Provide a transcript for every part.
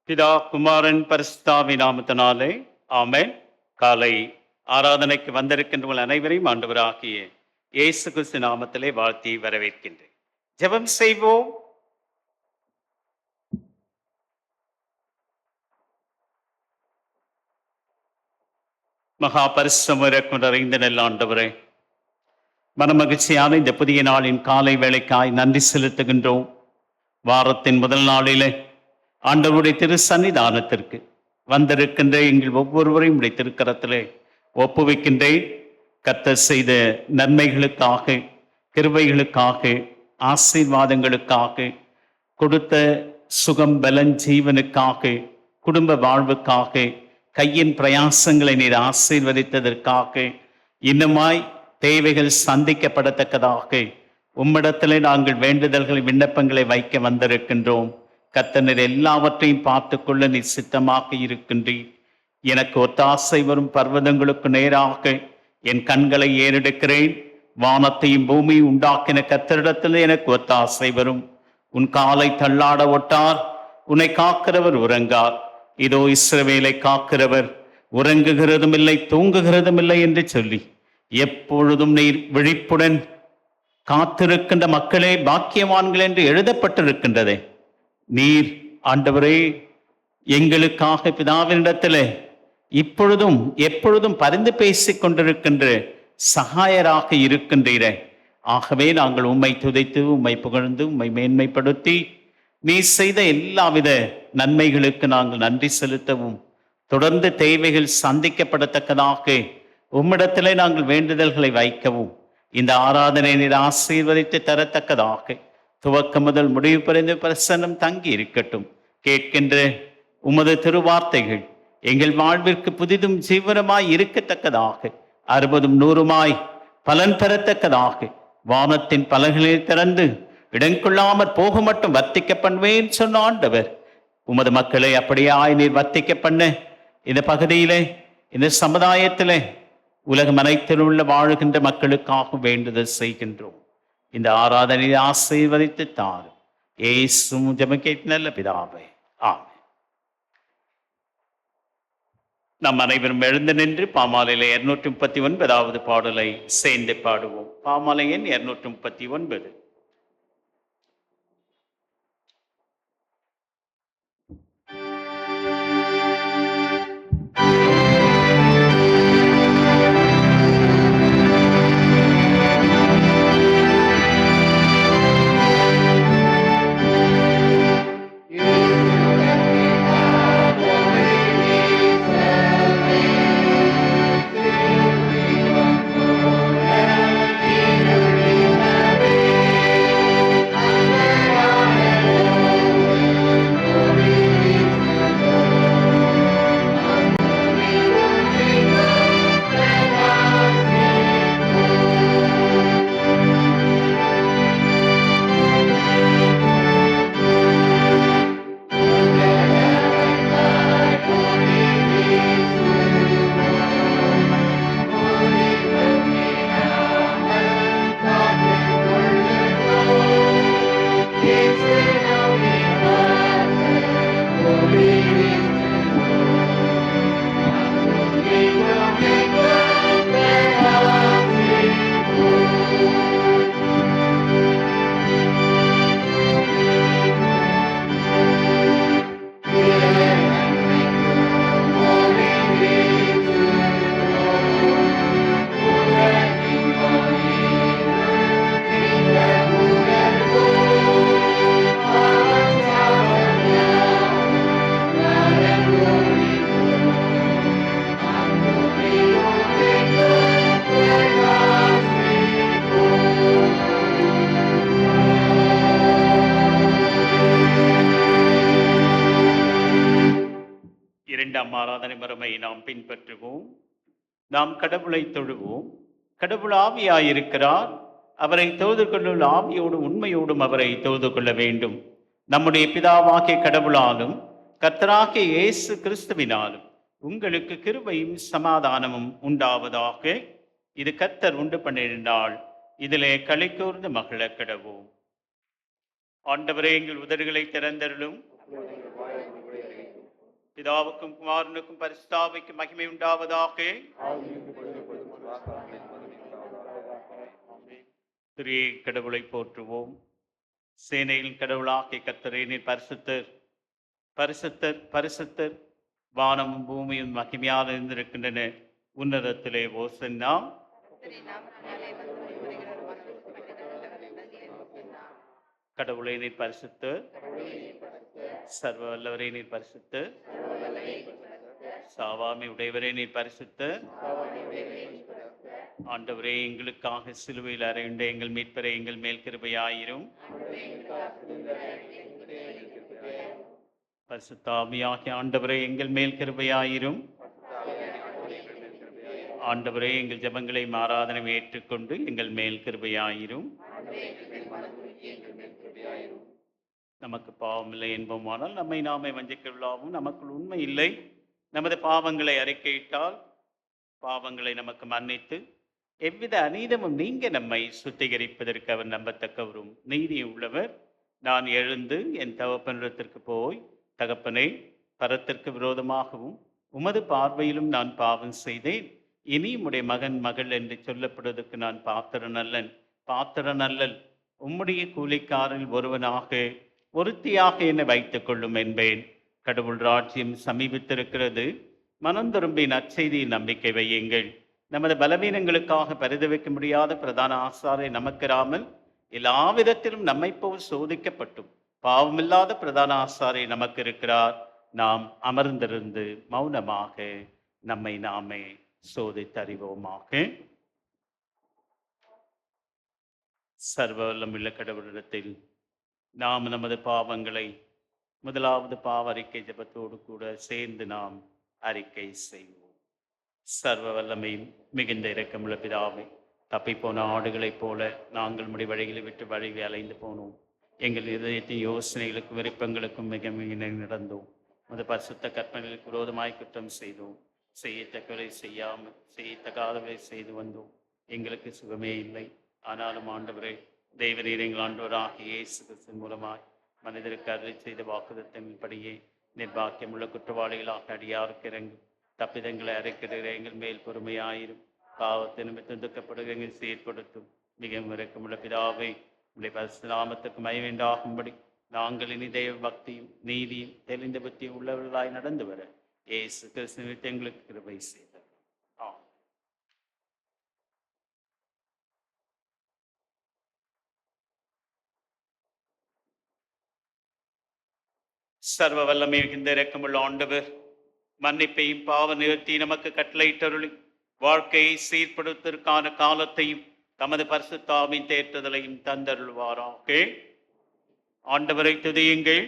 பிதா குமாரன் பரிசுத்தாவி நாமத்தினாலே ஆமென். காலை ஆராதனைக்கு வந்திருக்கின்ற உங்கள் அனைவரையும் ஆண்டவராகிய இயேசு கிறிஸ்து நாமத்திலே வாழ்த்தி வரவேற்கின்றேன். ஜெபம் செய்வோம். மகா பரிசுத்தம் நிறைந்த நல்ல ஆண்டவரே, மனமகிழ்ச்சியான இந்த புதிய நாளின் காலை வேளைக்காய் நன்றி செலுத்துகின்றோம். வாரத்தின் முதல் நாளிலே ஆண்டவருடைய திரு சன்னிதானத்திற்கு வந்திருக்கின்ற எங்கள் ஒவ்வொருவரையும் உடைய திருக்கரத்திலே ஒப்புவிக்கின்றேன். கர்த்தர் செய்த நன்மைகளுக்காக, கிருபைகளுக்காக, ஆசீர்வாதங்களுக்காக, கொடுத்த சுகம் பலன் ஜீவனுக்காக, குடும்ப வாழ்வுக்காக, கையின் பிரயாசங்களை நீர் ஆசீர்வதித்ததற்காக, இன்னுமாய் தேவைகள் சந்திக்கப்படத்தக்கதாக உம்மிடத்திலே நாங்கள் வேண்டுதல்களை விண்ணப்பங்களை வைக்க வந்திருக்கின்றோம். கர்த்தர் எல்லாவற்றையும் பார்த்து கொள்ள நீர் சித்தமாக இருக்கின்றீர். எனக்கு ஒத்தாசை வரும் பர்வதங்களுக்கு நேராக என் கண்களை ஏறெடுக்கிறேன். வானத்தையும் பூமியும் உண்டாக்கின கர்த்தரிடத்தில் எனக்கு ஒத்தாசை வரும். உன் காலை தள்ளாட ஒட்டார், உன்னை காக்கிறவர் உறங்கார். இதோ இஸ்ரவேலை காக்கிறவர் உறங்குகிறதும் இல்லை தூங்குகிறதும் இல்லை என்று சொல்லி எப்பொழுதும் நீர் விழிப்புடன் காத்திருக்கின்ற மக்களே பாக்கியவான்கள் என்று எழுதப்பட்டிருக்கின்றதே. நீர் ஆண்டவரே எங்களுக்காக பிதாவினிடத்திலே இப்பொழுதும் எப்பொழுதும் பரிந்து பேசிக் கொண்டிருக்கின்ற சகாயராக இருக்கின்றீரே. ஆகவே நாங்கள் உம்மை துதைத்து, உம்மை புகழ்ந்து, உம்மை மேன்மைப்படுத்தி, நீ செய்த எல்லாவித நன்மைகளுக்கு நாங்கள் நன்றி செலுத்தவும், தொடர்ந்து தேவைகள் சந்திக்கப்படத்தக்கதாக உம்மிடத்திலே நாங்கள் வேண்டுதல்களை வைக்கவும், இந்த ஆராதனை நீர் ஆசீர்வதித்து தரத்தக்கதாக துவக்கம் முதல் முடிவு பரிந்து பிரசன்னம் தங்கி இருக்கட்டும். கேட்கின்ற உமது திருவார்த்தைகள் எங்கள் வாழ்விற்கு புதிதும் ஜீவனமாய் இருக்கத்தக்கதாக, 60 100 பலன் பெறத்தக்கதாக, வானத்தின் பலகைகளில் திறந்து இடங்கொள்ளாமற் போக மட்டும் வர்த்திக்க பண்ணுவேன் சொன்ன ஆண்டவர், உமது மக்களை அப்படியே நீர் வர்த்திக்க பண்ண இந்த பகுதியிலே, இந்த சமுதாயத்திலே, உலகம் அனைத்திலும் உள்ள வாழுகின்ற மக்களுக்காக வேண்டுதல் செய்கின்றோம். இந்த ஆராதனை ஆசீர்வதித்து தாரும். ஏசும் ஜெபம் கேட்டு நல்ல பிதாவே, ஆமென். நம் அனைவரும் எழுந்து நின்று பாமாலையிலே 239வது பாடலை சேர்ந்து பாடுவோம். பாமாலை எண் 239. ஆராதனை முறைமை நாம் பின்பற்றுவோம். நாம் கடவுளை தொழுவோம். கடவுள் ஆவியாயிருக்கிறார். அவரை தொழுது கொள்ளும் ஆவியோடும் உண்மையோடும் அவரை தொழுது கொள்ள வேண்டும். நம்முடைய பிதாவாகிய கடவுளாலும் கர்த்தராகிய இயேசு கிறிஸ்துவினாலும் உங்களுக்கு கிருபையும் சமாதானமும் உண்டாவதாக. இது கர்த்தர் உண்டு பண்ணியிருந்தால் இதிலே களி கூர்ந்து மகிழ கடவோம். ஆண்டவரே, எங்கள் உதடுகளை திறந்தருளும். பிதாவுக்கும் குமாரனுக்கும் பரிசுத்தாவிக்கும் மகிமை உண்டாவதாக. திரு கடவுளை போற்றுவோம். சேனையின் கடவுளாகிய கர்த்தரே, நீர் பரிசுத்தர், பரிசுத்தர், பரிசுத்தர். வானமும் பூமியும் மகிமையாக இருந்திருக்கின்றன. உன்னதத்திலே ஓசன்னா. கடவுளை நீர் பரிசுத்தர், சர்வ வல்லவரே நீர் பரிசுத்தர், சாவாமை உடையவரே நீர் பரிசுத்தர். ஆண்டவரே, எங்களுக்காக சிலுவையில் அறையுண்ட எங்கள் மீட்பரே, எங்கள் மேல் கிருபையாயிரும். பரிசுத்த ஆவியாகிய ஆண்டவரே, எங்கள் மேல் கிருபையாயிரும். ஆண்டவரே, எங்கள் ஜெபங்களை ஆராதனை ஏற்றுக்கொண்டு எங்கள் மேல் கிருபையாயிரும். நமக்கு பாவமில்லை என்போமானால் நம்மை நாமே வஞ்சிக்கொள்ளாவும். நமக்குள் உண்மை இல்லை. நமது பாவங்களை அறிக்கையிட்டால் பாவங்களை நமக்கு மன்னித்து எவ்வித அநீதமும் நீங்க நம்மை சுத்திகரிப்பதற்கு அவர் நம்பத்தக்கவரும் நீதி உள்ளவர். நான் எழுந்து என் தகப்பனிடத்திற்கு போய், தகப்பனே, பரத்திற்கு விரோதமாகவும் உமது பார்வையிலும் நான் பாவம் செய்தேன். இனி உம்முடைய மகன் மகள் என்று சொல்லப்படுவதற்கு நான் பாத்திரன் அல்லல். உம்முடைய கூலிக்காரில் ஒருத்தியாக என்னை வைத்துக் கொள்ளும் என்பேன். கடவுள் ராஜ்யம் சமீபித்திருக்கிறது. மனம் திரும்பி நற்செய்தியில் நம்பிக்கை வையுங்கள். நமது பலவீனங்களுக்காக பரிதவிக்க முடியாத பிரதான ஆசாரை நமக்கிராமல் எல்லா விதத்திலும் நம்மை போல் சோதிக்கப்பட்டும் பாவமில்லாத பிரதான ஆசாரை நமக்கு இருக்கிறார். நாம் அமர்ந்திருந்து மௌனமாக நம்மை நாமே சோதித்தறிவோமாக. சர்வவல்லமுள்ள கடவுளிடத்தில் நாம் நமது பாவங்களை முதலாவது பாவ அறிக்கை ஜெபத்தோடு கூட சேர்ந்து நாம் அறிக்கை செய்வோம். சர்வ வல்லமையும் மிகுந்த இரக்கமுள்ள பிதாவே, தப்பிப்போன ஆடுகளைப் போல நாங்கள் முடி வழிகளை விட்டு வழிகளை அலைந்து போனோம். எங்கள் இதயத்தின் யோசனைகளுக்கும் விருப்பங்களுக்கும் மிக மிக நடந்தோம். அது பரிசுத்த கற்பனைகளுக்கு விரோதமாய் குற்றம் செய்தோம். செய்யத்தக்கவரை செய்யாமல் செய்யத்தகாதவரை செய்து வந்தோம். எங்களுக்கு சுகமே இல்லை. ஆனாலும் ஆண்டவரே, தேவரீர் எங்கள் ஆண்டவராகிய இயேசு கிறிஸ்துவின் மூலமாய் மனிதருக்கு அருளி செய்த வாக்குத்தத்தின்படியே நிர்பாக்கியமுள்ள குற்றவாளிகளாக அடியாருக்கு இறங்கும். தப்பிதங்களை அரைக்கிற எங்கள் மேல் பொறுமையாயிரும். பாவத்தை நிமித்தம் துக்கப்படுகிற எங்கள் சீர்படுத்தும். மிகவும் இறக்கமுள்ள பிதாவை, உடைய பரிசுத்த நாமத்துக்கு மகிமையுண்டாகும்படி நாங்கள் இனி தெய்வ பக்தியும் நீதியும் தெளிந்த புத்தியும் உள்ளவர்களாய் நடந்து வர இயேசு கிறிஸ்து எங்களுக்கு கிருபை செய்தார். சர்வ வல்லமை மிகுந்த இரக்கமுள்ள ஆண்டவர், மன்னிப்பையும் பாவ நிவர்த்தி நமக்கு கட்டளையிட்டருளி வாழ்க்கையை சீர்படுத்துவதற்கான காலத்தையும் தமது பரிசுத்த ஆவியின் தேற்றுதலையும் தந்தருள்வாராக. ஆண்டவரை துதியுங்கள்.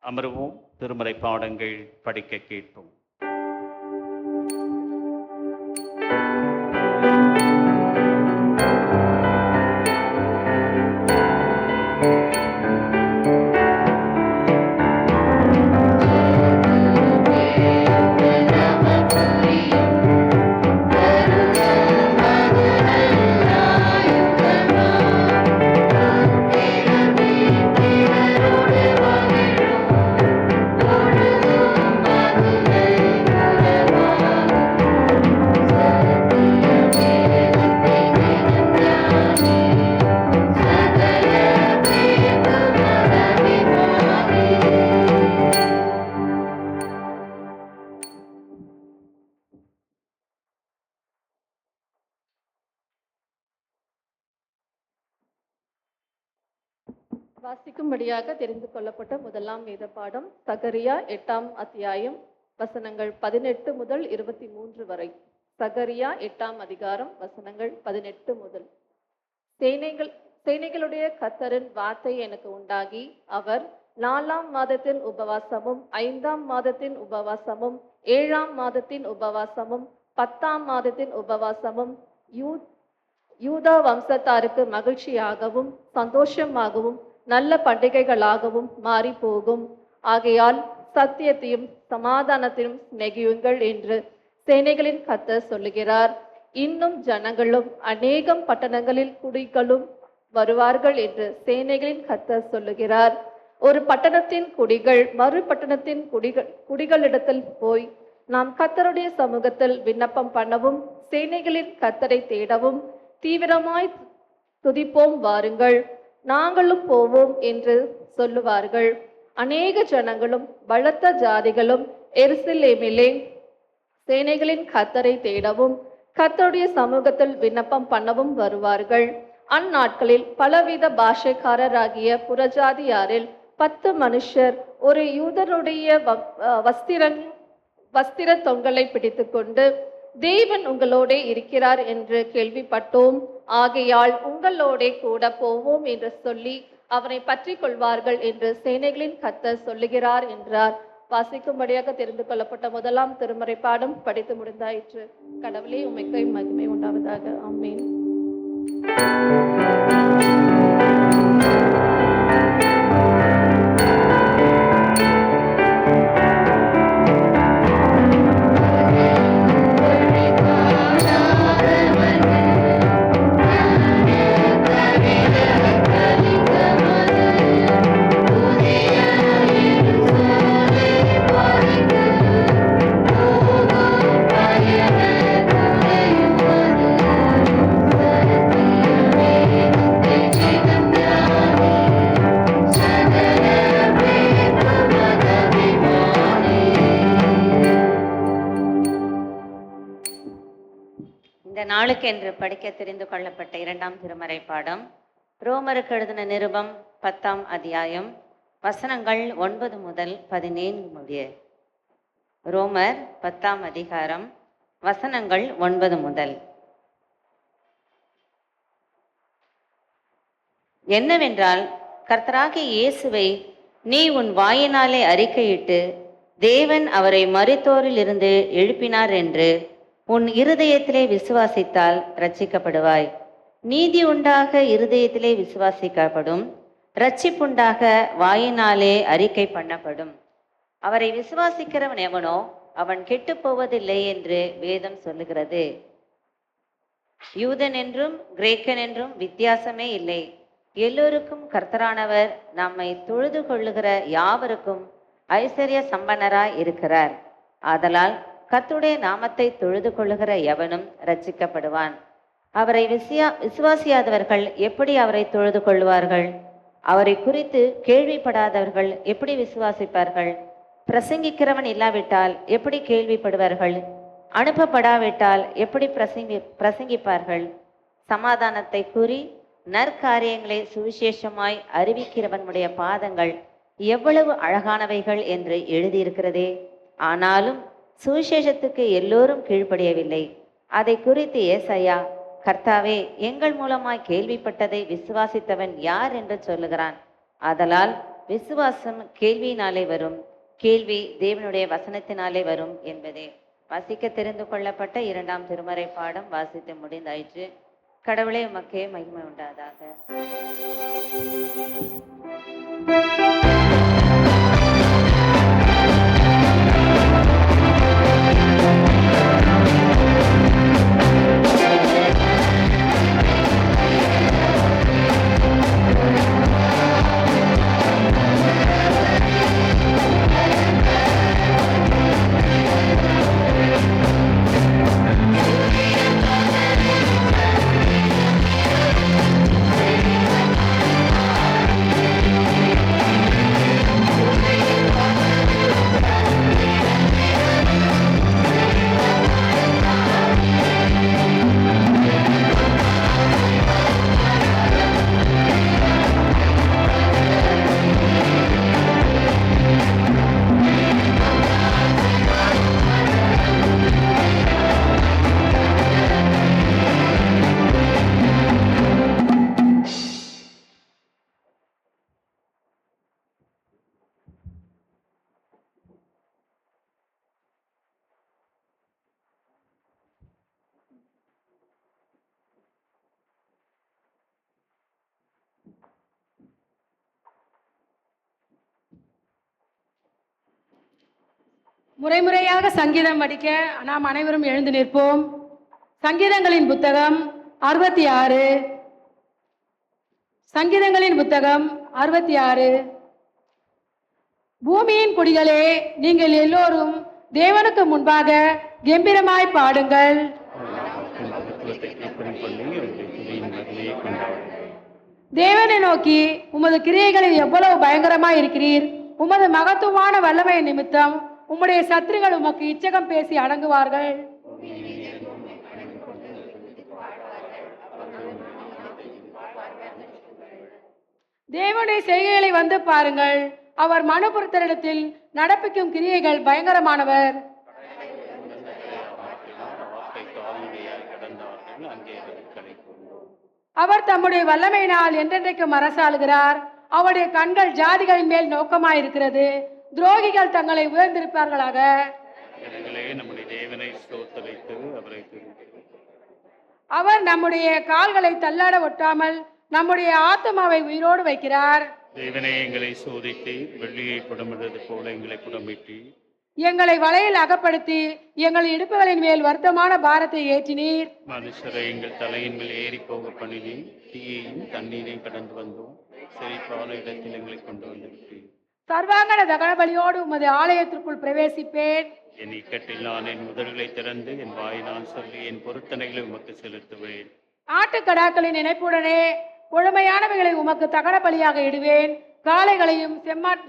அமர்வோம். திருமறை பாடங்கள் படிக்க கேட்போம். வாசிக்கும்படியாக தெரிந்து கொள்ளப்பட்ட முதலாம் வேத பாடம் சகரியா 8ஆம் அத்தியாயம் வசனங்கள் 18 முதல் 23 வரை. சகரியா 8ஆம் அதிகாரம் வசனங்கள் 18 முதல். சேனைகளுடைய கர்த்தரின் வார்த்தை எனக்கு உண்டாகி, அவர் 4ஆம் மாதத்தின் உபவாசமும் 5ஆம் மாதத்தின் உபவாசமும் 7ஆம் மாதத்தின் உபவாசமும் 10ஆம் மாதத்தின் உபவாசமும் யூதா வம்சத்தாருக்கு மகிழ்ச்சியாகவும் சந்தோஷமாகவும் நல்ல பண்டிகைகளாகவும் மாறி போகும். ஆகையால் சத்தியத்தையும் சமாதானத்தையும் நெகியுங்கள் என்று சேனைகளின் கர்த்தர் சொல்லுகிறார். இன்னும் ஜனங்களும் அநேகம் பட்டணங்களில் குடிகளும் வருவார்கள் என்று சேனைகளின் கர்த்தர் சொல்லுகிறார். ஒரு பட்டணத்தின் குடிகள் மறு பட்டணத்தின் குடிகளிடத்தில் போய், நாம் கர்த்தருடைய சமூகத்தில் விண்ணப்பம் பண்ணவும் சேனைகளின் கர்த்தரை தேடவும் தீவிரமாய் துதிப்போம் வாருங்கள், நாங்களும் போவோம் என்று சொல்லுவார்கள். அநேக ஜனங்களும் பலத்த ஜாதிகளும் எருசலேமிலே சேனைகளின் கர்த்தரை தேடவும் கர்த்தருடைய சமூகத்தில் விண்ணப்பம் பண்ணவும் வருவார்கள். அந்நாட்களில் பலவித பாஷைக்காரராகிய புறஜாதியாரில் 10 மனுஷர் ஒரு யூதருடைய வஸ்திர தொங்கலை பிடித்துக்கொண்டு, தேவன் உங்களோடே இருக்கிறார் என்று கேள்விப்பட்டோம், ஆகையால் உங்களோடே கூட போவோம் என்று சொல்லி அவனை பற்றி கொள்வார்கள் என்று சேனைகளின் கர்த்தர் சொல்லுகிறார் என்றார். வாசிக்கும்படியாக தெரிந்து கொள்ளப்பட்ட முதலாம் திருமறை பாடம் படித்து முடிந்தாயிற்று. கடவுளே, உமக்கு மகிமை உண்டாவதாக. ஆமென். நாளுக்கு என்று படிக்க தெரிந்து கொள்ளப்பட்ட இரண்டாம் திருமறை பாடம் ரோமருக்கு எழுதின நிருபம் 10ஆம் அத்தியாயம் வசனங்கள் 9 முதல் 14 முடிய. ரோமர் 10ஆம் அதிகாரம் வசனங்கள் 9 முதல். என்னவென்றால், கர்த்தராகிய இயேசுவை நீ உன் வாயினாலே அறிக்கையிட்டு தேவன் அவரை மரித்தோரில் இருந்து எழுப்பினார் என்று உன் இருதயத்திலே விசுவாசித்தால் இரட்சிக்கப்படுவாய். நீதி உண்டாக இருதயத்திலே விசுவாசிக்கப்படும், இரட்சிப்புண்டாக வாயினாலே அறிக்கை பண்ணப்படும். அவரை விசுவாசிக்கிறவன் எவனோ அவன் கெட்டு போவதில்லை என்று வேதம் சொல்லுகிறது. யூதன் என்றும் கிரேக்கன் என்றும் வித்தியாசமே இல்லை, எல்லோருக்கும் கர்த்தரானவர் நம்மை தொழுது கொள்ளுகிற யாவருக்கும் ஐஸ்வர்ய சம்பன்னராய் இருக்கிறார். ஆதலால் கர்த்தருடைய நாமத்தை தொழுது கொள்ளுகிற எவனும் இரட்சிக்கப்படுவான். அவரை விசுவாசியாதவர்கள் எப்படி அவரை தொழுது கொள்வார்கள்? அவரை குறித்து கேள்விப்படாதவர்கள் எப்படி விசுவாசிப்பார்கள்? பிரசங்கிக்கிறவன் இல்லாவிட்டால் எப்படி கேள்விப்படுவார்கள்? அனுப்பப்படாவிட்டால் எப்படி பிரசங்கிப்பார்கள்? சமாதானத்தை கூறி நற்காரியங்களை சுவிசேஷமாய் அறிவிக்கிறவனுடைய பாதங்கள் எவ்வளவு அழகானவைகள் என்று எழுதியிருக்கிறதே. ஆனாலும் சுவிசேஷத்துக்கு எல்லோரும் கீழ்ப்படியவில்லை. அதை குறித்து ஏசாயா, கர்த்தாவே, எங்கள் மூலமாய் கேள்விப்பட்டதை விசுவாசித்தவன் யார் என்று சொல்லுகிறான். ஆதலால் விசுவாசம் கேள்வியினாலே வரும், கேள்வி தேவனுடைய வசனத்தினாலே வரும் என்பதே. வாசிக்க தெரிந்து கொள்ளப்பட்ட இரண்டாம் திருமறை பாடம் வாசித்து முடிந்தாயிற்று. கடவுளே, உமக்கே மகிமை உண்டாதாக. முறைமுறையாக சங்கீதம் படிக்க நாம் அனைவரும் எழுந்து நிற்போம். சங்கீதங்களின் புத்தகம் 66. சங்கீதங்களின் புத்தகம் 66. பூமியின் குடிகளே, நீங்கள் எல்லோரும் தேவனுக்கு முன்பாக கெம்பீரமாய் பாடுங்கள். தேவனை நோக்கி, உமது கிரியைகளில் எவ்வளவு பயங்கரமாய் இருக்கிறீர். உமது மகத்துவமான வல்லமை நிமித்தம் உம்முடைய சத்துருகள் உமக்கு இச்சகம் பேசி அடங்குவார்கள். தேவனுடைய செய்கைகளை வந்து பாருங்கள். அவர் மனுபுத்திரரிடத்தில் நடப்பிக்கும் கிரியைகள் பயங்கரமானவர். அவர் தம்முடைய வல்லமையினால் என்றென்றைக்கும் அரசாளுகிறார். அவருடைய கண்கள் ஜாதிகளின் மேல் நோக்கமாயிருக்கிறது. துரோகிகள் தங்களை உயர்ந்திருப்பார்களாக. அவர் நம்முடைய கால்களை தள்ளாட ஒட்டாமல் நம்முடைய ஆத்மாவை உயிரோடு வைக்கிறார். தேவனே, எங்களை சோதித்து வெள்ளியை புடமிடுவது போல எங்களை புடமிட்டு எங்களை வலையில் அகப்படுத்தி எங்கள் இடுப்புகளின் மேல் வருத்தமான பாரத்தை ஏற்றினீர். மனுஷரை எங்கள் தலையின் மேல் ஏறி போக பண்ணினீர். தீயையும் தண்ணீரையும் கடந்து வந்தோம். செழிப்பான இடத்தில் எங்களை கொண்டு வந்திருக்கிறீர். சர்வாங்கன தகன பலியோடு உமது ஆலயத்திற்குள் பிரவேசிப்பேன். என் இக்கட்டில் நான் என் முதல்களை திறந்து என் வாயினால் சொல்லி என் பொருத்தனைகளை உமக்கு செலுத்துவேன். ஆட்டுக்கடாக்களின் நினைப்புடனே கொழுமையானவைகளை உமக்கு தகன பலியாக இடுவேன். காளைகளையும்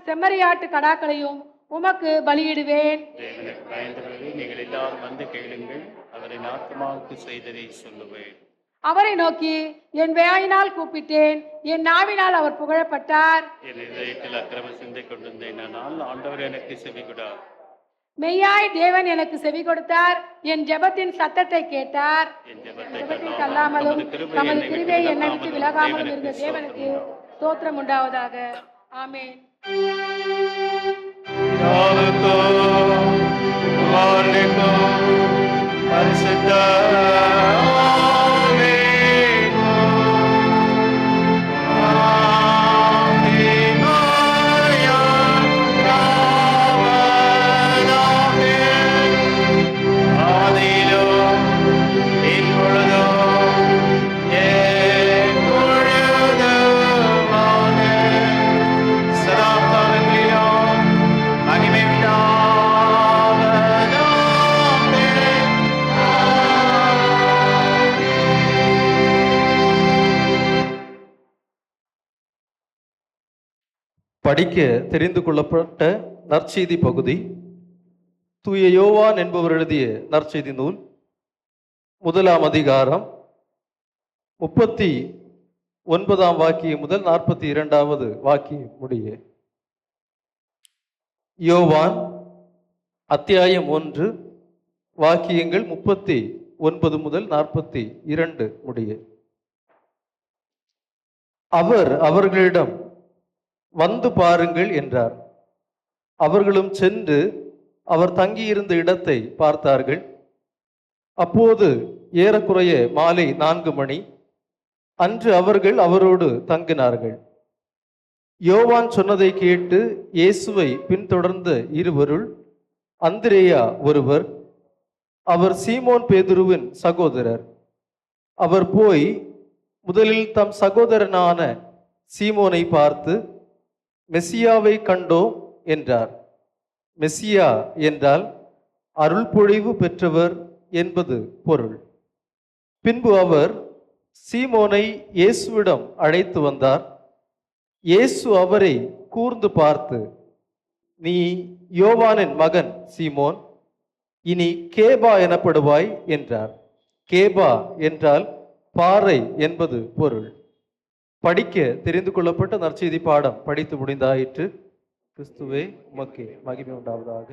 செம்மறியாட்டு கடாக்களையும் உமக்கு பலியிடுவேன். தேவனுக்கு பயந்தவர்களே, நீங்கள் எல்லாரும் வந்து கேளுங்கள். அவரின் ஆத்மாவுக்கு செய்ததை சொல்லுவேன். அவரை நோக்கி என் வாயினால் கூப்பிட்டேன், என் நாவினால் அவர் புகழப்பட்டார். என் இதயத்தில் அக்கிரம சிந்தை கொண்டிருந்தேன், ஆனால் ஆண்டவர் எனக்கு செவி கொடார். மெய்யாய் தேவன் எனக்கு செவி கொடுத்தார். என் ஜெபத்தின் சத்தத்தை கேட்டார். என் ஜெபத்தை தள்ளாமலும் தமது கிருபையை என்னை விட்டு விலகாமலும் இருந்த தேவனுக்கு ஸ்தோத்திரம் உண்டாவதாக. ஆமென். படிக்க தெரிந்து கொள்ளப்பட்ட நற்செய்தி பகுதி தூய யோவான் என்பவர் எழுதிய நற்செய்தி நூல் 1ஆம் அதிகாரம் 39ஆம் வாக்கியம் முதல் 42வது வாக்கியம் முடிய. யோவான் அத்தியாயம் 1 வாக்கியங்கள் 39 முதல் 42 முடிய. அவர் அவர்களிடம் வந்து பாருங்கள் என்றார். அவர்களும் சென்று அவர் தங்கியிருந்த இடத்தை பார்த்தார்கள். அப்போது ஏறக்குறைய மாலை 4 மணி. அன்று அவர்கள் அவரோடு தங்கினார்கள். யோவான் சொன்னதை கேட்டு இயேசுவை பின்தொடர்ந்த இருவருள் அந்திரேயா ஒருவர், அவர் சீமோன் பேதுருவின் சகோதரர். அவர் போய் முதலில் தம் சகோதரனான சீமோனை பார்த்து, மெசியாவை கண்டோம் என்றார். மெசியா என்றால் அருள் பொழிவு பெற்றவர் என்பது பொருள். பின்பு அவர் சீமோனை இயேசுவிடம் அழைத்து வந்தார். இயேசு அவரை கூர்ந்து பார்த்து, நீ யோவானின் மகன் சீமோன், இனி கேபா எனப்படுவாய் என்றார். கேபா என்றால் பாறை என்பது பொருள். படிக்க தெரிந்து கொள்ளப்பட்ட நற்செய்தி பாடம் படித்து முடிந்தாயிற்று. கிறிஸ்துவே உமக்கு மகிமை உண்டாவதாக.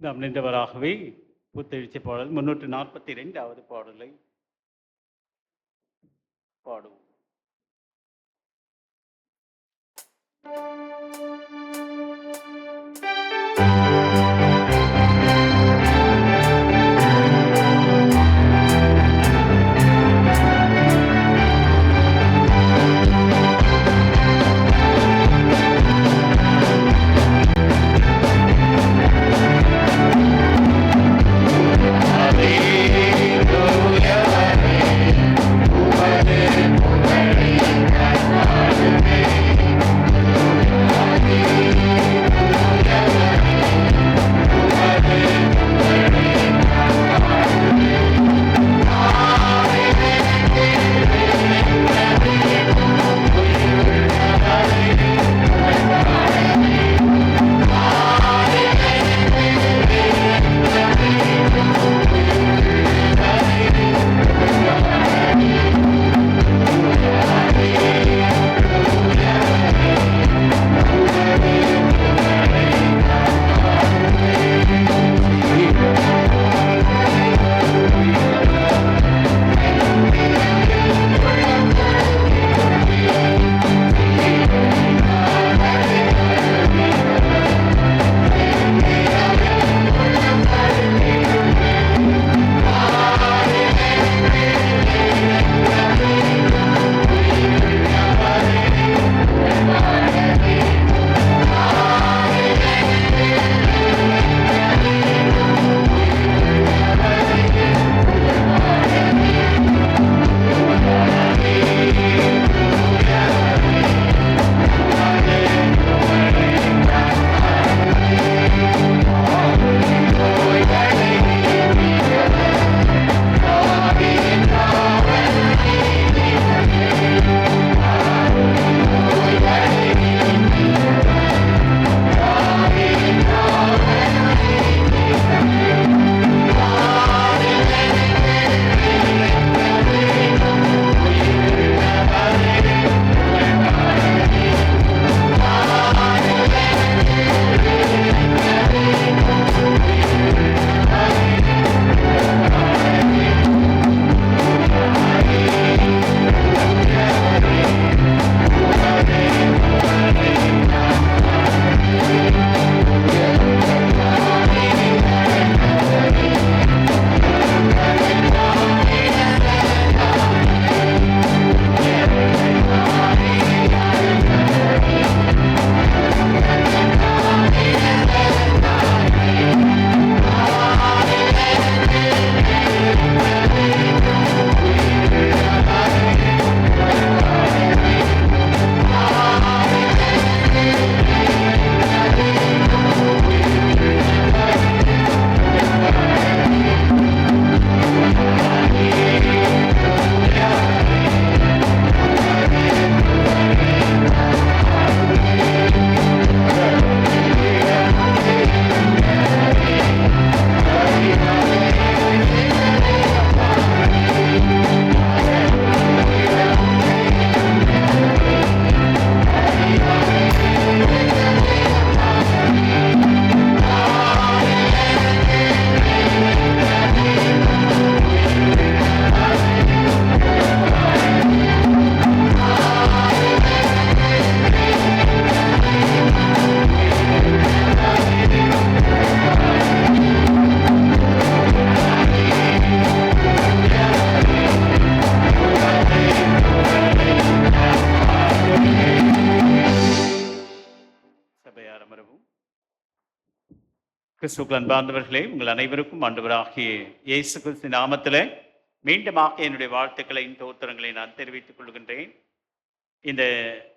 நாம் நின்றவராகவே புத்தெழுச்சி பாடல் 342வது பாடலை பாடுவோம். Amen. கிறிஸ்துவுக்குள் அன்பார்ந்தவர்களே, உங்கள் அனைவருக்கும் ஆண்டவராகிய இயேசு கிறிஸ்து நாமத்தில் மீண்டுமாக என்னுடைய வாழ்த்துக்களையும் தோத்திரங்களை நான் தெரிவித்துக் கொள்கின்றேன். இந்த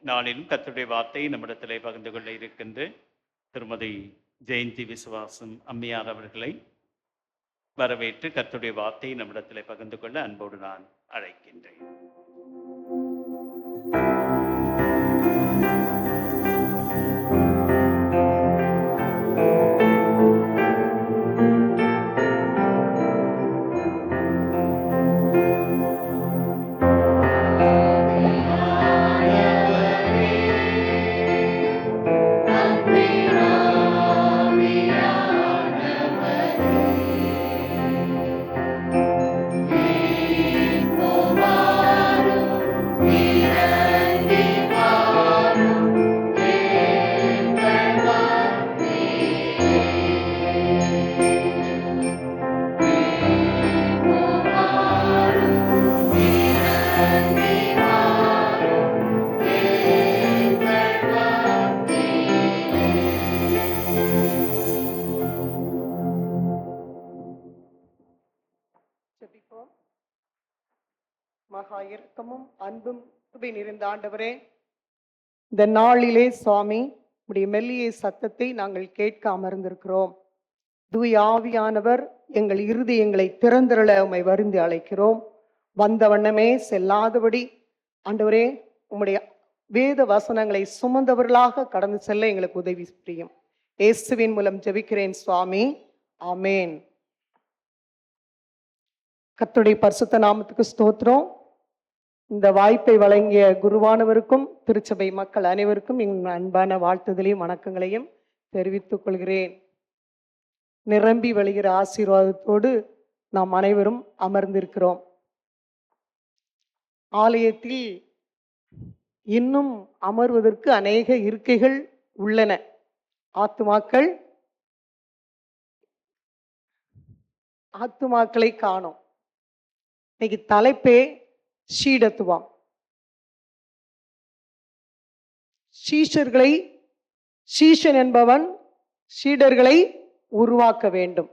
நாளிலும் கர்த்தருடைய வார்த்தை நம்மிடத்திலே பகிர்ந்து கொள்ள இருக்கின்ற திருமதி ஜெயந்தி விசுவாசம் அம்மையார் அவர்களை வரவேற்று கர்த்தருடைய வார்த்தையை நம்மிடத்திலே பகிர்ந்து கொள்ள அன்போடு நான் அழைக்கின்றேன். ஜெபிப்போம். மகா இரக்கமும் அன்பும் கிருபை நிறைந்த ஆண்டவரே, இந்த நாளிலே சுவாமி உடைய மெல்லிய சத்தத்தை நாங்கள் கேட்க அமர்ந்திருக்கிறோம். தூய ஆவியானவர் எங்கள் இருதயங்களை திறந்திரள உம்மை வருந்தி அழைக்கிறோம். வந்த வண்ணமே செல்லாதபடி ஆண்டவரே உம்முடைய வேத வசனங்களை சுமந்தவர்களாக கடந்து செல்ல எங்களுக்கு உதவி புரியும். இயேசுவின் மூலம் ஜெபிக்கிறேன் சுவாமி, ஆமேன். கர்த்தருடைய பரிசுத்த நாமத்துக்கு ஸ்தோத்திரம். இந்த வாய்ப்பை வழங்கிய குருவானவருக்கும் திருச்சபை மக்கள் அனைவருக்கும் எங்கள் அன்பான வாழ்த்துதலையும் வணக்கங்களையும் தெரிவித்துக் கொள்கிறேன். நிரம்பி வழிகிற ஆசீர்வாதத்தோடு நாம் அனைவரும் அமர்ந்திருக்கிறோம். ஆலயத்தில் இன்னும் அமர்வதற்கு அநேக இருக்கைகள் உள்ளன. ஆத்துமாக்களை காணோம். இன்னைக்கு தலைப்பே சீடத்துவம். சீஷன் என்பவன் சீடர்களை உருவாக்க வேண்டும்.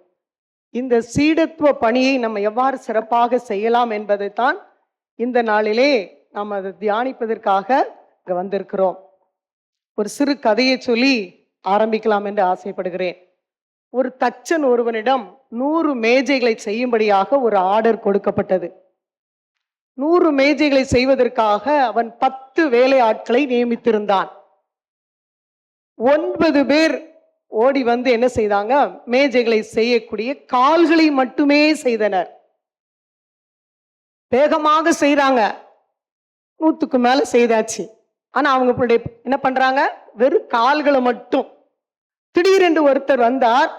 இந்த சீடத்துவ பணியை நம்ம எவ்வாறு சிறப்பாக செய்யலாம் என்பதைத்தான் இந்த நாளிலே நாம் அதை தியானிப்பதற்காக இங்க வந்திருக்கிறோம். ஒரு சிறு கதையை சொல்லி ஆரம்பிக்கலாம் என்று ஆசைப்படுகிறேன். ஒரு தச்சன் ஒருவனிடம் 100 மேஜைகளை செய்யும்படியாக ஒரு ஆர்டர் கொடுக்கப்பட்டது. 100 மேஜைகளை செய்வதற்காக அவன் 10 வேலை ஆட்களை நியமித்திருந்தான். 9 பேர் ஓடி வந்து என்ன செய்தாங்க? மேஜைகளை செய்யக்கூடிய கால்களை மட்டுமே செய்தனர். வேகமாக செய்றாங்க, 100க்கு மேல செய்தாச்சு. ஆனா அவங்க என்ன பண்றாங்க? வெறும் கால்களை மட்டும். திடீரென்று ஒருத்தர் வந்தார்,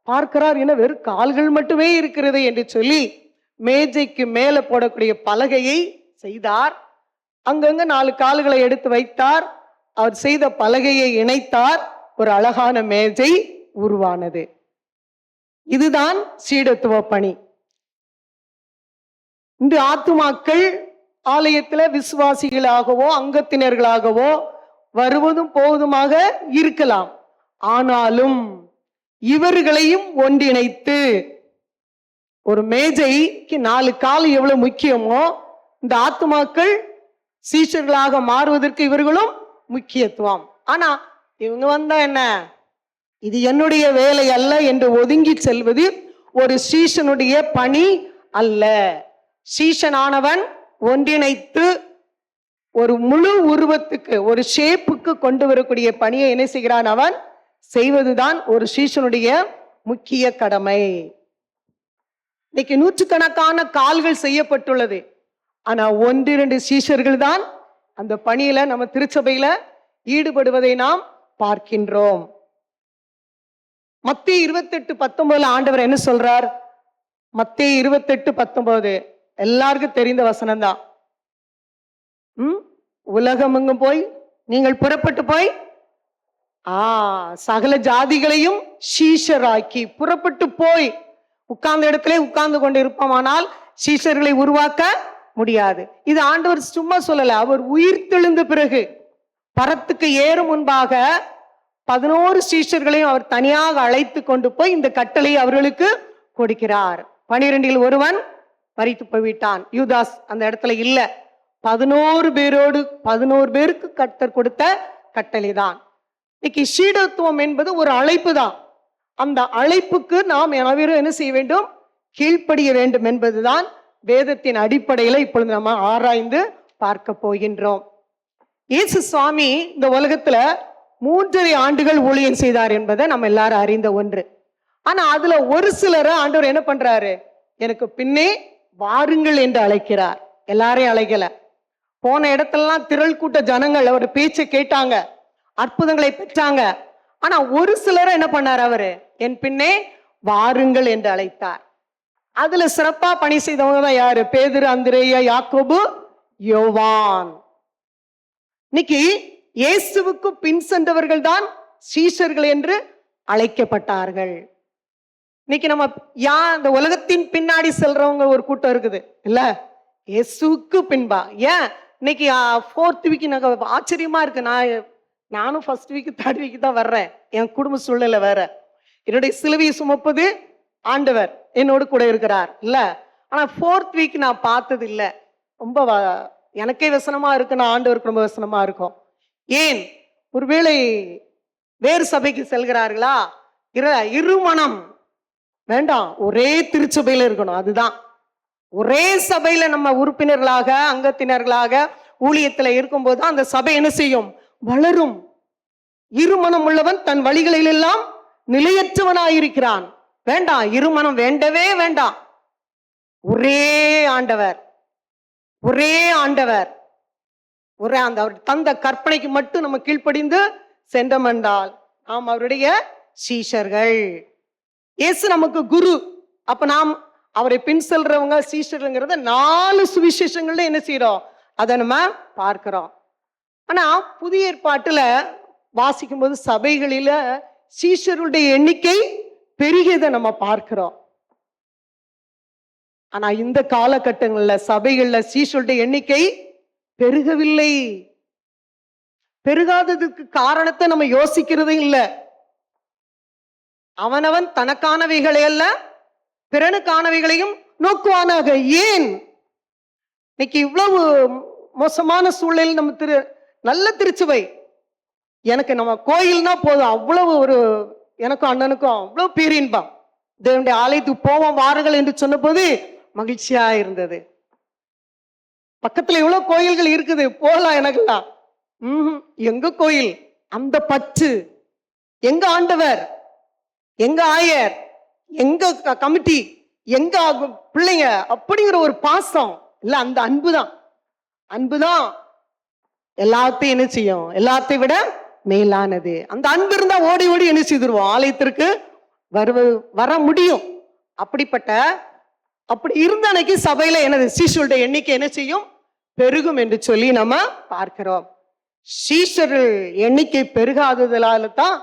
பார்க்கிறார், என்ன வெறும் கால்கள் மட்டுமே இருக்கிறது என்று சொல்லி மேஜைக்கு மேல போடக்கூடிய பலகையை செய்தார். அங்கங்க 4 கால்களை எடுத்து வைத்தார். அவர் செய்த பலகையை இணைத்தார். ஒரு அழகான மேஜை உருவானது. இதுதான் சீடத்துவ பணி. இந்த ஆத்துமாக்கள் ஆலயத்துல விசுவாசிகளாகவோ அங்கத்தினர்களாகவோ வருவதும் போவதுமாக இருக்கலாம். ஆனாலும் இவர்களையும் ஒன்றிணைத்து ஒரு மேஜைக்கு 4 கால் எவ்வளவு முக்கியமோ இந்த ஆத்துமாக்கள் சீஷர்களாக மாறுவதற்கு இவர்களும் முக்கியத்துவம். ஆனா இவங்க வந்தா என்ன, இது என்னுடைய வேலை அல்ல என்று ஒதுங்கி செல்வது ஒரு சீஷனுடைய பணி அல்ல. சீஷனானவன் ஒன்றிணைத்து ஒரு முழு உருவத்துக்கு, ஒரு ஷேப்புக்கு கொண்டு வரக்கூடிய பணியை என்ன செய்கிறான்? அவன் செய்வதுதான் ஒரு சீஷனுடைய முக்கிய கடமை. இன்னைக்கு 100கணக்கான கால்கள் செய்யப்பட்டுள்ளது. ஆனா 1-2 சீஷர்கள் தான் அந்த பணியில நம்ம திருச்சபையில ஈடுபடுவதை நாம் பார்க்கின்றோம். மத்தேயு 28:19 ஆண்டவர் என்ன சொல்றார்? மத்தேயு 28:19 எல்லாருக்கும் தெரிந்த வசனம் தான். உலகமெங்கும் போய் நீங்கள் புறப்பட்டு போய் சகல ஜாதிகளையும் சீஷராக்கி, புறப்பட்டு போய் உட்கார்ந்த இடத்துல உட்கார்ந்து கொண்டு இருப்போமானால் சீஷர்களை உருவாக்க முடியாது. இது ஆண்டவர் சும்மா சொல்லல. அவர் உயிர் தெழுந்த பிறகு பரத்துக்கு ஏறும் முன்பாக 11 சீஷர்களையும் அவர் தனியாக அழைத்து கொண்டு போய் இந்த கட்டளையை அவர்களுக்கு கொடுக்கிறார். 12 ஒருவன் மரித்து போய்விட்டான், யூதாஸ் அந்த இடத்துல இல்ல. 11 பேருக்கு கர்த்தர் கொடுத்த கட்டளை தான். இன்னைக்கு சீடத்துவம் என்பது ஒரு அழைப்பு தான். அந்த அழைப்புக்கு நாம் அனைவரும் என்ன செய்ய வேண்டும்? கீழ்ப்படிய வேண்டும் என்பதுதான் வேதத்தின் அடிப்படையில இப்பொழுது நம்ம ஆராய்ந்து பார்க்க போகின்றோம். இயேசு சுவாமி இந்த உலகத்துல 3.5 ஆண்டுகள் ஊழியம் செய்தார் என்பதை நம்ம எல்லாரும் அறிந்த ஒன்று. ஆனா அதுல ஒரு சிலரை ஆண்டவர் என்ன பண்றாரு? எனக்கு பின்னே வாருங்கள் என்று அழைக்கிறார். எல்லாரையும் அழைக்கல. போன இடத்துலலாம் திரள் கூட்ட ஜனங்கள் அவர் பேச்சை கேட்டாங்க, அற்புதங்களை பெற்றாங்க. ஆனா ஒரு சிலரை என்ன பண்ணார்? அவரு என் பின்னே வாருங்கள் என்று அழைத்தார். அதுல சிறப்பா பணி செய்தவங்க தான் யாரு? பேதுரு, அந்திரேயா, யாக்கோபு, யோவான். இன்னைக்கு இயேசுவுக்கு பின் சென்றவர்கள் தான் சீஷர்கள் என்று அழைக்கப்பட்டார்கள். இன்னைக்கு நம்ம இந்த உலகத்தின் பின்னாடி செல்றவங்க ஒரு கூட்டம் இருக்குது இல்ல, இயேசுவுக்கு பின்பா. ஏன் இன்னைக்கு 4th வீக் எனக்கு ஆச்சரியமா இருக்கு. நானும் ஃபர்ஸ்ட் வீக் 3rd வீக் தான் வர்றேன். என் குடும்ப சூழ்நிலை வேற. என்னுடைய சிலுவையை சுமப்பது ஆண்டவர் என்னோடு கூட இருக்கிறார் இல்ல. ஆனா 4th வீக் நான் பார்த்தது இல்ல. ரொம்ப எனக்கே வசனமா இருக்கு, நான் ஆண்டவருக்கு ரொம்ப வசனமா இருக்கும். ஏன்? ஒருவேளை வேறு சபைக்கு செல்கிறார்களா? இருமனம் வேண்டாம், ஒரே திருச்சபையில இருக்கணும். அதுதான் ஒரே சபையில நம்ம உறுப்பினர்களாக அங்கத்தினர்களாக ஊழியத்துல இருக்கும்போது அந்த சபை என்ன செய்யும்? வளரும். இருமனம் உள்ளவன் தன் வழிகளில் எல்லாம் நிலையற்றவனாயிருக்கிறான். வேண்டாம், இருமனம் வேண்டவே வேண்டாம். ஒரே ஆண்டவர், ஒரே ஆண்டவர், ஒரே அந்த அவர் தந்த கற்பனைக்கு மட்டும் நம்ம கீழ்ப்படிந்து சென்றோம் என்றால் நாம் அவருடைய சீஷர்கள். இயேசு நமக்கு குரு. அப்ப நாம் அவரை பின் செல்றவங்க சீஷர்கள்ங்கிறத 4 சுவிசேஷங்கள்ல என்ன செய்யறோம்? அதை நம்ம பார்க்கிறோம். ஆனா புதிய ஏற்பாட்டுல வாசிக்கும் போது சபைகளில சீஷருடைய எண்ணிக்கை பெருகியதை நம்ம பார்க்கிறோம். ஆனா இந்த காலகட்டங்கள்ல சபைகள்ல சீஷருடைய எண்ணிக்கை பெருகவில்லை. பெருகாததுக்கு காரணத்தை நம்ம யோசிக்கிறதே இல்லை. அவனவன் தனக்கானவைகளை அல்ல பிறனுக்கானவைகளையும் நோக்குவானாக. ஏன் இன்னைக்கு இவ்வளவு மோசமான சூழலில் நம்ம நல்ல திருச்சபை, எனக்கு நம்ம கோயில்னா போதும், அவ்வளவு ஒரு எனக்கும் அண்ணனுக்கும் அவ்வளவு பேரின்பம். தேவனுடைய ஆலயத்துக்கு போவோம் வாருங்கள் என்று சொன்ன போது மகிழ்ச்சியா இருந்தது. பக்கத்துல எவ்வளவு கோயில்கள் இருக்குது, போகலாம் எனக்குலாம். எங்க கோயில், அந்த பற்று, எங்க ஆண்டவர், எங்க ஆயர், எங்க கமிட்டி, எங்க பிள்ளைங்க அப்படிங்கிற ஒரு பாசம் இல்ல, அந்த அன்புதான். அன்புதான் எல்லாத்தையும் என்ன செய்யும்? எல்லாத்தையும் விட மேலானது. அந்த அன்பு இருந்தா ஓடி ஓடி என்ன செய்துருவோம்? ஆலயத்திற்கு வர முடியும். அப்படி இருந்த அன்னைக்கு சபையில எனது சீஷருடைய எண்ணிக்கை என்ன செய்யும்? பெருகும் என்று சொல்லி நம்ம பார்க்கிறோம். சீஷர்கள் எண்ணிக்கை பெருகாததால தான்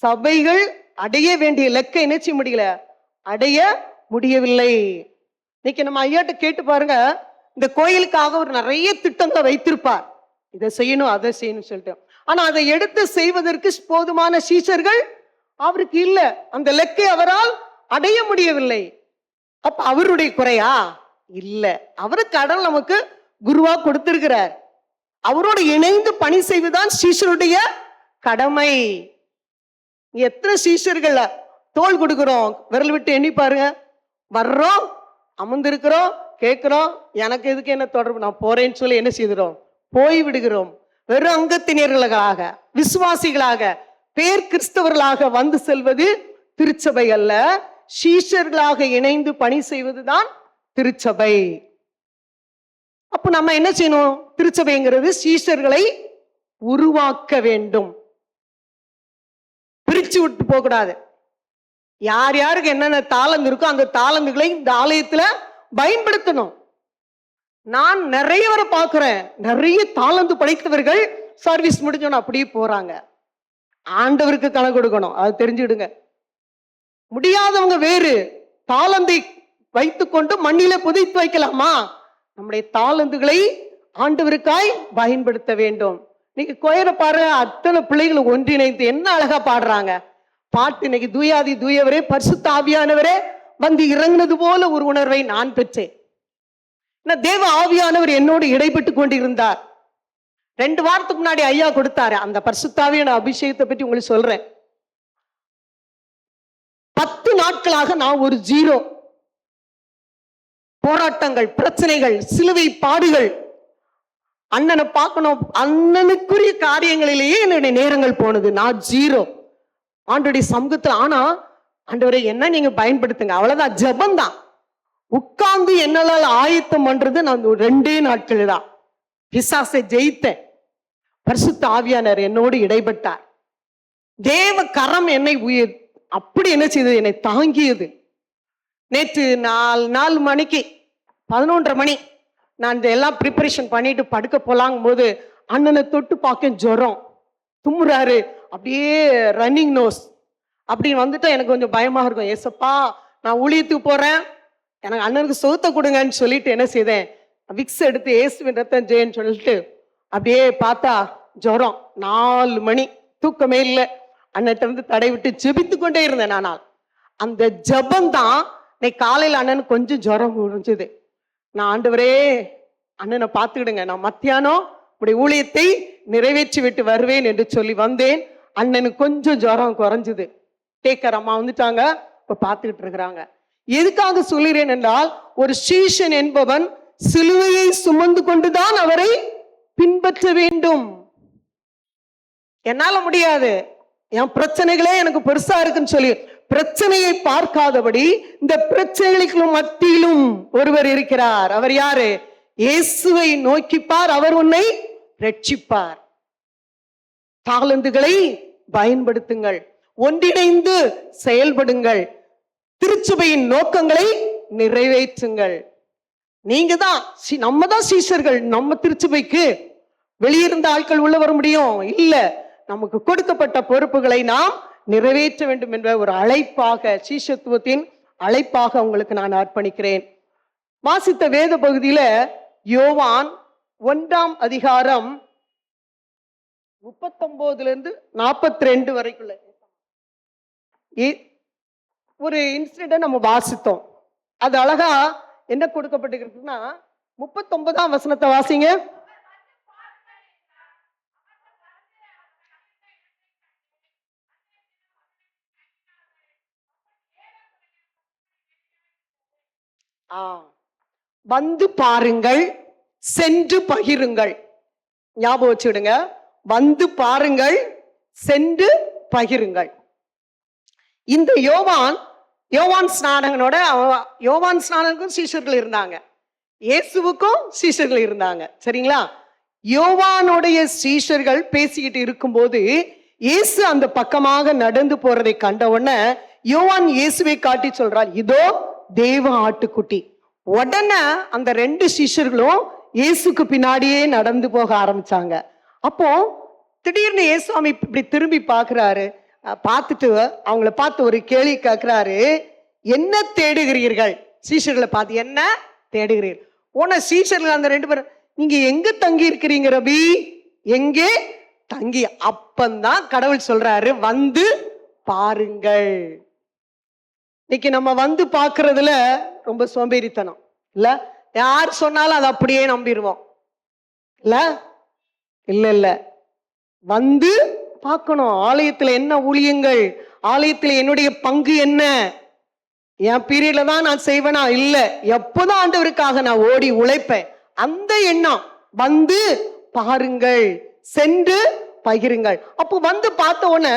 சபைகள் அடைய வேண்டிய இலக்கை என்ன செய்ய முடியல, அடைய முடியவில்லை. இன்னைக்கு நம்ம ஐயாட்ட கேட்டு பாருங்க, இந்த கோயிலுக்காக ஒரு நிறைய திட்டங்களை வைத்திருப்பார், இதை செய்யணும் அதை செய்யணும் சொல்லிட்டு. ஆனா அதை எடுத்து செய்வதற்கு போதுமான சீஷர்கள் அவருக்கு இல்ல. அந்த இலக்கை அவரால் அடைய முடியவில்லை. அப்ப அவருடைய குறையா? இல்ல, அவரு கடவுள் நமக்கு குருவா கொடுத்திருக்கிறார். அவரோடு இணைந்து பணி செய்வதுதான் சீஷருடைய கடமை. எத்தனை சீஷர்கள் தோள் கொடுக்கிறோம்? விரல் விட்டு எண்ணி பாருங்க. வர்றோம், அமர்ந்திருக்கிறோம், கேட்கிறோம், எனக்கு எதுக்கு என்ன தொடர்பு, நான் போறேன்னு சொல்லி என்ன செய்கிறோம்? போய் விடுகிறோம். வெறும் அங்கத்தினர்களாக, விசுவாசிகளாக, பேர் கிறிஸ்தவர்களாக வந்து செல்வது திருச்சபை அல்ல. சீஷர்களாக இணைந்து பணி செய்வதுதான் திருச்சபை. அப்ப நம்ம என்ன செய்யணும்? திருச்சபைங்கிறது சீஷர்களை உருவாக்க வேண்டும், பிரிச்சு விட்டு போக கூடாது. யார் யாருக்கு என்னென்ன தாளந்து இருக்கோ அந்த தாளந்துகளை இந்த ஆலயத்துல பயன்படுத்தணும். நான் நிறையவரை பார்க்கிறேன், நிறைய தாளந்து படைத்தவர்கள் சர்வீஸ் முடிஞ்சோன்னு அப்படியே போறாங்க. ஆண்டவருக்கு கணக்கு கொடுக்கணும், அது தெரிஞ்சுடுங்க. முடியாதவங்க வேறு தாளந்தை வைத்துக்கொண்டு மண்ணில புதைத்து வைக்கலாமா? நம்முடைய தாளந்துகளை ஆண்டவருக்காய் பயன்படுத்த வேண்டும். இன்னைக்கு கோயிலை பாரு, அத்தனை பிள்ளைகளும் ஒன்றிணைந்து என்ன அழகா பாடுறாங்க பாட்டு. இன்னைக்கு தூயாதி தூயவரே பரிசுத்த ஆவியானவரே வந்து இறங்கினது போல ஒரு உணர்வை நான் பெற்றேன். தேவ ஆவியானவர் என்னோடு இடைப்பட்டு கொண்டிருந்தார். 2 வாரத்துக்கு முன்னாடி ஐயா கொடுத்தாரு அந்த பரிசுத்த ஆவியான அபிஷேகத்தை பற்றி உங்களுக்கு சொல்றேன். 10 நாட்களாக நான் ஒரு 0. போராட்டங்கள், பிரச்சனைகள், சிலுவை பாடுகள், அண்ணனை பார்க்கணும், அண்ணனுக்குரிய காரியங்களிலேயே என்னுடைய நேரங்கள் போனது. நான் 0 ஆண்டோடைய சமூகத்தில். ஆனா ஆண்டவரை என்ன நீங்க பயன்படுத்துங்க, அவ்வளவுதான். ஜெபம்தான். உட்கார்ந்து என்னால ஆயத்தம் பண்றது நான் 2 நாட்கள் தான். பிசாசை ஜெயித்தேன். பரிசுத்த ஆவியானவர் என்னோடு இடைப்பட்டார். தேவ கரம் என்னை அப்படி என்ன செய்தது, என்னை தாங்கியது. நேற்று 4 மணிக்கு 11:30 மணி நான் எல்லாம் ப்ரிப்பரேஷன் பண்ணிட்டு படுக்க போலாங்கும் போது அண்ணனை தொட்டு பார்க்க ஜுரம், தும்முறாரு, அப்படியே ரன்னிங் நோஸ். அப்படி வந்துட்டா எனக்கு கொஞ்சம் பயமா இருக்கும். ஏசப்பா நான் ஊழியத்துக்கு போறேன், எனக்கு அண்ணனுக்கு சொத்தை கொடுங்கன்னு சொல்லிட்டு என்ன செய்தேன், விக்ஸ் எடுத்து ஏசுவின் ரத்தம் ஜெயன்னு சொல்லிட்டு அப்படியே பார்த்தா ஜுரம். 4 மணி தூக்கமே இல்லை. அண்ணன்ட்ட இருந்து தடை விட்டு ஜெபித்து கொண்டே இருந்தேன். ஆனால் அந்த ஜெபம் தான் இன்னைக்கு காலையில் அண்ணனுக்கு கொஞ்சம் ஜுரம் முடிஞ்சது. நான் ஆண்டவரே அண்ணனை பார்த்துக்கிடுங்க, நான் மத்தியானம் உடைய ஊழியத்தை நிறைவேற்றி விட்டு வருவேன் என்று சொல்லி வந்தேன். அண்ணனுக்கு கொஞ்சம் ஜுரம் குறைஞ்சது. டேக்கர் அம்மா வந்துட்டாங்க, இப்ப பார்த்துக்கிட்டு இருக்கிறாங்க. எதுக்காக சொல்கிறேன் என்றால், ஒரு சீஷன் என்பவன் சிலுவையை சுமந்து கொண்டுதான் அவரை பின்பற்ற வேண்டும். என்னால முடியாது, என் பிரச்சனைகளே எனக்கு பெருசா இருக்குன்னு சொல்லி பிரச்சனையை பார்க்காதபடி இந்த பிரச்சனைகளுக்கு மத்தியிலும் ஒருவர் இருக்கிறார். அவர் யாரு? இயேசுவை நோக்கிப்பார், அவர் உன்னை ரட்சிப்பார். தாளந்துகளை பயன்படுத்துங்கள், ஒன்றிணைந்து செயல்படுங்கள், திருச்சபையின் நோக்கங்களை நிறைவேற்றுங்கள். நீங்க தான் நம்ம தான் சீஷர்கள். நம்ம திருச்சபைக்கு வெளியிருந்த ஆட்கள் உள்ள வர முடியும் இல்ல, நமக்கு கொடுக்கப்பட்ட பொறுப்புகளை நாம் நிறைவேற்ற வேண்டும் என்ற ஒரு அழைப்பாக, சீஷத்துவத்தின் அழைப்பாக உங்களுக்கு நான் அர்ப்பணிக்கிறேன். வாசித்த வேத பகுதியில யோவான் 1ஆம் அதிகாரம் 39-42 வரைக்குள்ள ஒரு இன்சிடென்ட் நம்ம வாசித்தோம். அது அழகா என்ன கொடுக்கப்பட்டிருக்குன்னா, 39ஆம் வசனத்தை வாசிங்க. வந்து பாருங்கள், சென்று பகிருங்கள். ஞாபகம் வச்சுடுங்க, வந்து பாருங்கள், சென்று பகிருங்கள். இந்த யோவான் ஸ்நானகனோட, யோவான் ஸ்நானனுக்கும் சீஷர்கள் இருந்தாங்க, இயேசுவுக்கும் சீஷர்கள் இருந்தாங்க. சரிங்களா? யோவானுடைய சீஷர்கள் பேசிக்கிட்டு இருக்கும்போது இயேசு அந்த பக்கமாக நடந்து போறதை கண்ட உடனே யோவான் இயேசுவை காட்டி சொல்றார், இதோ தேவ ஆட்டுக்குட்டி. உடனே அந்த 2 சீஷர்களும் இயேசுக்கு பின்னாடியே நடந்து போக ஆரம்பிச்சாங்க. அப்போ திடீர்னு இயேசுவாமி இப்படி திரும்பி பார்க்கிறாரு. பார்த்துட்டு அவங்கள பார்த்து ஒரு கேள்வி கேட்கிறாரு, என்ன தேடுகிறீர்கள்? சீஷர்களை பார்த்து என்ன தேடுகிறீர்கள்? உன சீஷர்கள் அந்த 2 பேரும், நீங்க எங்க தங்கி இருக்கிறீங்க ரபி? எங்கே தங்கி? அப்பந்தான் கடவுள் சொல்றாரு, வந்து பாருங்கள். இன்னைக்கு நம்ம வந்து பார்க்கறதுல ரொம்ப சோம்பேறித்தனம் இல்ல? யார் சொன்னாலும் அதை அப்படியே நம்பிடுவோம் இல்ல? இல்ல, வந்து பார்க்கணும். ஆலயத்துல என்ன ஊழியங்கள், ஆலயத்துல என்னுடைய பங்கு என்ன, என் பீரியட்ல தான் நான் செய்வேனா? இல்ல, எப்போதான் ஆண்டவருக்காக நான் ஓடி உழைப்பேன். அந்த எண்ணம். வந்து பாருங்கள், சென்று பகிருங்கள். அப்போ வந்து பார்த்த உடனே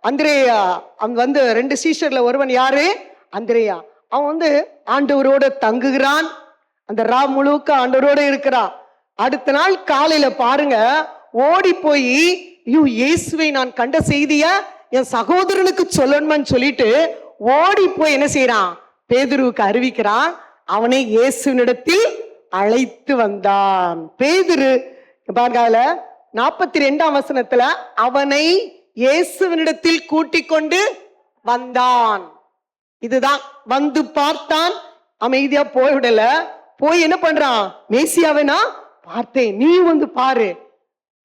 அந்திரேயா, அவன் வந்து 2 சீஷர்ல ஒருவன் யாரு? அந்திரேயா. அவன் வந்து ஆண்டவரோட தங்குகிறான், அந்த ரா முழுக்க ஆண்டவரோட இருக்கிறான். அடுத்த நாள் காலையில பாருங்க, ஓடி போய் இயேசுவை நான் கண்ட செய்திய என் சகோதரனுக்கு சொல்லணும்னு சொல்லிட்டு ஓடி போய் என்ன செய்யறான்? பேதுருவுக்கு அறிவிக்கிறான். அவனை இயேசுவினிடத்தில் அழைத்து வந்தான். பேதுரு பாருங்க 42ஆம் வசனத்துல, அவனை இயேசுவினிடத்தில் கூட்டிக் கொண்டு வந்தான். இதுதான் வந்து பார்த்தான், அமைதியா போய்விடல. போய் என்ன பண்றான்? மேசியாவை நான் பார்த்தேன், நீ வந்து பாரு.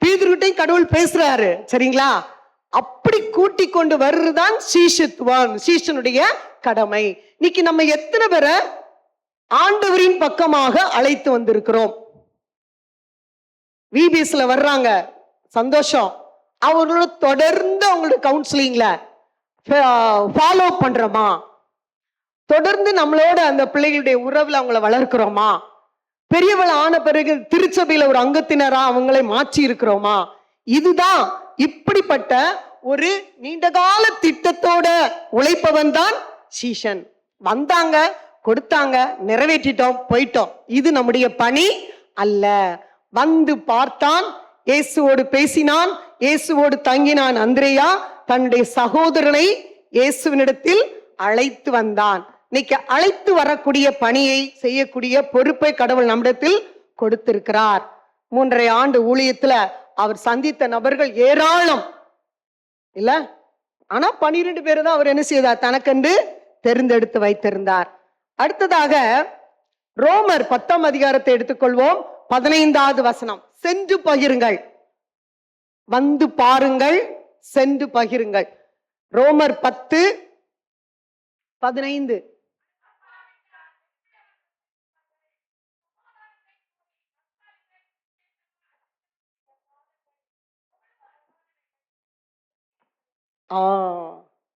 பேதுருகிட்டையும் கடவுள் பேசுறாரு. சரிங்களா? அப்படி கூட்டி கொண்டு வர்றதுதான் சீஷத்துவம், சீஷனுடைய கடமை. இன்னைக்கு நம்ம எத்தனை பேரை ஆண்டவரின் பக்கமாக அழைத்து வந்திருக்கிறோம்? விபிஎஸ்ல வர்றாங்க, சந்தோஷம். அவங்களோட தொடர்ந்து அவங்களோட கவுன்சிலிங்ல ஃபாலோ பண்றோமா? தொடர்ந்து நம்மளோட அந்த பிள்ளைகளுடைய உறவுல அவங்கள வளர்க்கிறோமா? பெரியவள் ஆன பிறகு திருச்சபையில ஒரு அங்கத்தினரா அவங்களை மாற்றி இருக்கிறோமா? இதுதான். இப்படிப்பட்ட ஒரு நீண்டகால திட்டத்தோட உழைப்பவன் தான் சீஷன். வந்தாங்க, கொடுத்தாங்க, நிறைவேற்றிட்டோம், போயிட்டோம். இது நம்முடைய பணி அல்ல. வந்து பார்த்தான், இயேசுவோடு பேசினான், இயேசுவோடு தங்கினான். அந்திரேயா தன்னுடைய சகோதரனை இயேசுவினிடத்தில் அழைத்து வந்தான். இன்னைக்கு அழைத்து வரக்கூடிய பணியை செய்யக்கூடிய பொறுப்பை கடவுள் நம்மிடத்தில் கொடுத்திருக்கிறார். 3.5 ஆண்டு ஊழியத்துல அவர் சந்தித்த நபர்கள் ஏராளம் இல்ல, ஆனா 12 பேர் தான் அவர் என்ன செய்தார்? தனக்கென்று தெரிந்தெடுத்து வைத்திருந்தார். அடுத்ததாக ரோமர் 10ஆம் அதிகாரத்தை எடுத்துக்கொள்வோம். 15வது வசனம். சென்று பகிருங்கள், வந்து பாருங்கள், சென்று பகிருங்கள். ரோமர் 10:15.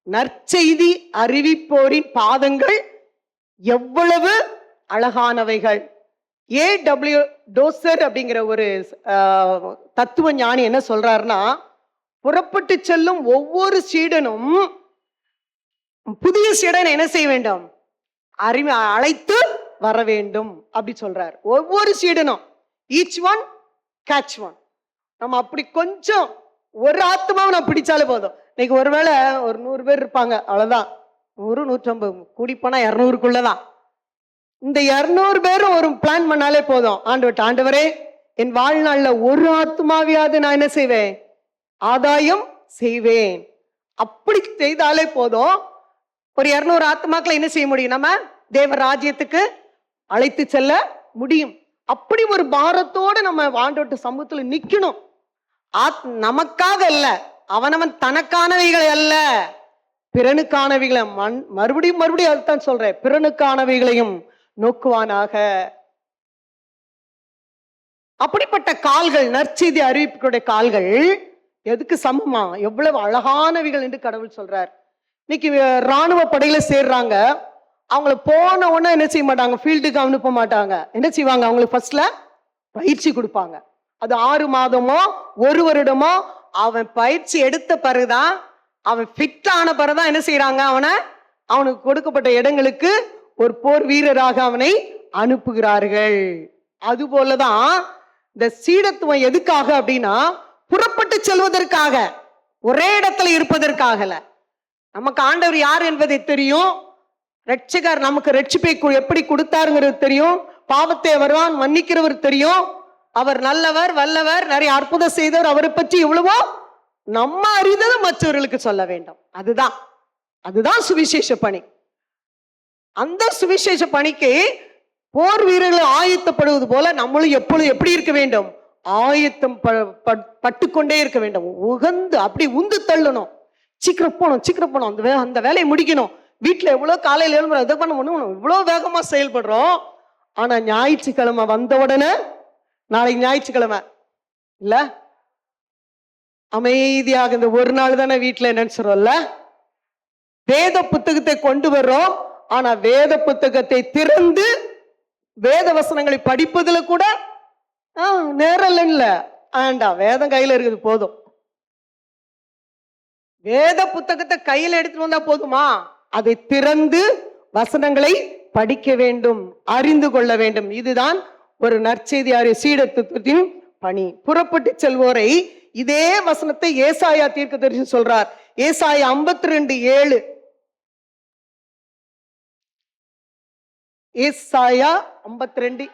நற்செய்தி அறிவிப்போரின் பாதங்கள் எவ்வளவு அழகானவைகள். A.W. டோசர் அப்படிங்கிற ஒரு தத்துவ ஞானி என்ன சொல்றாருன்னா, புறப்பட்டு செல்லும் ஒவ்வொரு சீடனும் புதிய சீடனை என்ன செய்ய வேண்டும்? அழைத்து வர வேண்டும் அப்படி சொல்றார். ஒவ்வொரு சீடனும் ஈச் ஒன் கேட்ச் ஒன். நம்ம அப்படி கொஞ்சம் ஒரு ஆத்மாவை நான் பிடிச்சாலே போதும். இன்னைக்கு ஒருவேளை ஒரு 100 பேர் இருப்பாங்க, அவ்வளவுதான். 100, 150 கூடிப்போனா 200க்குள்ளதான். இந்த 200 பேரும் ஒரு பிளான் பண்ணாலே போதும். ஆண்டவரே, என் வாழ்நாள்ல ஒரு ஆத்மாவியாவது நான் என்ன செய்வேன்? ஆதாயம் செய்வேன். அப்படி செய்தாலே போதும். ஒரு 200 ஆத்மாக்களை என்ன செய்ய முடியும்? நம்ம தேவ ராஜ்யத்துக்கு அழைத்து செல்ல முடியும். அப்படி ஒரு பாரத்தோடு நம்ம ஆண்டவர்ட்ட சமூகத்துல நிக்கணும். நமக்காக அல்ல, அவனவன் தனக்கானவைகளை அல்ல, பிறனுக்கானவைகளை. மறுபடியும் அதுதான் சொல்றேன், பிறனுக்கானவைகளையும் நோக்குவானாக. அப்படிப்பட்ட கால்கள், நற்செய்தி அறிவிப்புடைய கால்கள் எதுக்கு சமமா? எவ்வளவு அழகானவைகள் என்று கடவுள் சொல்றார். இன்னைக்கு ராணுவ படையில சேர்றாங்க. அவங்கள போன உடனே என்ன செய்ய மாட்டாங்க? ஃபீல்டுக்கு அனுப்ப மாட்டாங்க. என்ன செய்வாங்க? அவங்களுக்கு ஃபர்ஸ்ட்ல பயிற்சி கொடுப்பாங்க. அது 6 மாதமோ 1 வருடமோ அவன் பயிற்சி எடுத்த பிறகுதான், அவன் ஃபிட் ஆன பிறகுதான் என்ன செய்யறாங்க? அவனுக்கு கொடுக்கப்பட்ட இடங்களுக்கு ஒரு போர் வீரராக அவனை அனுப்புகிறார்கள். அது போலதான் இந்த சீடத்துவம் எதுக்காக அப்படின்னா, புறப்பட்டு செல்வதற்காக, ஒரே இடத்துல இருப்பதற்காகல. நமக்கு ஆண்டவர் யார் என்பதை தெரியும். ரட்சகர் நமக்கு ரட்சிப்பை எப்படி கொடுத்தாருங்கிறது தெரியும். பாவத்தை வருவான் மன்னிக்கிறவர் தெரியும். அவர் நல்லவர், வல்லவர், நிறைய அற்புதம் செய்தவர். அவரை பற்றி எவ்வளவோ நம்ம அறிந்ததை மற்றவர்களுக்கு சொல்ல வேண்டும். அதுதான் சுவிசேஷ பணி. அந்த சுவிசேஷ பணிக்கு போர் வீரர்கள் ஆயத்தப்படுவது போல நம்மளும் எப்பொழுது எப்படி இருக்க வேண்டும்? ஆயத்தம் பட்டுக்கொண்டே இருக்க வேண்டும். உகந்து அப்படி உந்து தள்ளணும். சீக்கிரம் போனோம், அந்த வேலையை முடிக்கணும். வீட்டுல எவ்வளவு காலையில எழும்புறோம், இதை பண்ணணும், இவ்வளவு வேகமா செயல்படுறோம். ஆனா ஞாயிற்றுக்கிழமை வந்த உடனே, நாளைக்கு ஞாயிற்றுக்கிழமை இல்ல, அமைதியாக இந்த ஒரு நாள் தானே வீட்டுல நினைச்சிரோம்ல. வேத புத்தகத்தை கொண்டு வர்றோம். ஆனா வேத புத்தகத்தை திறந்து வேத வசனங்களை படிப்பதுல கூட நேரம் இல்ல. வேண்டாம், வேதம் கையில இருக்குது போதும். வேத புத்தகத்தை கையில எடுத்துட்டு வந்தா போதுமா? அதை திறந்து வசனங்களை படிக்க வேண்டும், அறிந்து கொள்ள வேண்டும். இதுதான் ஒரு நற்செய்தி சீடத்துவத்தின் பணி. புறப்பட்டு செல்வோரை இதே வசனத்தை ஏசாயா தீர்க்கதரிசி சொல்றார். ஏசாயா 52:7. ஏசாயா 52.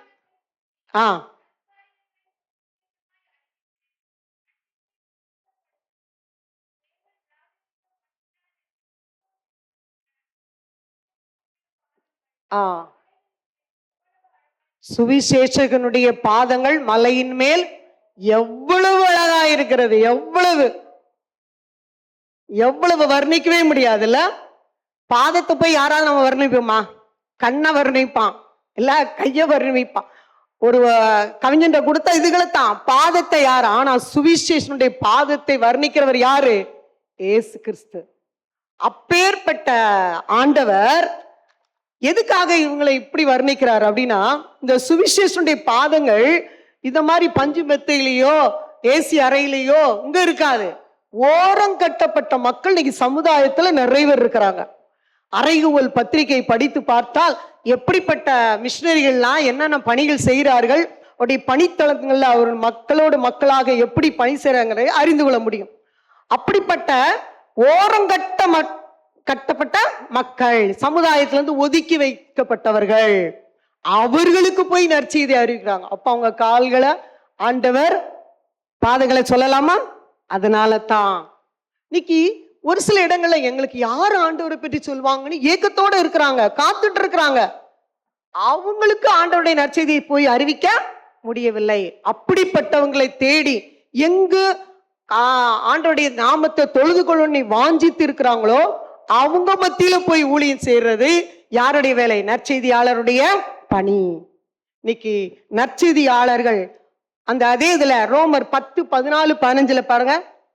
சுவிசேஷகனுடைய பாதங்கள் மலையின் மேல் எவ்வளவு அழகா இருக்கிறது. எவ்வளவு எவ்வளவு வர்ணிக்கவே முடியாதுல்ல. பாதத்தை போய் யாராவது நம்ம வர்ணிப்போமா? கண்ணை வர்ணிப்பான், இல்ல கைய வர்ணிப்பான். ஒரு கவிஞன் கொடுத்த இதுகளை தான் பாதத்தை யார், ஆனா சுவிசேஷனுடைய பாதத்தை வர்ணிக்கிறவர் யாரு? இயேசு கிறிஸ்து. அப்பேற்பட்ட ஆண்டவர் எதுக்காக இவங்களை இப்படி வர்ணிக்கிறார் அப்படின்னா, இந்த சுவிசேஷனுடைய பாதங்கள் இந்த மாதிரி பஞ்சு மெத்தையிலேயோ ஏசி அறையிலேயோ இங்க இருக்காது. ஓரம் கட்டப்பட்ட மக்கள் இன்னைக்கு சமுதாயத்துல நிறைய பேர் இருக்கிறாங்க. அறைகூவல் பத்திரிகை படித்து பார்த்தால் எப்படிப்பட்ட மிஷினரிகள்லாம் என்னென்ன பணிகள் செய்கிறார்கள், அவருடைய பணித்தளங்கள்ல அவர் மக்களோடு மக்களாக எப்படி பணி செய்யறாங்கிறதை அறிந்து கொள்ள முடியும். அப்படிப்பட்ட கட்டப்பட்ட மக்கள், சமுதாயத்திலிருந்து ஒதுக்கி வைக்கப்பட்டவர்கள், அவர்களுக்கு போய் நற்செய்தி அறிவிக்கிறாங்க. அப்ப அவங்க கால்களை ஆண்டவர், பாதங்களை சொல்லலாமா? அதனால தான் இன்னைக்கு ஒரு சில இடங்கள்ல எங்களுக்கு யார் ஆண்டவரை பற்றி சொல்லுவாங்கன்னு ஏக்கத்தோட இருக்கிறாங்க, காத்துட்டு இருக்கிறாங்க. அவங்களுக்கு ஆண்டவருடைய நற்செய்தியை போய் அறிவிக்க முடியவில்லை. அப்படிப்பட்டவங்களை தேடி எங்கு ஆண்டவருடைய நாமத்தை தொழுது கொள்ளணும் வாஞ்சித்து இருக்கிறாங்களோ அவங்க மத்தியில போய் ஊழியம் செய்யறது யாருடைய வேலை? நற்செய்தியாளருடைய பணி. இன்னைக்கு நற்செய்தியாளர்கள் அந்த அதே இதுல ரோமர் 10:14-15 பாருங்க,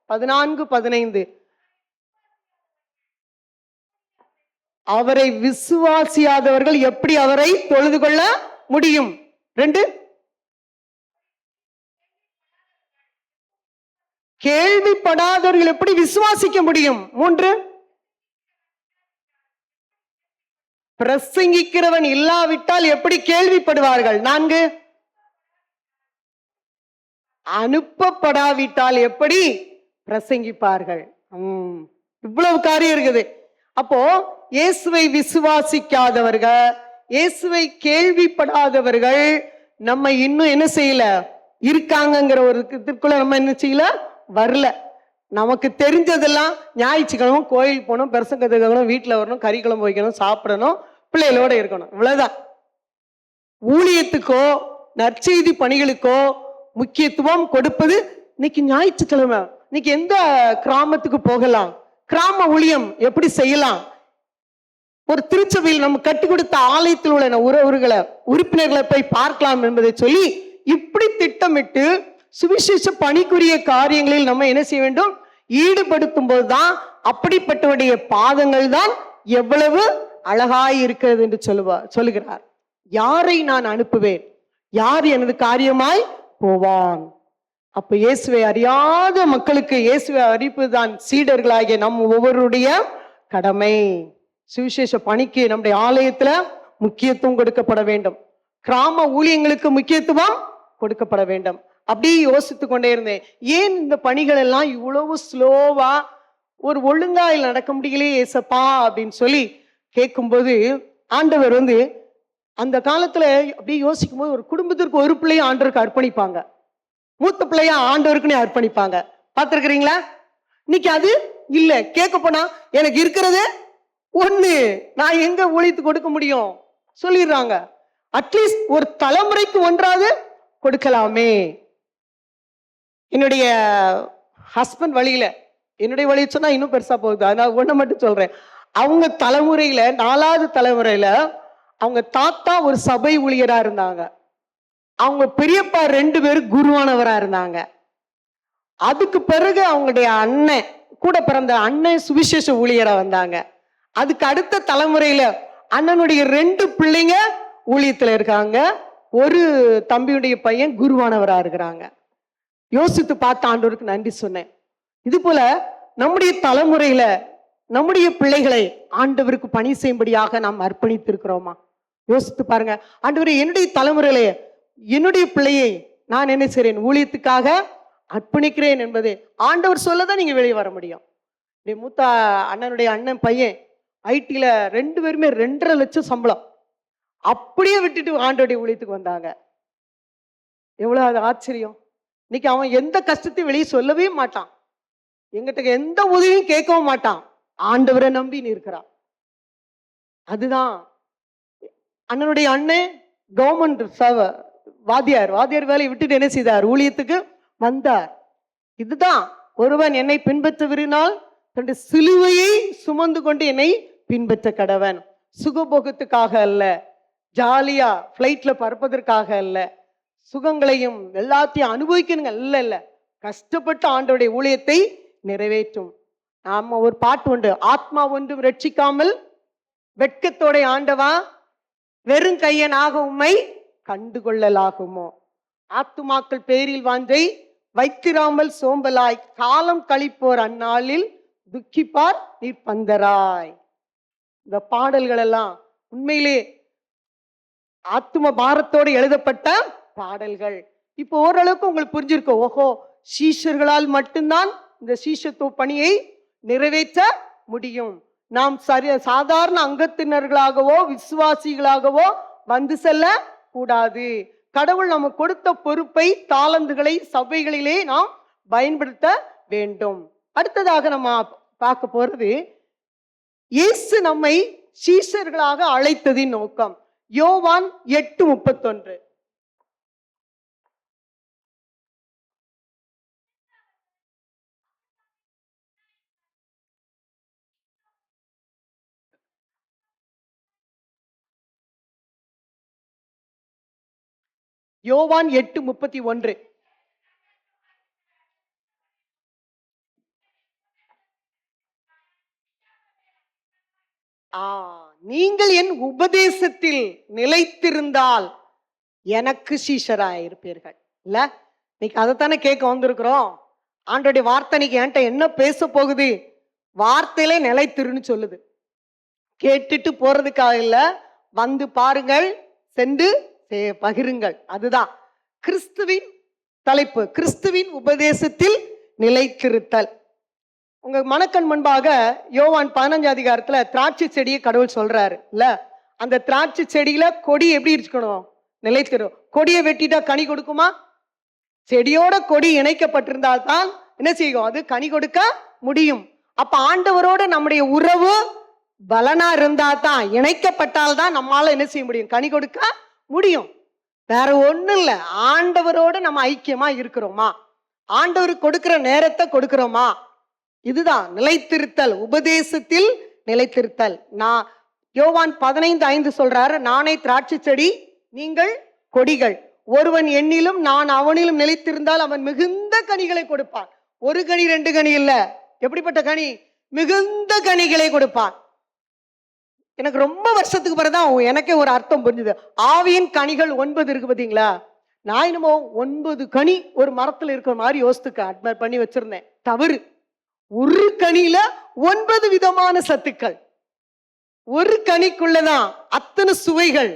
14-15 அவரை விசுவாசியாதவர்கள் எப்படி அவரை தொழுது கொள்ள முடியும்? 2 கேள்விப்படாதவர்கள் எப்படி விசுவாசிக்க முடியும்? 3 பிரசங்கிக்கிறவன் இல்லாவிட்டால் எப்படி கேள்விப்படுவார்கள்? 4 அனுப்பப்படாவிட்டால் எப்படி பிரசங்கிப்பார்கள்? இவ்வளவு காரியம் இருக்குது. அப்போ இயேசுவை விசுவாசிக்காதவர்கள், இயேசுவை கேள்விப்படாதவர்கள் நம்ம இன்னும் என்ன செய்யல இருக்காங்கங்கிற ஒரு இதுக்குள்ள நம்ம என்ன செய்யல வரல. நமக்கு தெரிஞ்சதெல்லாம் ஞாயிற்றுக்கிழமை கோயில் போகணும், பிரசங்கத்துக்கு வீட்டுல வரணும், கறிக்குழம்பு வைக்கணும், சாப்பிடணும், பிள்ளைகளோட இருக்கணும், இவ்வளவுதான். ஊழியத்துக்கோ நற்செய்தி பணிகளுக்கோ முக்கியத்துவம் கொடுப்பது இன்னைக்கு ஞாயிற்றுக்கிழமை. இன்னைக்கு எந்த கிராமத்துக்கு போகலாம், கிராம ஊழியம் எப்படி செய்யலாம், ஒரு திருச்சபையில் நம்ம கட்டி கொடுத்த ஆலயத்தில் உள்ள உறுப்பினர்களை போய் பார்க்கலாம் என்பதை சொல்லி இப்படி திட்டமிட்டு சுவிசேஷ பணிக்குரிய காரியங்களில் நம்ம என்ன செய்ய வேண்டும்? ஈடுபடுத்தும் போதுதான் அப்படிப்பட்டவருடைய பாதங்கள் தான் எவ்வளவு அழகாய் இருக்கிறது என்று சொல்லுகிறார். யாரை நான் அனுப்புவேன், யார் எனது காரியமாய் போவான்? அப்ப இயேசுவை அறியாத மக்களுக்கு இயேசுவை அறிவிப்பதுதான் சீடர்களாகிய நம் ஒவ்வொருடைய கடமை. சுவிசேஷ பணிக்கு நம்முடைய ஆலயத்துல முக்கியத்துவம் கொடுக்கப்பட வேண்டும், கிராம ஊழியங்களுக்கு முக்கியத்துவம் கொடுக்கப்பட வேண்டும். அப்படி யோசித்து கொண்டே இருந்தேன், ஏன் இந்த பணிகள் எல்லாம் இவ்வளவு ஸ்லோவா ஒரு ஒழுங்கா நடக்க முடியலையே ஏசப்பா அப்படின்னு சொல்லி கேட்கும்போது, ஆண்டவர் அந்த காலத்துல அப்படியே யோசிக்கும் போது ஒரு குடும்பத்திற்கு ஒரு பிள்ளைய ஆண்டவருக்கு அர்ப்பணிப்பாங்க, மூத்த பிள்ளையா ஆண்டவருக்குன்னு அர்ப்பணிப்பாங்க. பார்த்திருக்கிறீங்களா? இன்னைக்கு அது இல்ல. கேட்க போனா எனக்கு இருக்கிறது ஒண்ணு, நான் எங்க ஊழியத்து கொடுக்க முடியும் சொல்லிடுறாங்க. அட்லீஸ்ட் ஒரு தலைமுறைக்கு ஒன்றாவது கொடுக்கலாமே. என்னுடைய ஹஸ்பண்ட் வழியில, என்னுடைய வழியை சொன்னா இன்னும் பெருசா போகுது, அதனால ஒண்ணு மட்டும் சொல்றேன். அவங்க தலைமுறையில 4வது தலைமுறையில அவங்க தாத்தா ஒரு சபை ஊழியரா இருந்தாங்க, அவங்க பெரியப்பா 2 பேரும் குருவானவரா இருந்தாங்க. அதுக்கு பிறகு அவங்களுடைய அண்ணன், கூட பிறந்த அண்ணன் சுவிசேஷ ஊழியரா வந்தாங்க. அதுக்கு அடுத்த தலைமுறையில அண்ணனுடைய 2 பிள்ளைங்க ஊழியத்துல இருக்காங்க, ஒரு தம்பியுடைய பையன் குருவானவரா இருக்கிறாங்க. யோசித்து பார்த்த ஆண்டவருக்கு நன்றி சொன்னேன். இது போல நம்முடைய தலைமுறையில நம்முடைய பிள்ளைகளை ஆண்டவருக்கு பணி செய்யும்படியாக நாம் அர்ப்பணித்திருக்கிறோமா? யோசித்து பாருங்க. ஆண்டவரே, என்னுடைய தலைமுறையில என்னுடைய பிள்ளையை நான் என்ன செய்றேன், ஊழியத்துக்காக அர்ப்பணிக்கிறேன் என்பது ஆண்டவர் சொல்லதான் நீங்க வெளியே வர முடியும். மூத்த அண்ணனுடைய அண்ணன் பையன் ஐடில 2 பேருமே 2.5 லட்சம் சம்பளம், அப்படியே விட்டுட்டு ஆண்டவருடைய ஊழியத்துக்கு வந்தாங்க. எவ்வளவு அது ஆச்சரியம். இன்னைக்கு அவன் எந்த கஷ்டத்தையும் வெளியே சொல்லவே மாட்டான், எங்கிட்ட எந்த உதவியும் கேட்கவும் மாட்டான், ஆண்டவரை நம்பி இருக்கிறான். அதுதான் அண்ணனுடைய அண்ணன் கவர்மெண்ட் வாத்தியார் வேலையை விட்டுட்டு என்ன செய்தார், ஊழியத்துக்கு வந்தார். இதுதான், ஒருவன் என்னை பின்பற்ற விரும்பினால் தன்னுடைய சிலுவையை சுமந்து கொண்டு என்னை பின்பற்ற கடவன். சுகபோகத்துக்காக அல்ல, ஜாலியா பிளைட்ல பறப்பதற்காக அல்ல, சுகங்களையும் எல்லாத்தையும் அனுபவிக்கணுங்க இல்ல, கஷ்டப்பட்டு ஆண்டவருடைய ஊழியத்தை நிறைவேற்றும். நாம ஒரு பாட்டு உண்டு, ஆத்மா ஒன்றும் ரட்சிக்காமல் வெட்கத்தோட ஆண்டவா வெறும் கையனாக உம்மை கண்டுகொள்ளலாகுமோ. ஆத்துமாக்கள் பேரில் வாஞ்சை வைத்திராமல் சோம்பலாய் காலம் கழிப்போர் அந்நாளில் துக்கிப்பார் நீர் பந்தராய். இந்த பாடல்கள் எல்லாம் உண்மையிலே ஆத்தும பாரத்தோடு எழுதப்பட்ட பாடல்கள். இப்போ ஓரளவுக்கு உங்களுக்கு புரிஞ்சிருக்கும், ஓஹோ சீஷர்களால் மட்டும்தான் இந்த சீஷத்துவ பணியை நிறைவேற்ற முடியும். நாம் சாதாரண அங்கத்தினர்களாகவோ விசுவாசிகளாகவோ வந்து செல்ல கூடாது. கடவுள் நமக்கு கொடுத்த பொறுப்பை, தாளந்துகளை சபைகளிலே நாம் பயன்படுத்த வேண்டும். அடுத்ததாக நம்ம பார்க்க போறது, இயேசு நம்மை சீஷர்களாக அழைத்ததின் நோக்கம். யோவான் 8:31. யோவான் 8:31. நீங்கள் என் உபதேசத்தில் நிலைத்திருந்தால் எனக்கு சீஷராயிருப்பீர்கள். இல்ல, இன்னைக்கு அதைத்தானே கேட்க வந்திருக்கிறோம். ஆண்டோடைய வார்த்தை இன்னைக்கு என்கிட்ட என்ன பேச போகுது? வார்த்தையிலே நிலைத்திருன்னு சொல்லுது. கேட்டுட்டு போறதுக்காக இல்ல, வந்து பாருங்கள், சென்று பகிருங்கள். அதுதான் கிறிஸ்துவின் தலைப்பு, கிறிஸ்துவின் உபதேசத்தில் நிலைத்திருத்தல். உங்க மனக்கண் முன்பாக யோவான் 15 அதிகாரத்துல திராட்சை செடியை கடவுள் சொல்றாரு இல்ல, அந்த திராட்சை செடியில கொடி எப்படி இருக்கணும்? நிலைத்திரும். கொடியை வெட்டிட்டா கனி கொடுக்குமா? செடியோட கொடி இணைக்கப்பட்டிருந்தால் தான் என்ன செய்யும்? அது கனி கொடுக்க முடியும். அப்ப ஆண்டவரோட நம்முடைய உறவு பலனா இருந்தா தான், இணைக்கப்பட்டால் தான் நம்மால என்ன செய்ய முடியும்? கனி கொடுக்க முடியும். வேற ஒண்ணும் இல்ல. ஆண்டவரோட நம்ம ஐக்கியமா இருக்கிறோமா? ஆண்டவருக்கு கொடுக்கிற நேரத்தை கொடுக்கிறோமா? இதுதான் நிலைத்திருத்தல், உபதேசத்தில் நிலைத்திருத்தல். நான் யோவான் 15:5 சொல்றாரு, நானே திராட்சை செடி, நீங்கள் கொடிகள். ஒருவன் என்னிலும் நான் அவனிலும் நிலைத்திருந்தால் அவன் மிகுந்த கனிகளை கொடுப்பான். ஒரு கனி 2 கனி இல்ல, எப்படிப்பட்ட கனி? மிகுந்த கனிகளை கொடுப்பான். எனக்கு ரொம்ப வருஷத்துக்கு பிறகுதான் எனக்கே ஒரு அர்த்தம் புரிஞ்சுது. ஆவியின் கனிகள் 9 இருக்கு பாத்தீங்களா? நான் என்னமோ 9 கனி ஒரு மரத்துல இருக்கிற மாதிரி யோசித்துக்க அட்மைர் பண்ணி வச்சிருந்தேன். தவறு. ஒரு கனியில 9 விதமான சத்துக்கள். ஒரு கனிக்குள்ளதான் அத்தனை சுவைகள்.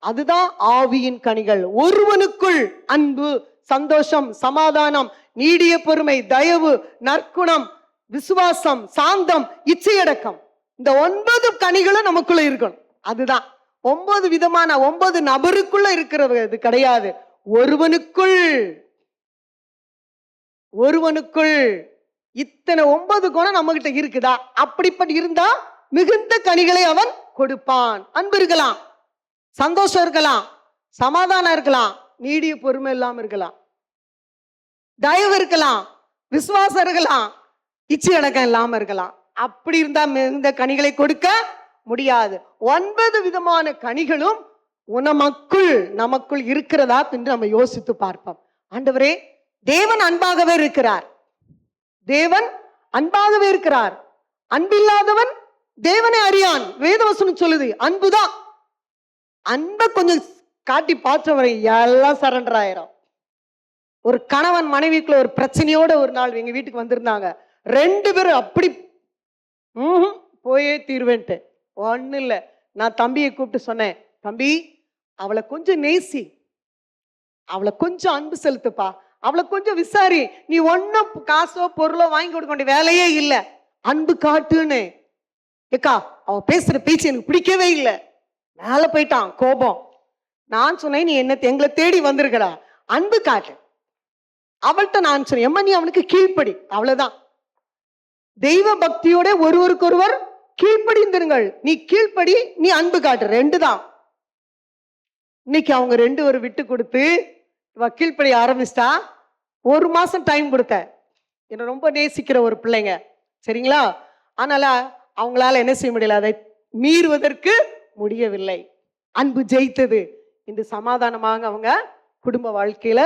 அதுதான் ஆவியின் கனிகள். ஒருவனுக்குள் அன்பு, சந்தோஷம், சமாதானம், நீடிய பொறுமை, தயவு, நற்குணம், விசுவாசம், சாந்தம், இச்சையடக்கம். இந்த 9 கனிகளும் நமக்குள்ள இருக்கணும். அதுதான் 9 விதமான 9 நபருக்குள்ள இருக்கிறது கிடையாது. ஒருவனுக்குள் இத்தனை 9 குணம் நம்ம கிட்ட இருக்குதா? அப்படிப்பட்ட இருந்தா மிகுந்த கனிகளை அவன் கொடுப்பான். அன்பு இருக்கலாம், சந்தோஷம் இருக்கலாம், சமாதானம் இருக்கலாம், நீடிய பொறுமை இல்லாம இருக்கலாம், தயவு இருக்கலாம், விசுவாசம் இருக்கலாம், இச்சை அடக்கம் இல்லாம இருக்கலாம். அப்படி இருந்தா மிகுந்த கனிகளை கொடுக்க முடியாது. 9 விதமான கனிகளும் நமக்குள் இருக்கிறதா என்று நம்ம யோசித்து பார்ப்போம். ஆண்டவரே, தேவன் அன்பாகவே இருக்கிறார். தேவன் அன்பாகவே இருக்கிறார். அன்பில்லாதவன் தேவனை அறியான். வேதவசனம் சொல்லுது அன்புதான். அன்பை கொஞ்சம் காட்டி பார்த்தவரை எல்லாம் சரண்டர் ஆயிரும். ஒரு கணவன் மனைவிக்குள்ள ஒரு பிரச்சனையோட ஒரு நாள் எங்க வீட்டுக்கு வந்திருந்தாங்க. 2 பேரும் அப்படி போயே தீர்வேன்ட்டு. ஒன்னும் இல்லை, நான் தம்பியை கூப்பிட்டு சொன்னேன், தம்பி அவளை கொஞ்சம் நேசி, அவளை கொஞ்சம் அன்பு செலுத்துப்பா, அவளை கொஞ்சம் விசாரி. நீ ஒன்னும் காசோ பொருளோ வாங்கி கொடுக்க வேண்டிய வேலையே இல்லை, அன்பு காட்டுன்னு. ஏக்கா அவ பேசுற பேச்சு எனக்கு பிடிக்கவே இல்லை. மேல போயிட்டான் கோபம். நான் சொன்னேன், நீ என்ன எங்களை தேடி வந்திருக்கடா, அன்பு காட்டு. அவள்கிட்ட நான் சொன்னேன், எம்மா நீ அவனுக்கு கீழ்ப்படி, அவ்வளவுதான். தெய்வ பக்தியோட ஒருவருக்கொருவர் கீழ்ப்படிந்திருங்கள். நீ கீழ்ப்படி, நீ அன்பு காட்டு, 2 தான். இன்னைக்கு அவங்க 2 பேரும் விட்டு கொடுத்து கீழ்ப்படி ஆரம்பிச்சிட்டா. 1 மாசம் டைம் கொடுத்த, என்னை ரொம்ப நேசிக்கிற ஒரு பிள்ளைங்க, சரிங்களா? அதனால அவங்களால என்ன செய்ய முடியல, அதை மீறுவதற்கு முடியவில்லை. அன்பு ஜெயித்தது. இன்று சமாதானமாக அவங்க குடும்ப வாழ்க்கையில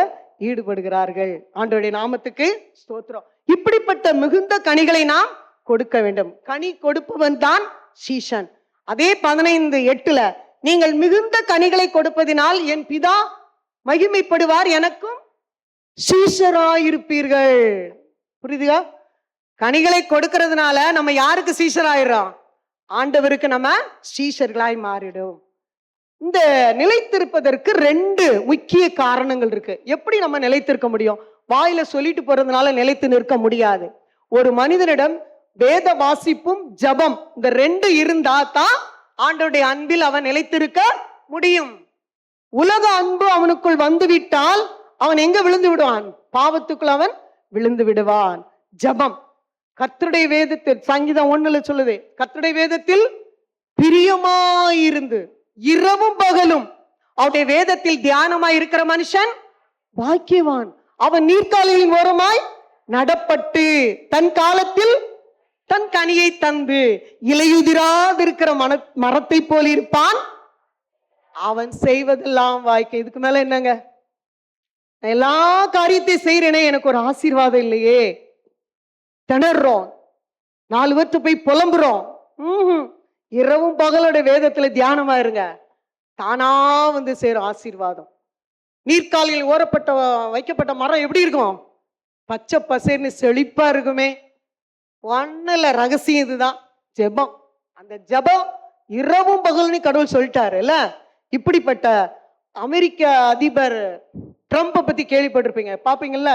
ஈடுபடுகிறார்கள். ஆண்டவருடைய நாமத்துக்கு ஸ்தோத்திரம். இப்படிப்பட்ட மிகுந்த கனிகளை நாம் கொடுக்க வேண்டும். கனி கொடுப்பவன் தான் சீஷன். அதே 15:8 நீங்கள் மிகுந்த கனிகளை கொடுப்பதினால் என் பிதா மகிமைப்படுவார், எனக்கும் சீஷராயிருப்பீர்கள். புரியுதுயா? கனிகளை கொடுக்கிறதுனால நம்ம யாருக்கு சீஷராயிரோம்? ஆண்டவருக்கு நம்ம சீஷர்களாய் மாறிடும். இந்த நிலைத்திருப்பதற்கு 2 முக்கிய காரணங்கள் இருக்கு. எப்படி நம்ம நிலைத்திருக்க முடியும்? வாயில சொல்லிட்டு போறதுனால நிலைத்து நிற்க முடியாது. ஒரு மனிதனிடம் வேத வாசிப்பும் ஜபம் இந்த 2 இருந்தா தான் ஆண்டவருடைய அன்பில் அவன் நிலைத்திருக்க முடியும். உலக அன்பு அவனுக்குள் வந்துவிட்டால் அவன் எங்க விழுந்து விடுவான்? பாவத்துக்குள் அவன் விழுந்து விடுவான். ஜபம் கர்த்தருடைய வேதத்தில் சங்கீதம் 1 சொல்லுது, கர்த்தருடைய வேதத்தில் பிரியமாயிருந்து இரவும் பகலும் அவருடைய வேதத்தில் தியானமாய் இருக்கிற மனுஷன் பாக்கியவான். அவன் நீர்க்காலிகளின் ஓரமாய் நடப்பட்டு தன் காலத்தில் தன் கனியை தந்து இலையுதிராதிருக்கிற மரத்தை போல் இருப்பான். அவன் செய்வதெல்லாம் வாய்க்க. இதுக்கு மேல என்னங்க? நான் எல்லா காரியத்தையும் செய்யறேனே, எனக்கு ஒரு ஆசீர்வாதம் இல்லையே. திணறோம், 4 பேர்த்து போய் புலம்புறோம். இரவும் பகலோட வேதத்துல தியானமா இருங்க, தானா வந்து சேரும் ஆசீர்வாதம். நீர்க்காலில் ஓரப்பட்ட வைக்கப்பட்ட மரம் எப்படி இருக்கும்? பச்சை பசேர்னு செழிப்பா இருக்குமே. ஒண்ணுல ரகசியம் இதுதான், ஜெபம். அந்த ஜெபம் இரவும் பகல்னு கடவுள் சொல்லிட்டாரு இல்ல? இப்படிப்பட்ட அமெரிக்க அதிபர் ட்ரம்ப்பை பத்தி கேள்விப்பட்டிருப்பீங்க, பாப்பீங்கல்ல?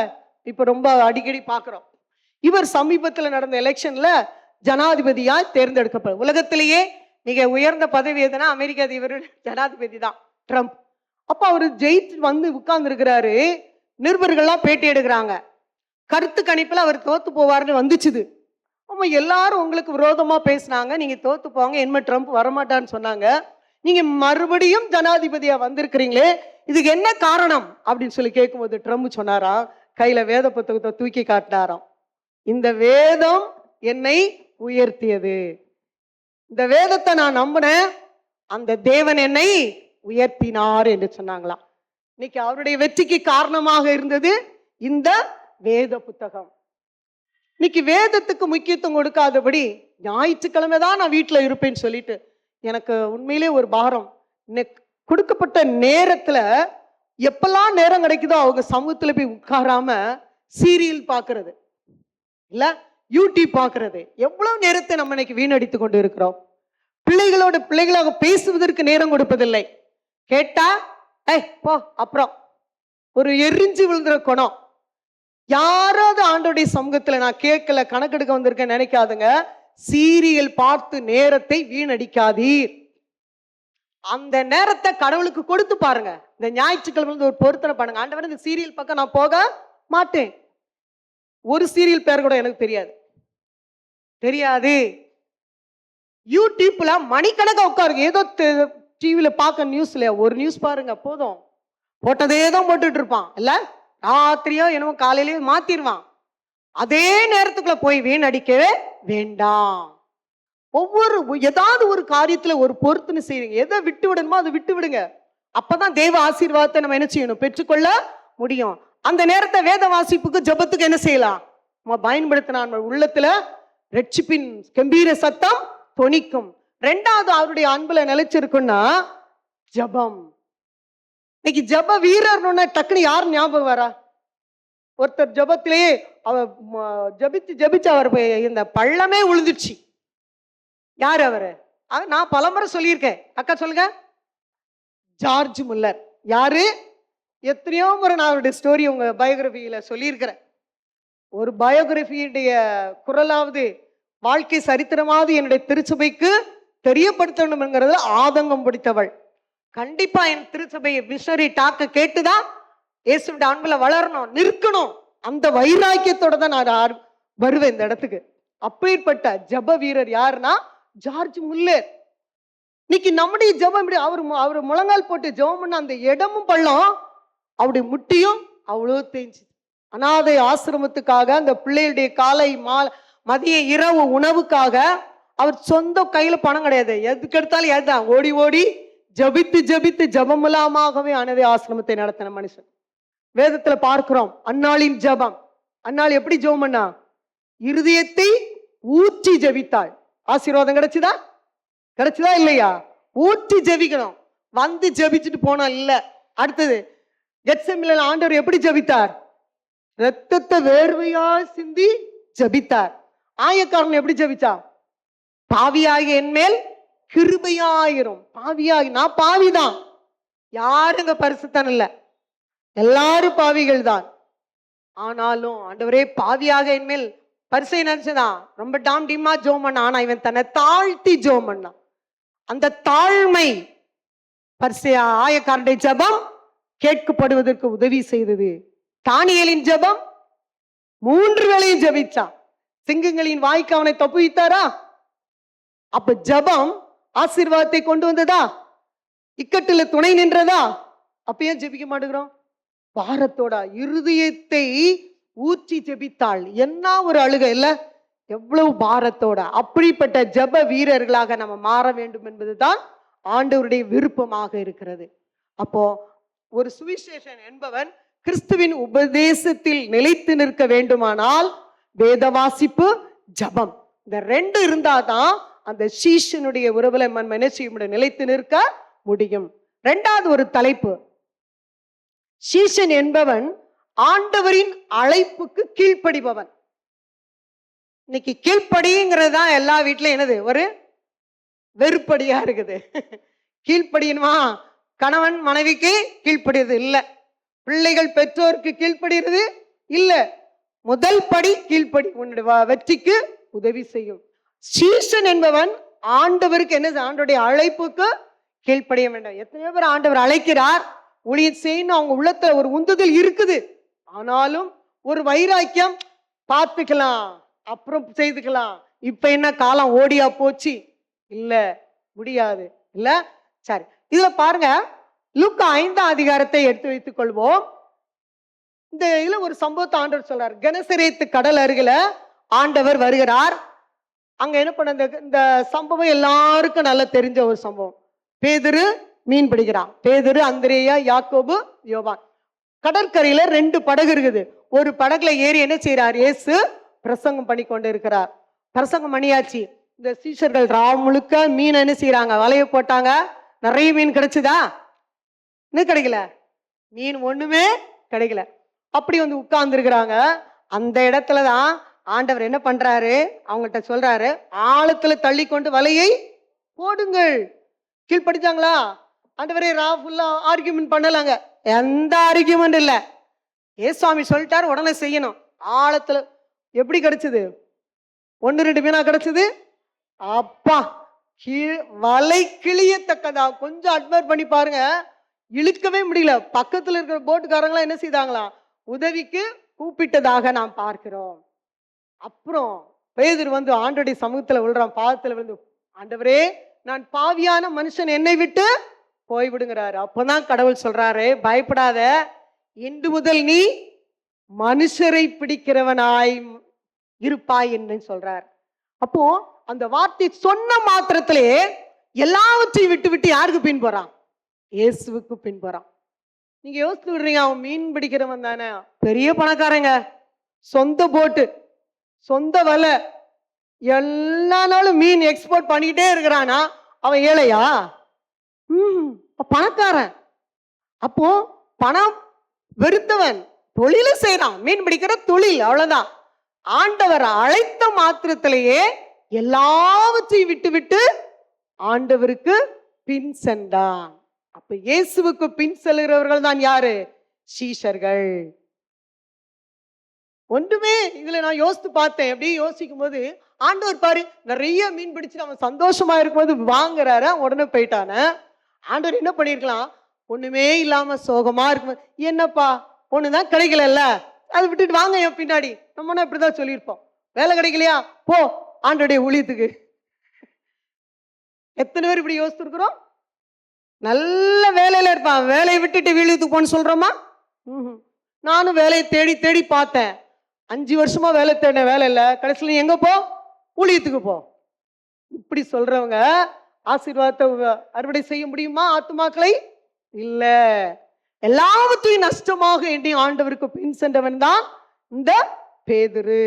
இப்ப ரொம்ப அடிக்கடி பாக்குறோம். இவர் சமீபத்துல நடந்த எலெக்ஷன்ல ஜனாதிபதியா தேர்ந்தெடுக்கப்படும். உலகத்திலேயே மிக உயர்ந்த பதவி எதுனா அமெரிக்க அதிபர் ஜனாதிபதி தான், ட்ரம்ப். அப்ப அவரு ஜெயிச்சு வந்து உட்கார்ந்து இருக்கிறாரு. நிருபர்கள்லாம் பேட்டி எடுக்கிறாங்க. கருத்து கணிப்புல அவர் தோத்து போவார்னு வந்துச்சுது. ஆமா, எல்லாரும் உங்களுக்கு விரோதமா பேசினாங்க, நீங்க தோத்து போவாங்க, இனிமே ட்ரம்ப் வரமாட்டான்னு சொன்னாங்க. நீங்க மறுபடியும் ஜனாதிபதியா வந்திருக்கிறீங்களே, இதுக்கு என்ன காரணம் அப்படின்னு சொல்லி கேட்கும்போது ட்ரம்ப் சொன்னாராம், கையில வேத புத்தகத்தை தூக்கி காட்டினாராம், இந்த வேதம் என்னை உயர்த்தியது, இந்த வேதத்தை நான் நம்பினேன், அந்த தேவன் என்னை உயர்த்தினார் என்று சொன்னாங்களாம். இன்னைக்கு அவருடைய வெற்றிக்கு காரணமாக இருந்தது இந்த வேத புத்தகம். இன்னைக்கு வேதத்துக்கு முக்கியத்துவம் கொடுக்காதபடி ஞாயிற்றுக்கிழமை தான் நான் வீட்டுல இருப்பேன்னு சொல்லிட்டு எனக்கு உண்மையிலே ஒரு பாரம். கொடுக்கப்பட்ட நேரத்துல எப்பெல்லாம் நேரம் கிடைக்குதோ அவங்க சமூகத்துல போய் உட்காராம சீரியல் பாக்குறது இல்ல, யூடியூப் பாக்குறது, எவ்வளவு நேரத்தை நம்ம இன்னைக்கு வீணடித்து கொண்டு இருக்கிறோம். பிள்ளைகளாக பேசுவதற்கு நேரம் கொடுப்பதில்லை. கேட்டா போ, அப்புறம் ஒரு எரிஞ்சு விழுந்துற குணம். யாராவது ஆண்டோடைய சமூகத்துல நான் கேட்கல, கணக்கெடுக்க வந்திருக்கேன் நினைக்காதுங்க. சீரியல் பார்த்து நேரத்தை வீணடிக்காதீர். அந்த நேரத்தை கடவுளுக்கு கொடுத்து பாருங்க. இந்த ஞாயிற்றுக்கிழமை ஒரு பொருத்தனை பண்ணுங்க, ஆண்டவரே இந்த சீரியல் பக்கம் நான் போக மாட்டேன். ஒரு சீரியல் பேர் கூட எனக்கு தெரியாது. யூடியூப்ல மணிக்கணக்கா உட்காருங்க, ஏதோ டிவியில பார்க்க நியூஸ்ல ஒரு நியூஸ் பாருங்க போதும், போட்டதே தான் போட்டுட்டு இருப்பான் இல்ல, ராத்திரியோ என்னமோ காலையிலயோ மாத்திருவான். அதே நேரத்துக்குள்ள போய் வீணடிக்கவே வேண்டாம். ஏதாவது ஒரு காரியத்துல ஒரு பொறுத்துன்னு செய்யுங்க. எதை விட்டு விடணுமோ அதை விட்டு விடுங்க. அப்பதான் தெய்வ ஆசீர்வாதத்தை நம்ம என்ன செய்யணும், பெற்றுக்கொள்ள முடியும். அந்த நேரத்தை வேத வாசிப்புக்கு ஜபத்துக்கு என்ன செய்யலாம், நம்ம பயன்படுத்தினா உள்ளத்துல ரட்சிப்பின் கம்பீர சத்தம் தொனிக்கும். 2வது அவருடைய அன்புல நிலைச்சிருக்குன்னா ஜபம். இன்னைக்கு ஜப வீரர்னு டக்குன்னு யார் ஞாபகம் வரா? ஒருத்தர் ஜபத்திலேயே அவர் ஜபிச்சு அவர் இந்த பள்ளமே விழுந்துச்சு. யார் அவரு? நான் பலமுறை சொல்லியிருக்கேன், அக்கா சொல்லுங்க. George Muller. யாரு? எத்தனையோ முறை நான் அவருடைய ஸ்டோரி உங்க பயோகிராபியில சொல்லியிருக்கிறேன். ஒரு பயோகிராபியுடைய குரலாவது, வாழ்க்கை சரித்திரமாவது என்னுடைய திருச்சபைக்கு தெரியப்படுத்தணும்ங்கிறதுல ஆதங்கம் பிடித்தவள். கண்டிப்பா என் திருச்சபையை மிஷனரி டாக்க கேட்டுதான் இயேசுவின் அன்புல வளரணும், நிற்கணும், அந்த வைராக்கியத்தோட தான் நான் வருவேன் இந்த இடத்துக்கு. அப்பேற்பட்ட ஜப வீரர் யாருன்னா ஜார்ஜ் முல்லர். இன்னைக்கு நம்முடைய ஜபம் அவரு முழங்கால் போட்டு ஜபம் பண்ண அந்த இடமும் பள்ளம், அவருடைய முட்டியும் அவ்வளோ தேஞ்சு. அனாதை ஆசிரமத்துக்காக, அந்த பிள்ளைகளுடைய காலை மதிய இரவு உணவுக்காக அவர் சொந்த கையில பணம் கிடையாது. எதுக்கு எடுத்தாலும் ஏதான் ஓடி ஓடி ஜபித்து ஜபித்து ஜபமுலாமாகவே அனாதை ஆசிரமத்தை நடத்தின மனுஷன். வேதத்துல பார்க்கிறோம் அன்னாளின் ஜபம். அன்னாள் எப்படி ஜெபம் பண்ணா? இருதயத்தை ஊற்றி ஜபித்தாள். ஆசீர்வாதம் கிடைச்சுதா? கிடைச்சுதா இல்லையா? ஊற்றி ஜபிக்கணும். வந்து ஜபிச்சுட்டு போனா இல்ல. அடுத்தது கெத்செமனேல ஆண்டவர் எப்படி ஜபித்தார்? ரத்தத்தை வேர்வையா சிந்தி ஜபித்தார். ஆயக்காரன் எப்படி ஜபிச்சா? பாவியாகிய என் மேல் கிருபையாயிரும். பாவியாகி, நான் பாவிதான், யாருங்க பரிசுத்தன் இல்ல, எல்லாரும் பாவிகள் தான். ஆனாலும் ஆண்டவரே பாவியாக என் மேல் பரிசை நினைச்சதான் ரொம்ப டாம் டீமா ஜோம் பண்ண. ஆனா இவன் தன்னை தாழ்த்தி ஜோம் பண்ணான். அந்த தாழ்மை பரிசையா ஆயக்காரனுடைய ஜபம் கேட்கப்படுவதற்கு உதவி செய்தது. தானியேலின் ஜபம் 3 வேளையும் ஜபிச்சான். சிங்கங்களின் வாய்க்கு அவனை தப்புவித்தாரா? அப்ப ஜபம் ஆசீர்வாதத்தை கொண்டு வந்ததா? இக்கட்டுல துணை நின்றதா? அப்ப ஏன் ஜெபிக்க மாட்டேங்கிறோம்? பாரத்தோட இருதயத்தை ஊற்றி ஜெபித்தாள். என்ன ஒரு அழுகை இல்ல, எவ்வளவு பாரத்தோட. அப்படிப்பட்ட ஜப வீரர்களாக நம்ம மாற வேண்டும் என்பதுதான் ஆண்டவருடைய விருப்பமாக இருக்கிறது. அப்போ ஒரு சுவிசேஷன் என்பவன் கிறிஸ்துவின் உபதேசத்தில் நிலைத்து நிற்க வேண்டுமானால் வேத வாசிப்பு, ஜபம், இந்த 2 இருந்தாதான் அந்த சீஷனுடைய உறவுல என்ன செய்ய முடியும்? நிலைத்து நிற்க முடியும். 2வது ஒரு தலைப்பு, சீஷன் என்பவன் ஆண்டவரின் அழைப்புக்கு கீழ்ப்படிபவன். இன்னைக்கு கீழ்ப்படிங்கிறது தான் எல்லா வீட்லயும் என்னது? ஒரு வெறுப்படியா இருக்குது. கீழ்ப்படியணுமா? கணவன் மனைவிக்கு கீழ்ப்படியது இல்ல, பிள்ளைகள் பெற்றோருக்கு கீழ்ப்படிறது இல்ல. முதல் படி கீழ்ப்படி, உன்னுடைய வெற்றிக்கு உதவி செய்யும். சீஷன் என்பவன் ஆண்டவருக்கு என்ன? ஆண்டவருடைய அழைப்புக்கு கீழ்ப்படிய வேண்டும். எத்தனையோ பேர் ஆண்டவர் அழைக்கிறார், ஊழியம் செய்யணும், அவங்க உள்ளத்துல ஒரு உந்துதல் இருக்குது. ஆனாலும் ஒரு வைராக்கியம், பார்த்துக்கலாம், அப்புறம் செய்துக்கலாம், இப்ப என்ன காலம் ஓடியா போச்சு, இல்ல முடியாது இல்ல. சரி, இதுல பாருங்க, லூக்கா 5ஆம் அதிகாரத்தை எடுத்து வைத்துக் கொள்வோம். இந்த இதுல ஒரு சம்பவத்தை ஆண்டவர் சொல்றார். கெனசரேத்து கடல் அருகில ஆண்டவர் வருகிறார். அங்க என்ன பண்ண, இந்த சம்பவம் எல்லாருக்கும் நல்லா தெரிஞ்ச ஒரு சம்பவம். பேதுரு மீன் பிடிக்கிறான். பேதுரு, அந்திரேயா, யாக்கோபு, யோவான். கடற்கரையில 2 படகு இருக்குது. ஒரு படகுல ஏறி என்ன செய்யறார்? இயேசு பிரசங்கம் பண்ணி கொண்டு இருக்கிறார். பிரசங்கம் பண்ணியாச்சு. இந்த சீஷர்கள் ராவ் முழுக்க மீன் என்ன செய்யறாங்க? வலைய போட்டாங்க. நிறைய மீன் கிடைச்சுதா? இன்னும் கிடைக்கல. மீன் ஒண்ணுமே கிடைக்கல. அப்படி வந்து உட்கார்ந்து இருக்கிறாங்க. அந்த இடத்துலதான் ஆண்டவர் என்ன பண்றாரு? அவங்கள்ட்ட சொல்றாரு, ஆழத்துல தள்ளி கொண்டு வலையை போடுங்கள். கீழ்படிச்சாங்களா? ஆண்டவரே ஃபுல்லா ஆர்கியூமெண்ட் பண்ணலாங்க, எந்த ஆர்கியூமெண்ட் இல்ல. ஏசுவாமி சொல்லிட்டாரு, உடனே செய்யணும். ஆழத்துல எப்படி கிடைச்சது? 1-2 மீனா கிடைச்சது. அப்பா, வலை கிளியத்தக்கதா. கொஞ்சம் அட்மையர் பண்ணி பாருங்க, இழுக்கவே முடியல. பக்கத்துல இருக்கிற போட்டுக்காரங்களா என்ன செய்தாங்களா? உதவிக்கு கூப்பிட்டதாக நாம் பார்க்கிறோம். அப்புறம் பேதுரு வந்து ஆண்டவருடைய சமூகத்துல விழுறான், பாதத்துல விழுந்து, ஆண்டவரே நான் பாவியான மனுஷன், என்னை விட்டு போய்விடுங்கிறாரு. அப்பதான் கடவுள் சொல்றாரு, பயப்படாத, இன்று முதல் நீ மனுஷரை பிடிக்கிறவனாய் இருப்பாய் என்று சொல்றார். அப்போ அந்த வார்த்தை சொன்ன மாத்திரத்திலே எல்லாவற்றையும் விட்டு விட்டு யாருக்கு பின் போறான்? இயேசுவுக்கு பின் போறான். நீங்க யோசித்து விடுறீங்க, அவன் மீன் பிடிக்கிறவன் தானே, பெரிய பணக்காரங்க, சொந்த போட்டு, சொந்த வலை, எல்லா நாளும் மீன் எக்ஸ்போர்ட் பண்ணிக்கிட்டே இருக்கிறானா அவன் ஏழையா? பணக்காரன். அப்போ பணம் வெறுத்தவன் தொழில செய்யறான், மீன் பிடிக்கிற தொழில், அவ்வளவுதான். ஆண்டவர் அழைத்த மாத்திரத்திலேயே எல்லாவற்றையும் விட்டு விட்டு ஆண்டவருக்கு பின் சென்றான். அப்ப இயேசுவுக்கு பின் செல்கிறவர்கள் தான் யாரு? சீஷர்கள். ஒன்றுமே இதுல நான் யோசித்து பார்த்தேன். எப்படி யோசிக்கும் போது, ஆண்டவர் பாரு, நிறைய மீன் பிடிச்சு அவன் சந்தோஷமா இருக்கும்போது வாங்குறாரு, உடனே போயிட்டான. ஆண்டவர் என்ன பண்ணிருக்கலாம்? ஒண்ணுமே இல்லாம சோகமா இருக்கும், என்னப்பா ஒண்ணுதான் கிடைக்கல, அதை விட்டுட்டு வாங்க என் பின்னாடி. நம்ம இப்படிதான் சொல்லியிருப்போம், வேலை கிடைக்கலையா போ ஆண்டோடைய ஊழியத்துக்கு. எத்தனை பேர் இப்படி யோசிச்சிருக்கிறோம்? நல்ல வேலையில இருப்பான், வேலையை விட்டுட்டு வீழியத்துக்கு போன்னு சொல்றோமா? நானும் வேலையை தேடி தேடி பார்த்தேன். 5 வருஷமா வேலை தேடின, வேலை இல்லை. கடைசியில் நீ எங்க போ? ஊழியத்துக்கு போ. இப்படி சொல்றவங்க ஆசீர்வாதத்தை அறுவடை செய்ய முடியுமா? ஆத்துமாக்களை இல்ல. எல்லாவற்றையும் நஷ்டமாக எண்ணி ஆண்டவருக்கு பின் சென்றவன் தான் இந்த பேதுரு.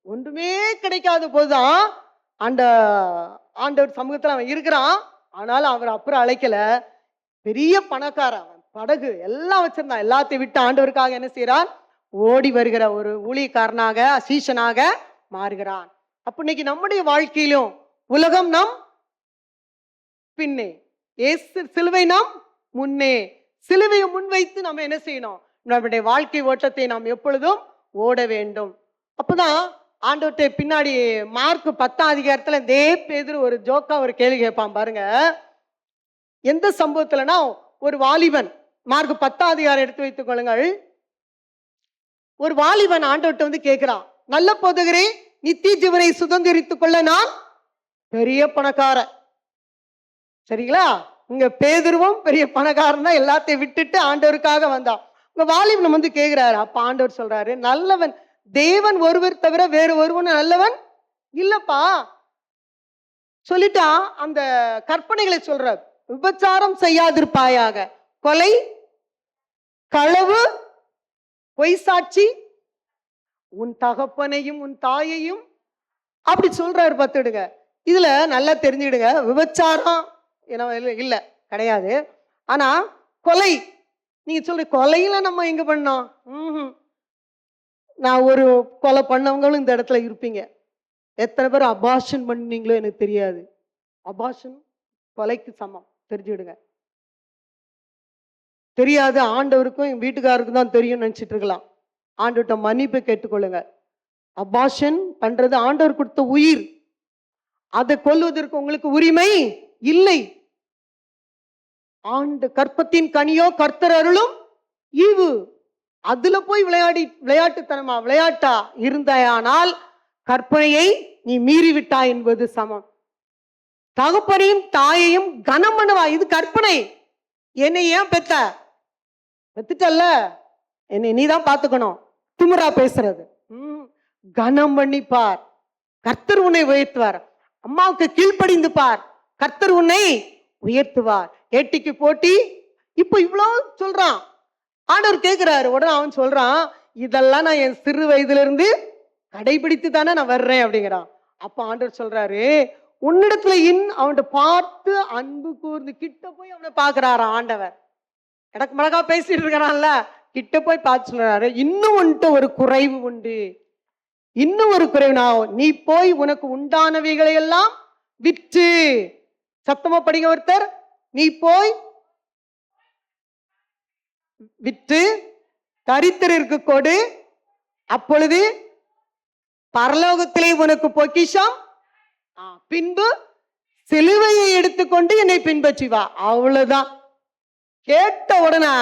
ஒன்றுமே கிடைக்காத போதுதான் ஆண்டவர் சமூகத்துல அவன் இருக்கிறான். ஆனாலும் அவர் அப்புறம் அழைக்கல. பெரிய பணக்காரன், அவன் படகு எல்லாம் வச்சிருந்தான். எல்லாத்தையும் விட்டு ஆண்டவருக்காக என்ன செய்யறான்? ஓடி வருகிற ஒரு ஊழியக்காரனாக, சீஷனாக மாறுகிறான். அப்ப இன்னைக்கு நம்முடைய வாழ்க்கையிலும் உலகம் நம் பின்னே, சிலுவை நாம் முன்னே. சிலுவையை முன்வைத்து நம்ம என்ன செய்யணும்? நம்முடைய வாழ்க்கை ஓட்டத்தை நாம் எப்பொழுதும் ஓட வேண்டும். அப்பதான் ஆண்டவர்கிட்ட பின்னாடி மார்க் 10ஆம் அதிகாரத்துல இதே பேதுரு ஒரு ஜோக்கா ஒரு கேள்வி கேட்பான் பாருங்க. எந்த சம்பவத்துலனா, ஒரு வாலிபன், மார்க் 10ஆம் அதிகாரம் எடுத்து வைத்துக் கொள்ளுங்கள். ஒரு வாலிபன் ஆண்டவர்கிட்ட வந்து கேட்கிறான், நல்ல போதகரே, நித்திய ஜீவனை சுதந்திரித்துக் கொள்ள நான் பெரிய பணக்காரன். சரிங்களா? இங்க பேதுருவும் பெரிய பணக்காரன் தான். எல்லாத்தையும் விட்டுட்டு ஆண்டவருக்காக வந்தான். உங்க வாலிபன் வந்து கேட்கிறாரு. அப்ப ஆண்டவர் சொல்றாரு, நல்லவன் தேவன் ஒருவர் தவிர வேறு ஒருவன் நல்லவன் இல்லப்பா. சொல்லிட்டா அந்த கற்பனைகளை சொல்ற, விபச்சாரம் செய்யாதிருப்பாயாக, கொலை, களவு, பொய் சாட்சி, உன் தகப்பனையும் உன் தாயையும், அப்படி சொல்றாரு. பார்த்துடுங்க, இதுல நல்லா தெரிஞ்சுடுங்க, விபச்சாரம் இல்ல, கிடையாது. ஆனா கொலை, நீங்க சொல்ற கொலையில நம்ம எங்க பண்ணோம்? நான் ஒரு கொலை பண்ணவங்களும் இந்த இடத்துல இருப்பீங்க. எத்தனை பேர் அபார்ஷன் பண்ணீங்களோ எனக்கு தெரியாது. அபார்ஷன் கொலைக்கு சமம், தெரிஞ்சுடுங்க. தெரியாது, ஆண்டவருக்கும் என் வீட்டுக்காருக்கும் தான் தெரியும் நினைச்சிட்டு இருக்கலாம். ஆண்டவர்கிட்ட மன்னிப்பு கேட்டுக்கொள்ளுங்க. அபார்ஷன் பண்றது ஆண்டவர் கொடுத்த உயிர், அதை கொல்வதற்கு உங்களுக்கு உரிமை இல்லை. கற்பத்தின் கனியோ கர்த்தர் அருளும் ஈவு. அதுல போய் விளையாட்டா இருந்தாயானால் கற்பனையை நீ மீறிவிட்டாய் என்பது சமம். தகப்பனையும் தாயையும் கனம் பண்ணுவா, இது கற்பனை. என்னை ஏன் பெத்துட்டல்ல, என்னை நீதான் பார்த்துக்கணும். திமிரா பேசுறது, கனம் பண்ணிப்பார், கர்த்தர் உன்னை உயர்த்துவார். அம்மாவுக்கு கீழ்ப்படிந்து பார், கர்த்தர் உன்னை உயர்த்துவார். ஏட்டிக்கு போட்டி. இப்ப இவ்வளவு சொல்றான். ஆண்டவர் கேட்கிறாரு. உடனே அவன் சொல்றான், இதெல்லாம் நான் என் சிறு வயதுல இருந்து கடைபிடித்து தானே நான் வர்றேன் அப்படிங்கிறான். அப்ப ஆண்டவர் சொல்றாரு, உன்னிடத்துல அவன்கிட்ட பார்த்து அன்பு கூர்ந்து கிட்ட போய் அவனை பாக்குறாராம் ஆண்டவர். எனக்கு மழகா பேசிட்டு இருக்கிறான்ல, கிட்ட போய் பார்த்து சொல்றாரு, இன்னும் வந்துட்டு ஒரு குறைவு உண்டு. இன்னும் ஒரு குறைவு, நீ போய் உனக்கு உண்டானவைகளை எல்லாம் விற்று, சத்தமா படிங்க ஒருத்தர், நீ போய் விற்று தரித்திரருக்கு கொடு, அப்பொழுது பரலோகத்திலே உனக்கு பொக்கிஷம், பின்பு சிலுவையை எடுத்துக்கொண்டு என்னை பின்பற்றி வா. அவ்வளவுதான். கேட்ட உடனே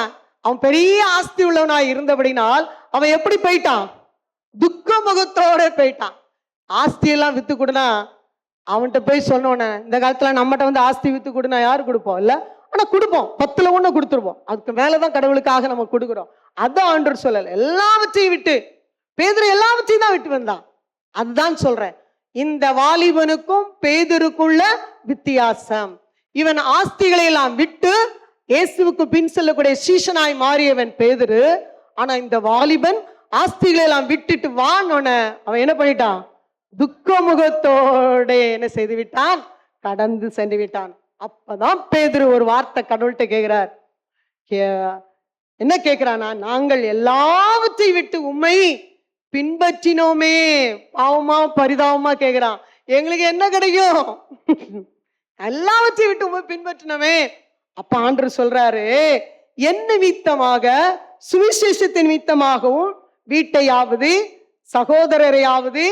அவன் பெரிய ஆஸ்தி உள்ளவனா இருந்தபடினால் அவன் எப்படி போயிட்டான்? துக்க முகத்தோட போயிட்டான். ஆஸ்தி எல்லாம் வித்து கொடுனா, அவன்கிட்ட போய் சொன்னோன்னே, இந்த காலத்துல நம்மகிட்ட வந்து ஆஸ்தி வித்து கொடுனா யாரு கொடுப்போம்? இல்ல, ஆனா கொடுப்போம், 10ல் 1 கொடுத்துருவோம். அதுக்கு மேலதான் கடவுளுக்காக நம்ம கொடுக்குறோம். அதான் ஆண்டவர் சொல்லல, எல்லாவற்றையும் விட்டு. பேதுரு எல்லாவற்றையும் தான் விட்டு வந்தான். அதுதான் சொல்றேன், இந்த வாலிபனுக்கும் பேதுருக்குள்ள வித்தியாசம். இவன் ஆஸ்திகளை எல்லாம் விட்டு இயேசுவுக்கு பின் செல்லக்கூடிய சீஷனாய் மாறியவன் பேதுரு. ஆனா இந்த வாலிபன் ஆஸ்திகளை எல்லாம் விட்டுட்டு வானோன அவன் என்ன பண்ணிட்டான்? துக்க முகத்தோட என்ன செய்து விட்டான்? கடந்து சென்று விட்டான். அப்பதான் பேதுரு ஒரு வார்த்தை கடவுள்கிட்ட கேட்கிறார். என்ன கேட்கிறானா? நாங்கள் எல்லாவற்றையும் விட்டு உம்மை பின்பற்றினோமே. பாவமா பரிதாபமா கேட்கிறான். எங்களுக்கு என்ன கிடைக்கும்? எல்லாவற்றையும் விட்டு உம்மை பின்பற்றினோமே. அப்ப ஆண்டவர் சொல்றாரு, என் நிமித்தமாக, சுவிசேஷத்தின் நிமித்தமாகவும் வீட்டையாவது, சகோதரரையாவது,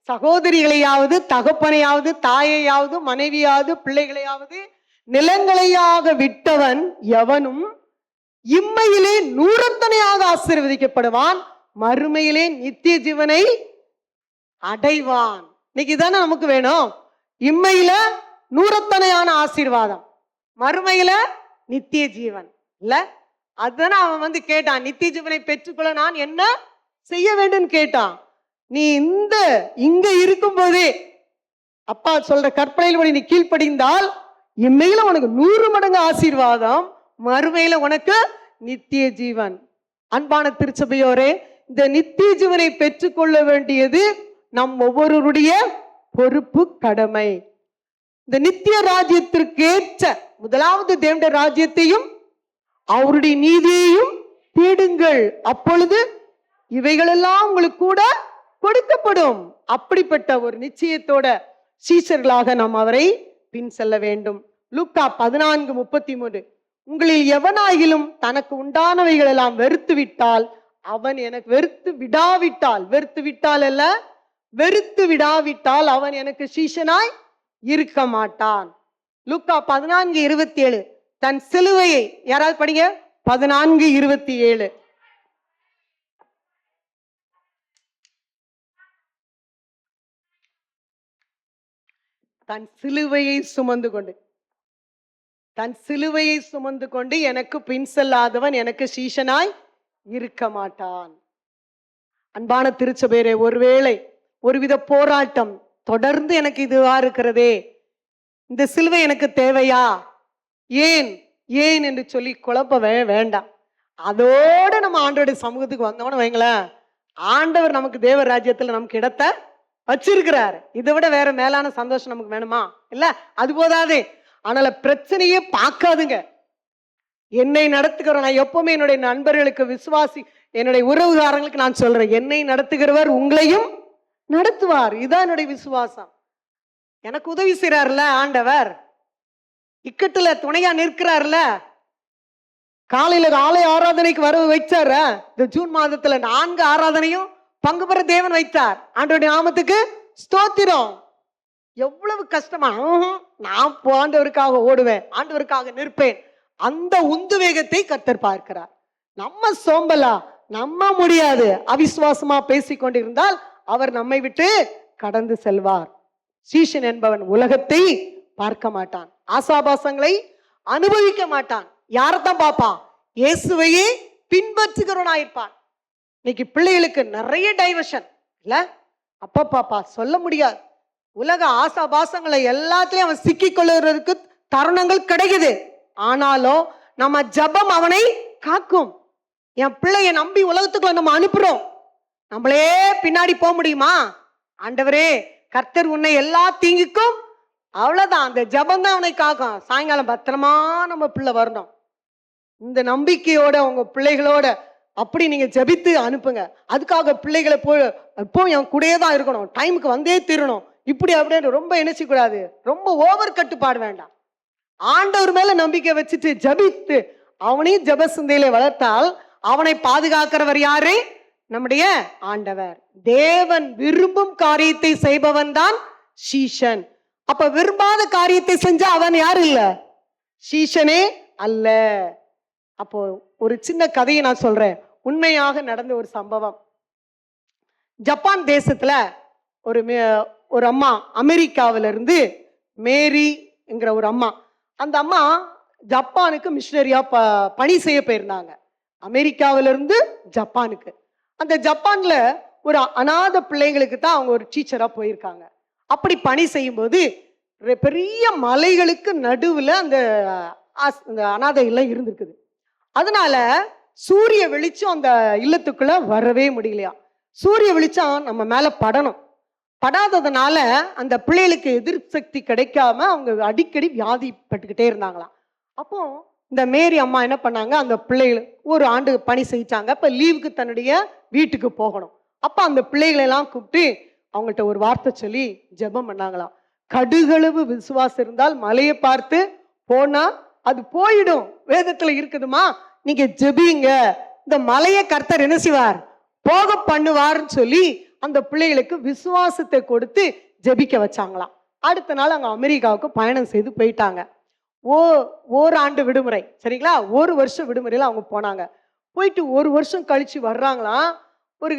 சகோதரிகளையாவது, தகப்பனையாவது, தாயையாவது, மனைவியாவது, பிள்ளைகளையாவது, நிலங்களையாக விட்டவன் எவனும் இம்மையிலே 100 ஆசீர்வதிக்கப்படுவான், மறுமையிலே நித்திய ஜீவனை அடைவான். இன்னைக்கு தானே நமக்கு வேணும். இம்மையில 100 ஆசீர்வாதம், மறுமையில நித்திய ஜீவன். இல்ல, அதுதானே அவன் வந்து கேட்டான், நித்திய ஜீவனை பெற்றுக்கொள்ள நான் என்ன செய்ய வேண்டும் கேட்டான். நீ இங்க இருக்கும் போதே அப்பா சொல்ற கற்பனையில் நீ கீழ்ப்படிந்தால் இம்மையில உனக்கு 100 மடங்கு ஆசீர்வாதம், மறுமையில உனக்கு நித்திய ஜீவன். அன்பான திருச்சபையோரே, இந்த நித்திய ஜீவனை பெற்றுக்கொள்ள வேண்டியது நம் ஒவ்வொருவருடைய பொறுப்பு, கடமை. இந்த நித்திய ராஜ்யத்திற்கு ஏற்ற முதலாவது தேவனுடைய ராஜ்யத்தையும் அவருடைய நீதியையும் தேடுங்கள், அப்பொழுது இவைகளெல்லாம் உங்களுக்கு கூட கொடுக்கப்படும். அப்படிப்பட்ட ஒரு நிச்சயத்தோட சீஷர்களாக நாம் அவரை பின் செல்ல வேண்டும். லூக்கா 14:33, உங்களில் எவனாயிலும் தனக்கு உண்டானவைகள் எல்லாம் வெறுத்து விட்டால் அவன் எனக்கு வெறுத்து விடாவிட்டால் அவன் எனக்கு சீஷனாய் இருக்க மாட்டான். லூக்கா 14:27, தன் சிலுவையை, யாராவது படிங்க 14:27. தன் சிலுவையை சுமந்து கொண்டு எனக்கு பின் செல்லாதவன் எனக்கு சீஷனாய் இருக்க மாட்டான். அன்பான திருச்சபையரே, ஒருவேளை ஒருவித போராட்டம் தொடர்ந்து எனக்கு இதுவா இருக்கிறதே, இந்த சிலுவை எனக்கு தேவையா, ஏன் என்று சொல்லி குழப்பவே வேண்டாம். அதோட நம்ம ஆண்டவருடைய சமூகத்துக்கு வந்தோம்னு வைங்களேன், ஆண்டவர் நமக்கு தேவ ராஜ்யத்துல நமக்கு இடத்தை வச்சிருக்கிறார். இதை விட வேற மேலான சந்தோஷம் நமக்கு வேணுமா? இல்ல, அது போதாதே. ஆனால பிரச்சனையே பார்க்காதுங்க. என்னை நடத்துகிறோம். நான் எப்பவுமே என்னுடைய நண்பர்களுக்கு, என்னுடைய உறவுகாரங்களுக்கு நான் சொல்றேன், என்னை நடத்துகிறவர் உங்களையும் நடத்துவார். இதான் என்னுடைய விசுவாசம். எனக்கு உதவி செய்யறாருல ஆண்டவர், இக்கட்டுல துணையா நிற்கிறாருல. காலையில ஆலய ஆராதனைக்கு வர வைச்சார. இந்த ஜூன் மாதத்துல 4 ஆராதனையும் பங்கு பெற தேவன் வைத்தார். ஆண்டவருடைய நாமத்துக்கு ஸ்தோத்திரம். எவ்வளவு கஷ்டமா, நான் ஆண்டவருக்காக ஓடுவேன், ஆண்டவருக்காக நிற்பேன். அந்த உந்து வேகத்தை கர்த்தர் பார்க்கிறார். நம்ம சோம்பலா, நம்ம முடியாது, அவிசுவாசமா பேசிக்கொண்டிருந்தால் அவர் நம்மை விட்டு கடந்து செல்வார். சீஷன் என்பவன் உலகத்தை பார்க்க மாட்டான், ஆசாபாசங்களை அனுபவிக்க மாட்டான். யாரத்தான் பார்ப்பான்? இயேசுவையே பின்பற்றுகிறவனாயிருப்பான். இன்னைக்கு பிள்ளைகளுக்கு நிறைய டைவர்ஷன் இல்ல, அப்பா பாப்பா சொல்ல முடியாது. உலக ஆசாபாசங்களை எல்லாத்திலையும் அவன் சிக்கிக் கொள்ளுறதுக்கு தருணங்கள் கிடைக்குது. ஆனாலும் நம்ம ஜபம் அவனை காக்கும். என் பிள்ளைய நம்பி உலகத்துக்குள்ள நம்ம அனுப்புறோம், நம்மளே பின்னாடி போக முடியுமா? ஆண்டவரே, கர்த்தர் உன்னை எல்லா தீங்குக்கும், அவ்வளவுதான். அந்த ஜபம் தான் அவனை காக்கும். சாயங்காலம் பத்திரமா நம்ம பிள்ளை வரணும். இந்த நம்பிக்கையோட உங்க பிள்ளைகளோட அப்படி நீங்க ஜபித்து அனுப்புங்க. அதுக்காக பிள்ளைகளை இப்போ என் கூடயே தான் இருக்கணும், டைமுக்கு வந்தே தீரணும், இப்படி அப்படின்னு ரொம்ப நினைச்சு கூடாது. ரொம்ப ஓவர் கட்டுப்பாடு வேண்டாம். ஆண்டவர் மேல நம்பிக்கை வச்சுட்டு ஜபித்து அவனையும் ஜப சிந்தையில வளர்த்தால் அவனை பாதுகாக்கிறவர் யாரு? நம்முடைய ஆண்டவர். தேவன் விரும்பும் காரியத்தை செய்பவன் தான் சீஷன். அப்ப விரும்பாத காரியத்தை செஞ்சா அவன் யாரு? இல்ல, சீஷனே அல்ல. அப்போ ஒரு சின்ன கதையை நான் சொல்றேன். உண்மையாக நடந்த ஒரு சம்பவம். ஜப்பான் தேசத்துல ஒரு அம்மா, அமெரிக்காவில இருந்து மேரிங்கிற ஒரு அம்மா, அந்த அம்மா ஜப்பானுக்கு மிஷனரியா பணி செய்ய போயிருந்தாங்க. அமெரிக்காவில இருந்து ஜப்பானுக்கு. அந்த ஜப்பான்ல ஒரு அநாத பிள்ளைங்களுக்கு தான் அவங்க ஒரு டீச்சரா போயிருக்காங்க. அப்படி பணி செய்யும் போது பெரிய மலைகளுக்கு நடுவுல அந்த அநாதை இல்லம் இருந்திருக்குது. அதனால சூரிய வெளிச்சம் அந்த இல்லத்துக்குள்ள வரவே முடியலையா. சூரிய வெளிச்சம் நம்ம மேல படணும், படாததுனால அந்த பிள்ளைகளுக்கு எதிர்ப்பு சக்தி கிடைக்காம அவங்க அடிக்கடி வியாதிப்பட்டுக்கிட்டே இருந்தாங்களாம். அப்போ இந்த மேரி அம்மா என்ன பண்ணாங்க, அந்த பிள்ளைகள் ஒரு ஆண்டு பணி செஞ்சாங்க. அப்ப லீவுக்கு தன்னுடைய வீட்டுக்கு போகணும். அப்ப அந்த பிள்ளைகளை எல்லாம் கூப்பிட்டு அவங்கள்ட்ட ஒரு வார்த்தை சொல்லி ஜெபம் பண்ணாங்களாம். கடுகளவு விசுவாசம் இருந்தால் மலையை பார்த்து போனா அது போயிடும், வேதத்துல இருக்குதுமா, நீங்க ஜெபிங்க, இந்த மலையை கர்த்தர் என்ன செய்வார், போக பண்ணுவார்னு சொல்லி அந்த பிள்ளைகளுக்கு விசுவாசத்தை கொடுத்து ஜெபிக்க வச்சாங்களாம். அடுத்த நாள் அங்க அமெரிக்காவுக்கு பயணம் செய்து போயிட்டாங்க. ஓராண்டு விடுமுறை, சரிங்களா, 1 வருஷம் விடுமுறையில அவங்க போனாங்க. போயிட்டு 1 வருஷம் கழிச்சு வர்றாங்களாம். ஒரு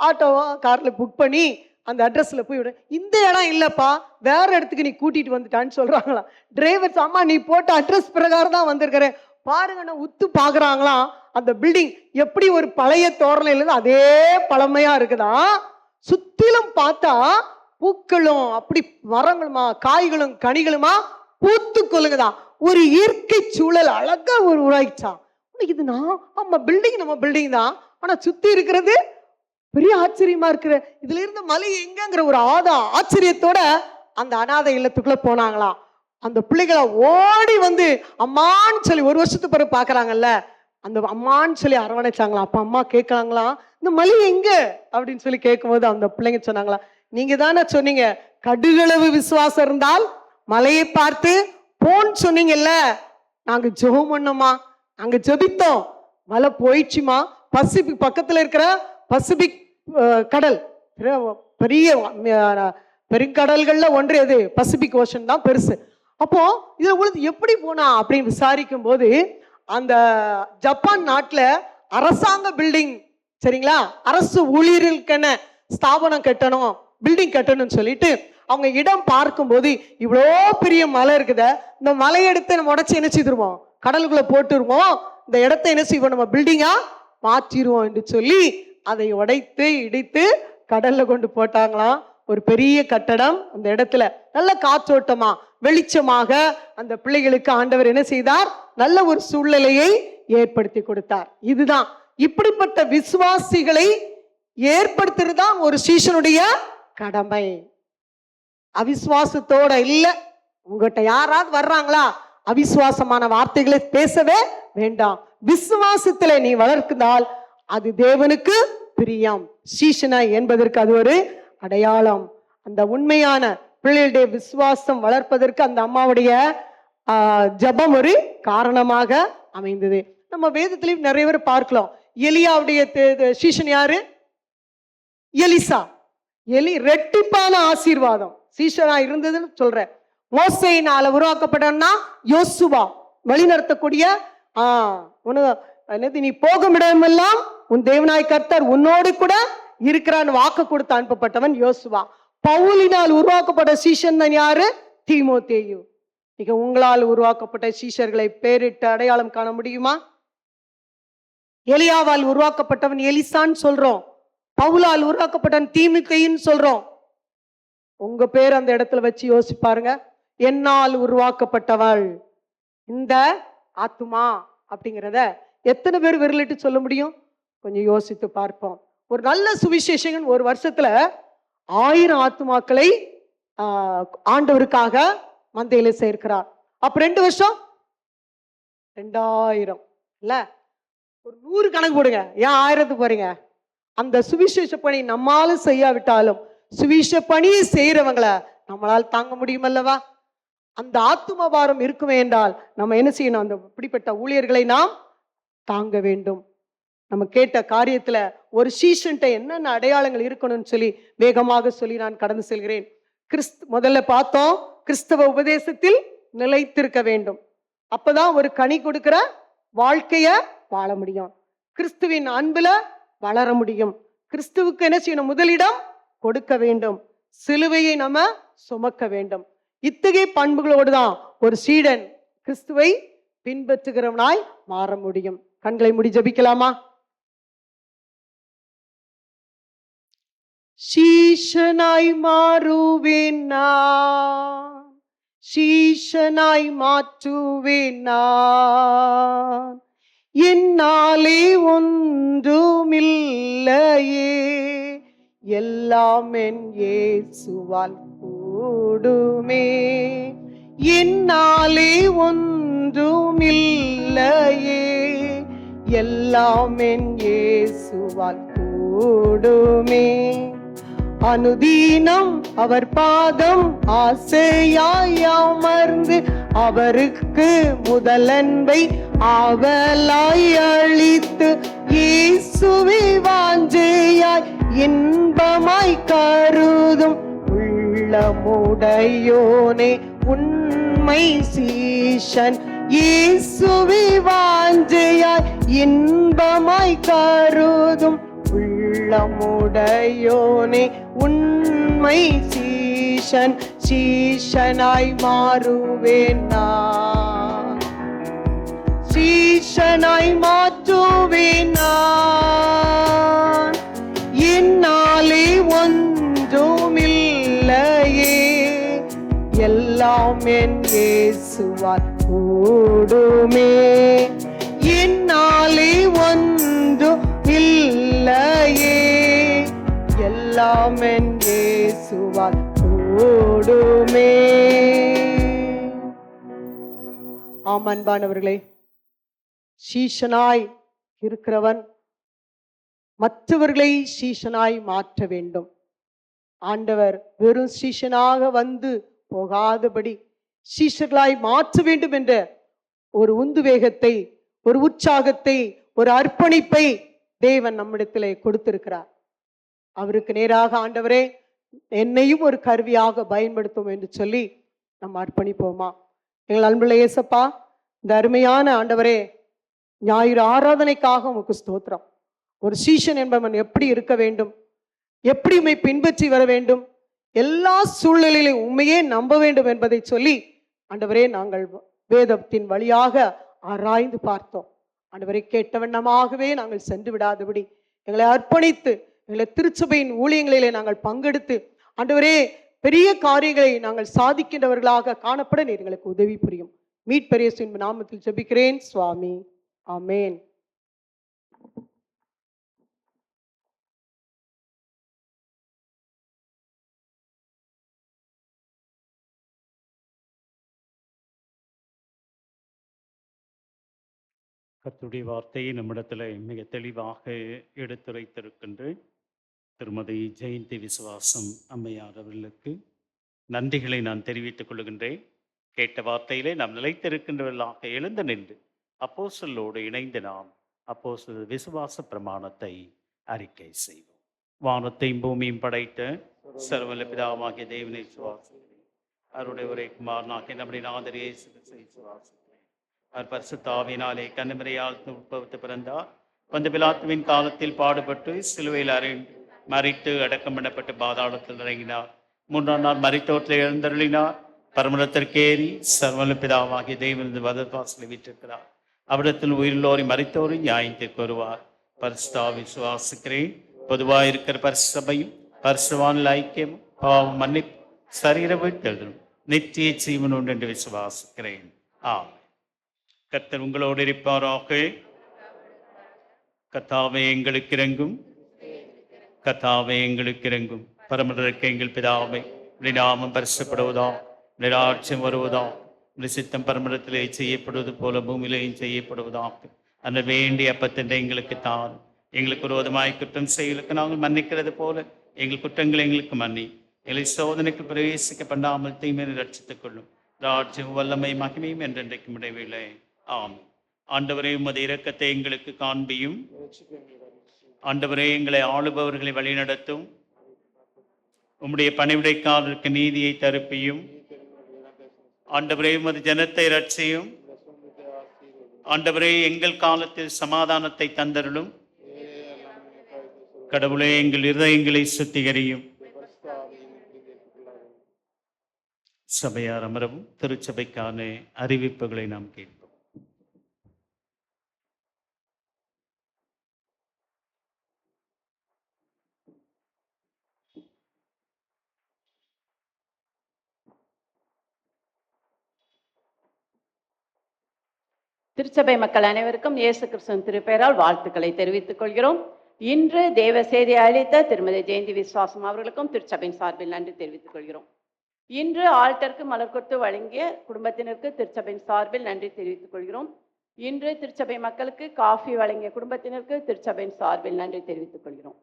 ஆட்டோவா கார்ல புக் பண்ணி அந்த அட்ரஸ்ல போய் விட, இந்த இடம் இல்லப்பா, வேற இடத்துக்கு நீ கூட்டிட்டு வந்துட்டான்னு சொல்றாங்களாம். டிரைவர்ஸ், அம்மா நீ போட்ட அட்ரஸ் பிரகாரம் தான் வந்திருக்கிறேன், பாருங்க, உத்து பாக்குறாங்களாம். அந்த பில்டிங் எப்படி ஒரு பழைய தோரணையில இருந்து அதே பழமையா இருக்குதா. சுத்திலும் பார்த்தா பூக்களும் அப்படி மரங்களுமா காய்களும் கனிகளுமா பூத்து கொள்ளுங்கதான். ஒரு இயற்கை சூழல் அழகா ஒரு உருவாயிச்சான். இது நம்ம பில்டிங் தான், ஆனா சுத்தி இருக்கிறது பெரிய ஆச்சரியமா இருக்கிற. இதுல இருந்த மலை எங்கங்கிற ஒரு ஆச்சரியத்தோட அந்த அனாதை இல்லத்துக்குள்ள போனாங்களாம். அந்த பிள்ளைகளை ஓடி வந்து அம்மான்னு சொல்லி, ஒரு வருஷத்துக்கு பிறகு பாக்குறாங்கல்ல, அந்த அம்மான்னு சொல்லி அரவணைச்சாங்களாம். அப்ப அம்மா கேட்கலாங்களாம், இந்த மலை எங்க அப்படின்னு சொல்லி கேட்கும்போது அந்த பிள்ளைங்க சொன்னாங்களா, நீங்க தானே சொன்னீங்க கடுகளவு விசுவாசம் இருந்தால் மலையை பார்த்து போன்னு சொன்னீங்கல்ல, நாங்க ஜெபம் பண்ணோமா, நாங்க ஜெபித்தோம், மலை போயிடுச்சுமா. பசிபிக் பக்கத்துல இருக்கிற பசிபிக் கடல், பெரிய பெருங்கடல்கள்ல ஒன்று எது? பசிபிக் ஓஷன் தான் பெருசு. அப்போ இதுல உள்ள எப்படி போனா அப்படின்னு விசாரிக்கும் போது, அந்த ஜப்பான் நாட்டுல அரசாங்க பில்டிங், சரிங்களா, அரசு ஊழியர்களுக்கென ஸ்தாபனம் கட்டணும், பில்டிங் கட்டணும்னு சொல்லிட்டு அவங்க இடம் பார்க்கும்போது இவ்வளோ பெரிய மலை இருக்குத, இந்த மலையை எடுத்து நம்ம உடச்சு என்ன செய்திருவோம், கடலுக்குள்ள போட்டுருவோம், இந்த இடத்த என்ன செய்வோம், நம்ம பில்டிங்கா மாற்றிடுவோம் என்று சொல்லி அதை உடைத்து இடித்து கடல்ல கொண்டு போட்டாங்களாம். ஒரு பெரிய கட்டடம் அந்த இடத்துல நல்ல காற்றோட்டமா வெளிச்சமாக அந்த பிள்ளைகளுக்கு ஆண்டவர் என்ன செய்தார், நல்ல ஒரு சூழ்நிலையை ஏற்படுத்தி கொடுத்தார். இதுதான், இப்படிப்பட்ட விசுவாசிகளை ஏற்படுத்துறதுதான் ஒரு சீஷனுடைய கடமை. அவிசுவாசத்தோட இல்ல, உங்ககிட்ட யாராவது வர்றாங்களா, அவிசுவாசமான வார்த்தைகளை பேசவே வேண்டாம். விசுவாசத்துல நீ வளர்ந்தால் அது தேவனுக்கு பிரியம். சீஷனா என்பதற்கு அது ஒரு அடையாளம். அந்த உண்மையான பிள்ளைகளுடைய விசுவாசம் வளர்ப்பதற்கு அந்த அம்மாவுடைய ஜபம் ஒரு காரணமாக அமைந்தது. நம்ம வேதத்திலையும் நிறைய பேர் பார்க்கலாம். எலியாவுடைய சீஷன் யாரு? எலிசா. ரெட்டிப்பான ஆசீர்வாதம் சீஷனா இருந்ததுன்னு சொல்ற. மோசேயினால உருவாக்கப்பட்டா யோசுவா வழிநடத்தக்கூடிய நீ போகும் இடமெல்லாம் உன் தேவனாய் கர்த்தர் உன்னோடு கூட இருக்கிறான்னு வாக்கு கொடுத்து அனுப்பப்பட்டவன் யோசுவா. பவுலினால் உருவாக்கப்பட்ட சீஷன் தான் யாரு? தீமோத்தேயு. நீங்க உங்களால் உருவாக்கப்பட்ட சீஷர்களை பேரிட்டு அடையாளம் காண முடியுமா? எலியாவால் உருவாக்கப்பட்டவன் எலிசான்னு சொல்றோம், பவுலால் உருவாக்கப்பட்டவன் தீமோத்தேயுன்னு சொல்றோம். உங்க பேர் அந்த இடத்துல வச்சு யோசிப்பாருங்க. என்னால் உருவாக்கப்பட்டவள் இந்த ஆத்துமா அப்படிங்கிறத எத்தனை பேர் விரலிட்டு சொல்ல முடியும்? கொஞ்சம் யோசித்து பார்ப்போம். ஒரு நல்ல சுவிசேஷகன் ஒரு வருஷத்துல 1000 ஆத்துமாக்களை ஆண்டவருக்காக மந்தையில சேர்க்கிறார். அப்ப 2 வருஷம் 2000 இல்ல, ஒரு 100 கணக்கு போடுங்க. ஏன் 1000 போறீங்க? அந்த சுவிசேஷ பணி நம்மாலும் செய்யாவிட்டாலும் சுவிசேஷ பணியை செய்யறவங்களை நம்மளால் தாங்க முடியும் அல்லவா? அந்த ஆத்தும பாரம் இருக்குமே என்றால் நம்ம என்ன செய்யணும்? அந்த இப்படிப்பட்ட ஊழியர்களை நாம் தாங்க வேண்டும். நம்ம கேட்ட காரியத்துல ஒரு சீஷன்ட்ட என்னென்ன அடையாளங்கள் இருக்கணும்னு சொல்லி வேகமாக சொல்லி நான் கடந்து செல்கிறேன். முதல்ல பார்த்தோம், கிறிஸ்தவ உபதேசத்தில் நிலைத்திருக்க வேண்டும். அப்பதான் ஒரு கனி கொடுக்கிற வாழ்க்கைய வாழ முடியும். கிறிஸ்துவின் அன்புல வளர முடியும். கிறிஸ்துவுக்கு என்ன செய்யணும்? முதலிடம் கொடுக்க வேண்டும். சிலுவையை நம்ம சுமக்க வேண்டும். இத்தகைய பண்புகளோடு தான் ஒரு சீடன் கிறிஸ்துவை பின்பற்றுகிறவனாய் மாற முடியும். கண்களை மூடி ஜெபிக்கலாமா? சீஷனாய் மாறுவேன் நான், சீஷனாய் மாற்றுவேன் நான், என்னாலே ஒன்றுமில்லையே, எல்லாம் என் இயேசுவால் கூடுமே, என்னாலே ஒன்றுமில்லையே, எல்லாம் என் இயேசுவால் கூடுமே. அனுதீனம் அவர் பாதம் ஆசையாய் அமர்ந்து அவருக்கு முதலன்பை ஆவலாய் அளித்து இயேசுவை வாஞ்சையாய் இன்பமாய் கருதும் உள்ளமுடையோனே உண்மை சீஷன். இயேசுவை வாஞ்சையாய் இன்பமாய் கருதும் உள்ளமுடையோனே உண்மை சீஷன். சீஷனாய் மாறுவேன் நான், சீஷனாய் மாற்றுவேன் நான். என்னாலே ஒன்றுமில்லையே, எல்லாம் என் இயேசுவால் கூடுமே. என்னாலே ஒன்றும் இல்லையே, எல்லாம் என் இயேசுவால் கூடுமே. ஆம் அன்பானவர்களே, சீஷனாய் இருக்கிறவன் மற்றவர்களை சீஷனாய் மாற்ற வேண்டும். ஆண்டவர் வெறும் சீஷனாக வந்து போகாதபடி சீஷர்களாய் மாற்ற வேண்டும் என்ற ஒரு உந்துவேகத்தை, ஒரு உற்சாகத்தை, ஒரு அர்ப்பணிப்பை தேவன் நம்மிடத்திலே கொடுத்திருக்கிறார். அவருக்கு நேராக ஆண்டவரே என்னையும் ஒரு கருவியாக பயன்படுத்தும் என்று சொல்லி நம்ம அர்ப்பணிப்போமா? எங்கள் அன்புள்ள இயேசப்பா, இந்த அருமையான ஆண்டவரே ஞாயிறு ஆராதனைக்காக உமக்கு ஸ்தோத்திரம். ஒரு சீஷன் என்பவன் எப்படி இருக்க வேண்டும், எப்படி உம்மை பின்பற்றி வர வேண்டும், எல்லா சூழ்நிலையிலும் உண்மையே நம்ப வேண்டும் என்பதை சொல்லி ஆண்டவரே நாங்கள் வேதத்தின் வழியாக ஆராய்ந்து பார்த்தோம். ஆண்டவரை கேட்ட வண்ணமாகவே நாங்கள் சென்று விடாதபடி எங்களை அர்ப்பணித்து எங்களை திருச்சபையின் ஊழியங்களிலே நாங்கள் பங்கெடுத்து ஆண்டவரே பெரிய காரியங்களை நாங்கள் சாதிக்கின்றவர்களாக காணப்பட நீர் எங்களுக்கு உதவி புரியும். மீட்பர் இயேசுவின் நாமத்தில் ஜெபிக்கிறேன் சுவாமி, ஆமேன். கர்த்தருடைய வார்த்தையை நம்மிடத்தில் மிக தெளிவாக எடுத்துரைத்திருக்கின்ற திருமதி ஜெயந்தி விசுவாசம் அம்மையார் அவர்களுக்கு நன்றிகளை நான் தெரிவித்துக் கொள்கின்றேன். கேட்ட வார்த்தையிலே நாம் நிலைத்திருக்கின்றவர்களாக எழுந்து நின்று அப்போஸ்தலரோடு இணைந்து நாம் அப்போஸ்தலர் விசுவாச பிரமாணத்தை அறிக்கை செய்வோம். வானத்தையும் பூமியும் படைத்த சர்வவல்ல பிதாவாகிய தேவனை விசுவாசிக்கிறேன். அவருடைய ஒரே குமாரனாகிய நம்முடைய நாதர் இயேசு கிறிஸ்துவை விசுவாசிக்கிறேன். அவர் பரிசுத்த ஆவியினாலே கன்னிமரியால் உட்பவித்து பிறந்தார். பந்து பிலாத்துவின் காலத்தில் பாடுபட்டு சிலுவையில் அறைந்து மரித்து அடக்கம் பண்ணப்பட்டு பாதாளத்தில் இறங்கினார். 3ஆம் நாள் மரித்தோற்றில் எழுந்தருளினார். பரமரத்திற்கேறி சர்வவல்ல பிதாவாகிய தேவனது வலதுபார்சலை வீற்றிருக்கிறார். அவ்விடத்தில் உயிருள்ளோரை மரித்தோரை நியாயத்திற்கு வருவார். பரிசுத்த ஆவி விசுவாசிக்கிறேன். பொதுவாக இருக்கிற பரிசுசபையும் பரிசுத்தவான்கள் ஐக்கியமும் பாவம் மன்னிப்பு சரீர வீழ்த்தெழுதலும் நித்திய ஜீவன் உண்டு என்று விசுவாசிக்கிறேன். ஆம். கர்த்தர் உங்களோடு இருப்பாராக. கர்த்தாவே எங்களுக்கு இறங்கும், கர்த்தாவே எங்களுக்கு இறங்கும். பரமரருக்கு எங்கள் பிதாவே, உம்முடைய நாமம் பரிசுத்தப்படுவதாக, உம்முடைய ராஜ்யம் வருவதாக, உம்முடைய சித்தம் பரமரத்திலே செய்யப்படுவது போல பூமியிலேயும் செய்யப்படுவதாக. அந்த வேண்டிய அப்பத்தின் எங்களுக்கு தான். எங்களுக்கு விரோதமாய் குற்றம் செய்யலுக்கு நாங்கள் மன்னிக்கிறது போல எங்கள் குற்றங்களை எங்களுக்கு மன்னி. எங்களை சோதனைக்கு பிரவேசிக்க பண்ணாமல் தீமையை ரட்சித்துக் கொள்ளும். ராஜ்யம் வல்லமை மகிமையும் என்றென்றைக்கும் இடைவில்லை. ஆம். ஆண்டவரே உமது இரக்கத்தை எங்களுக்கு காண்பியும். ஆண்டவரே எங்களை ஆளுபவர்களை வழிநடத்தும். உம்முடைய பணிவிடைக்காரருக்கு நீதியை தருப்பியும். ஆண்டவரே உமது ஜனத்தை ரட்சியும். ஆண்டவரே எங்கள் காலத்தில் சமாதானத்தை தந்தருளும். கடவுளே எங்கள் இருதயங்களை சுத்திகரியும். சபையார் அமரவும். திருச்சபைக்கான அறிவிப்புகளை நாம் கேட்போம். திருச்சபை மக்கள் அனைவருக்கும் இயேசு கிறிஸ்துவின் திருப்பெயரால் வாழ்த்துக்களை தெரிவித்துக் கொள்கிறோம். இன்று தேவ செய்தியை அளித்த திருமதி ஜெயந்தி விசுவாசம் அவர்களுக்கும் திருச்சபையின் சார்பில் நன்றி தெரிவித்துக் கொள்கிறோம். இன்று ஆல்டருக்கு மலர் கொத்து வழங்கிய குடும்பத்தினருக்கு திருச்சபையின் சார்பில் நன்றி தெரிவித்துக் கொள்கிறோம். இன்று திருச்சபை மக்களுக்கு காஃபி வழங்கிய குடும்பத்தினருக்கு திருச்சபையின் சார்பில் நன்றி தெரிவித்துக் கொள்கிறோம்.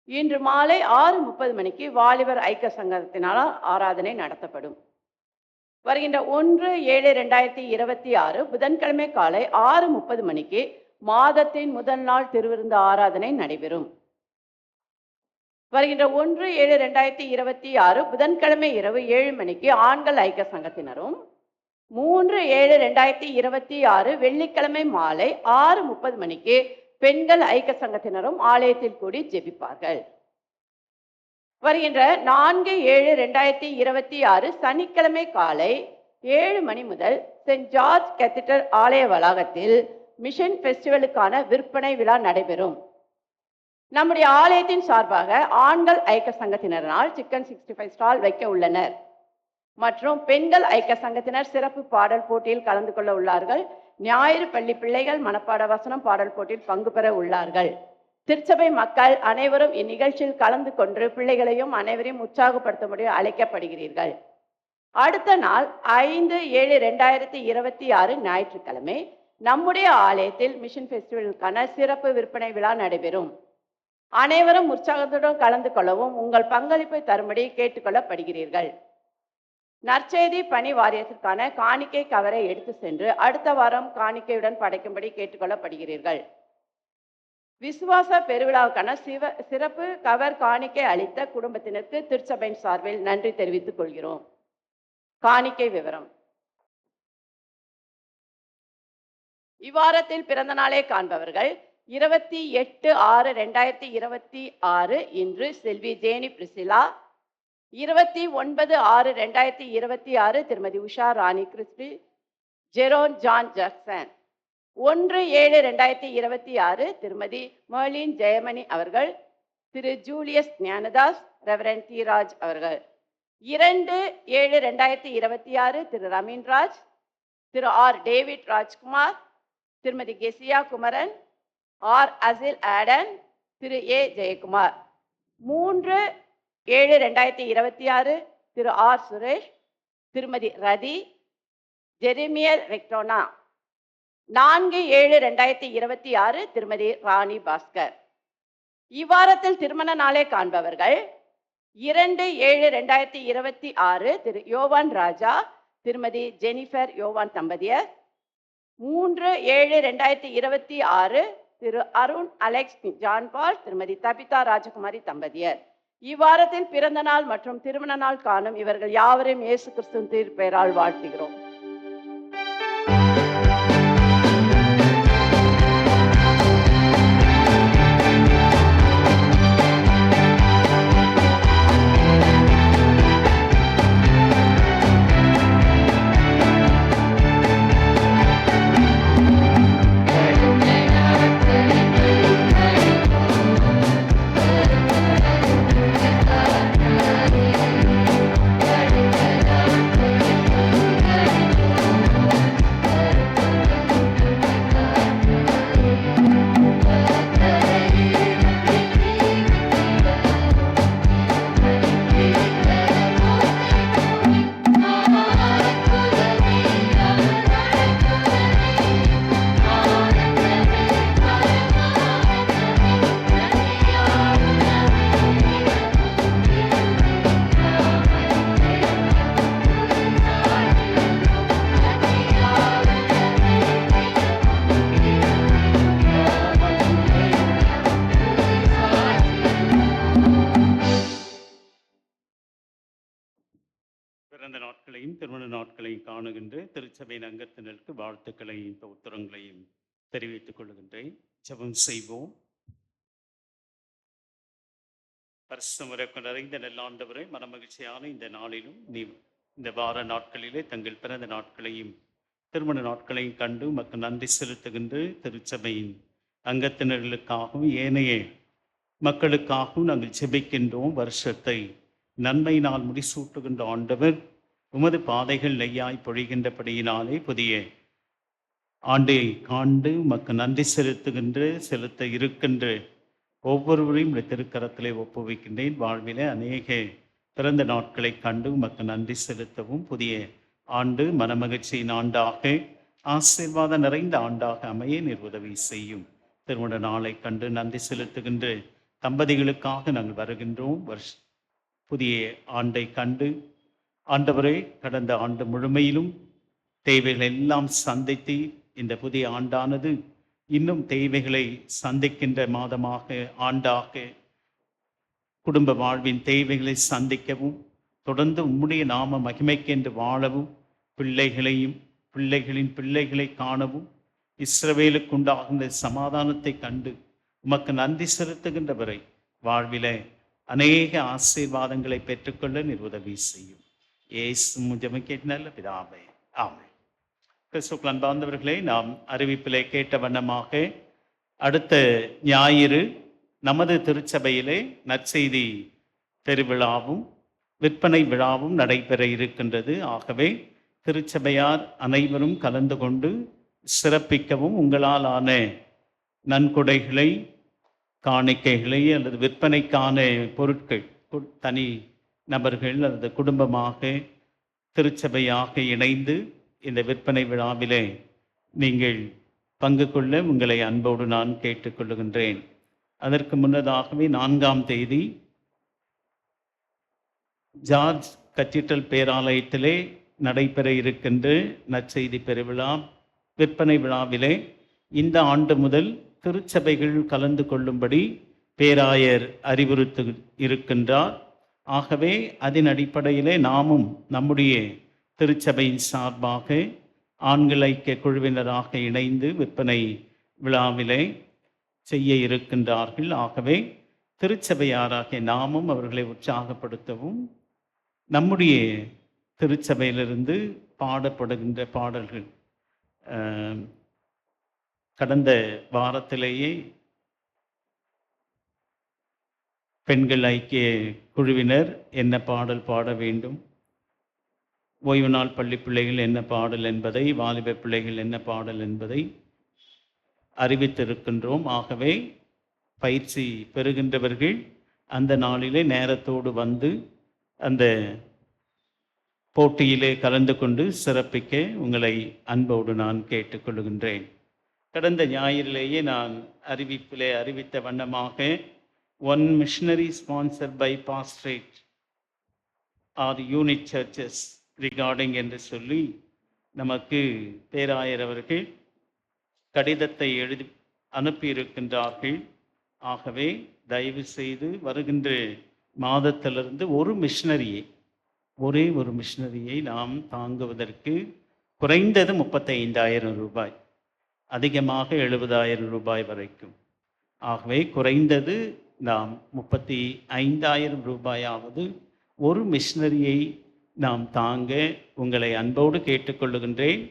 இன்று மாலை 6:30 மணிக்கு வாலிபர் ஐக்கிய சங்கத்தினால் ஆராதனை நடத்தப்படும். வருகின்ற 1/7/2026 புதன்கிழமை காலை 6:30 மணிக்கு மாதத்தின் முதல் நாள் திருவிருந்து ஆராதனை நடைபெறும். வருகின்ற 1/7/2026 புதன்கிழமை இரவு 7 மணிக்கு ஆண்கள் ஐக்கிய சங்கத்தினரும், 3/7/2026 வெள்ளிக்கிழமை மாலை 6:30 மணிக்கு பெண்கள் ஐக்கிய சங்கத்தினரும் ஆலயத்தில் கூடி ஜெபிப்பார்கள். வருகின்ற 4/7/2026 சனிக்கிழமை காலை 7 மணி முதல் சென்ட் ஜார்ஜ் கேத்தட்ரல் ஆலய வளாகத்தில் மிஷன் ஃபெஸ்டிவலுக்கான விற்பனை விழா நடைபெறும். நம்முடைய ஆலயத்தின் சார்பாக ஆண்கள் ஐக்கிய சங்கத்தினரால் சிக்கன் 65 ஸ்டால் வைக்க உள்ளனர் மற்றும் பெண்கள் ஐக்கிய சங்கத்தினர் சிறப்பு பாடல் போட்டியில் கலந்து கொள்ள உள்ளார்கள். ஞாயிறு பள்ளி பிள்ளைகள் மனப்பாட வசனம் பாடல் போட்டியில் பங்கு பெற உள்ளார்கள். திருச்சபை மக்கள் அனைவரும் இந்நிகழ்ச்சியில் கலந்து கொண்டு பிள்ளைகளையும் அனைவரையும் உற்சாகப்படுத்தும்படி அழைக்கப்படுகிறீர்கள். அடுத்த நாள் 5/7/2026 ஞாயிற்றுக்கிழமை நம்முடைய ஆலயத்தில் மிஷன் ஃபெஸ்டிவலுக்கான சிறப்பு விற்பனை விழா நடைபெறும். அனைவரும் உற்சாகத்துடன் கலந்து கொள்ளவும் உங்கள் பங்களிப்பை தரும்படி கேட்டுக்கொள்ளப்படுகிறீர்கள். நற்செய்தி பணி வாரியத்திற்கான காணிக்கை கவரை எடுத்து சென்று அடுத்த வாரம் காணிக்கையுடன் படைக்கும்படி கேட்டுக்கொள்ளப்படுகிறீர்கள். விசுவாச பெருவிழாவுக்கான சிறப்பு கவர் காணிக்கை அளித்த குடும்பத்தினருக்கு திருச்சபையின் சார்பில் நன்றி தெரிவித்துக் கொள்கிறோம். காணிக்கை விவரம். இவ்வாரத்தில் பிறந்த நாளை காண்பவர்கள் 28/6/2026 இன்று செல்வி ஜேனி பிரிசிலா, 29/6/2026 திருமதி உஷா ராணி கிறிஸ்டி, ஜெரோன் ஜான் ஜாக்சன், 1/7/2026 திருமதி மர்லின் ஜெயமணி அவர்கள், திரு ஜூலியஸ் ஞானதாஸ், ரெவரண்ட் தீராஜ் அவர்கள். 2/7/2026 திரு ரமீன்ராஜ், திரு ஆர் டேவிட் ராஜ்குமார், திருமதி Kezia Kumaran, R Aseel ardent, திரு ஏ ஜெயக்குமார். 3/7/2026 திரு ஆர் சுரேஷ், திருமதி ரதி, ஜெரிமியல் ரெக்டோனா. 4/7/2026 திருமதி ராணி பாஸ்கர். இவ்வாரத்தில் திருமண நாளை காண்பவர்கள் 2/7/2026 திரு யோவான் ராஜா, திருமதி ஜெனிஃபர் யோவான் தம்பதியர். 3/7/2026 திரு அருண் அலெக்ஸ் ஜான் பால், திருமதி தபிதா ராஜகுமாரி தம்பதியர். இவ்வாரத்தில் பிறந்த நாள் மற்றும் திருமண நாள் காணும் இவர்கள் யாவரையும் இயேசு கிறிஸ்துவின் திருப்பெயரால் வாழ்த்துகிறோம். பிறந்த நாட்களையும் திருமண நாட்களையும் காணுகின்ற திருச்சபையின் அங்கத்தினருக்கு வாழ்த்துக்களையும் உத்தரங்களையும் தெரிவித்துக் கொள்கின்றேன். ஜெபம் செய்வோம். பரிசுத்தமுறைக்கு நிறைந்த நல்லாண்டவரை மனமகிழ்ச்சியான இந்த நாளிலும் இந்த வார நாட்களிலே தங்கள் பிறந்த நாட்களையும் திருமண நாட்களையும் கண்டு மக்கள் நன்றி செலுத்துகின்ற திருச்சபையின் அங்கத்தினர்களுக்காகவும் ஏனைய மக்களுக்காகவும் நாங்கள் ஜெபிக்கின்றோம். வருஷத்தை நன்மையினால் முடிசூட்டுகின்ற ஆண்டவர் உமது பாதைகள் நெய்யாய் பொழிகின்றபடியினாலே புதிய ஆண்டை காண்டு மக்கள் நன்றி செலுத்த இருக்கின்ற ஒவ்வொருவரையும் திருக்கரத்திலே ஒப்புவிக்கின்றேன். வாழ்விலே அநேக பிறந்த நாட்களை கண்டு மக்கள் நன்றி செலுத்தவும் புதிய ஆண்டு மனமகிழ்ச்சியின் ஆண்டாக ஆசீர்வாதம் நிறைந்த ஆண்டாக அமைய நீர் உதவி செய்யும். திருமண நாளை கண்டு நன்றி செலுத்துகின்ற தம்பதிகளுக்காக நாங்கள் வருகின்றோம். புதிய ஆண்டை கண்டு ஆண்டவரே கடந்த ஆண்டு முழுமையிலும் தேவைகளை எல்லாம் சந்தித்து இந்த புதிய ஆண்டானது இன்னும் தேவைகளை சந்திக்கின்ற மாதமாக ஆண்டாக குடும்ப வாழ்வின் தேவைகளை சந்திக்கவும் தொடர்ந்து உம்முடைய நாம மகிமைக்கென்று வாழவும் பிள்ளைகளையும் பிள்ளைகளின் பிள்ளைகளை காணவும் இஸ்ரவேலுக்கு உண்டாகின்ற சமாதானத்தை கண்டு உமக்கு நன்றி செலுத்துகின்றவரை வாழ்வில அநேக ஆசீர்வாதங்களை பெற்றுக்கொள்ள நீர் உதவி செய்யும். இயேசு ஜெபம் கேட்ட நல்ல பிதாவே, ஆமென். கிறிஸ்துவுக்குள் அன்பார்ந்தவர்களே, நாம் அறிவிப்பிலே கேட்ட வண்ணமாக அடுத்த ஞாயிறு நமது திருச்சபையிலே நற்செய்தி பெருவிழாவும் விற்பனை விழாவும் நடைபெற இருக்கின்றது. ஆகவே திருச்சபையார் அனைவரும் கலந்து கொண்டு சிறப்பிக்கவும் உங்களால் ஆன நன்கொடைகளை, காணிக்கைகளை அல்லது விற்பனைக்கான பொருட்கள் தனி நபர்கள் அல்லது குடும்பமாக திருச்சபையாக இணைந்து இந்த விற்பனை விழாவிலே நீங்கள் பங்கு கொள்ள உங்களை அன்போடு நான் கேட்டுக்கொள்ளுகின்றேன். அதற்கு முன்னதாகவே 4ஆம் தேதி ஜார்ஜ் கத்தீட்ரல் பேராலயத்திலே நடைபெற இருக்கின்ற நற்செய்தி பெருவிழா விற்பனை விழாவிலே இந்த ஆண்டு முதல் திருச்சபைகள் கலந்து கொள்ளும்படி பேராயர் அறிவுறுத்து இருக்கின்றார். ஆகவே அதன் அடிப்படையிலே நாமும் நம்முடைய திருச்சபையின் சார்பாக ஆண்கள் ஐக்கிய குழுவினராக இணைந்து விற்பனை விழாவிலே செய்ய இருக்கின்றார்கள். ஆகவே திருச்சபையாராகிய நாமும் அவர்களை உற்சாகப்படுத்தவும் நம்முடைய திருச்சபையிலிருந்து பாடப்படுகின்ற பாடல்கள் கடந்த வாரத்திலேயே பெண்கள் ஐக்கிய குழுவினர் என்ன பாடல் பாட வேண்டும், ஓய்வு நாள் பள்ளி பிள்ளைகள் என்ன பாடல் என்பதை, வாலிப பிள்ளைகள் என்ன பாடல் என்பதை அறிவித்திருக்கின்றோம். ஆகவே பயிற்சி பெறுகின்றவர்கள் அந்த நாளிலே நேரத்தோடு வந்து அந்த போட்டியிலே கலந்து கொண்டு சிறப்பிக்க உங்களை அன்போடு நான் கேட்டுக்கொள்கின்றேன். கடந்த ஞாயிறிலேயே நான் அறிவிப்பிலே அறிவித்த வண்ணமாக one missionary sponsor by pastorate our unit churches regarding என்று சொல்லி நமக்கு பேராயர் அவர்கள் கடிதத்தை எழுதி அனுப்பியிருக்கின்றார்கள். ஆகவே தயவு செய்து வருகின்ற மாதத்திலிருந்து ஒரே ஒரு மிஷனரியை நாம் தாங்குவதற்கு குறைந்தது 35,000 ரூபாய், அதிகமாக 70,000 ரூபாய் வரைக்கும். ஆகவே குறைந்தது நாம் 35,000 ரூபாயாவது ஒரு மிஷனரியை நாம் தாங்க உங்களை அன்போடு கேட்டுக்கொள்ளுகின்றேன்.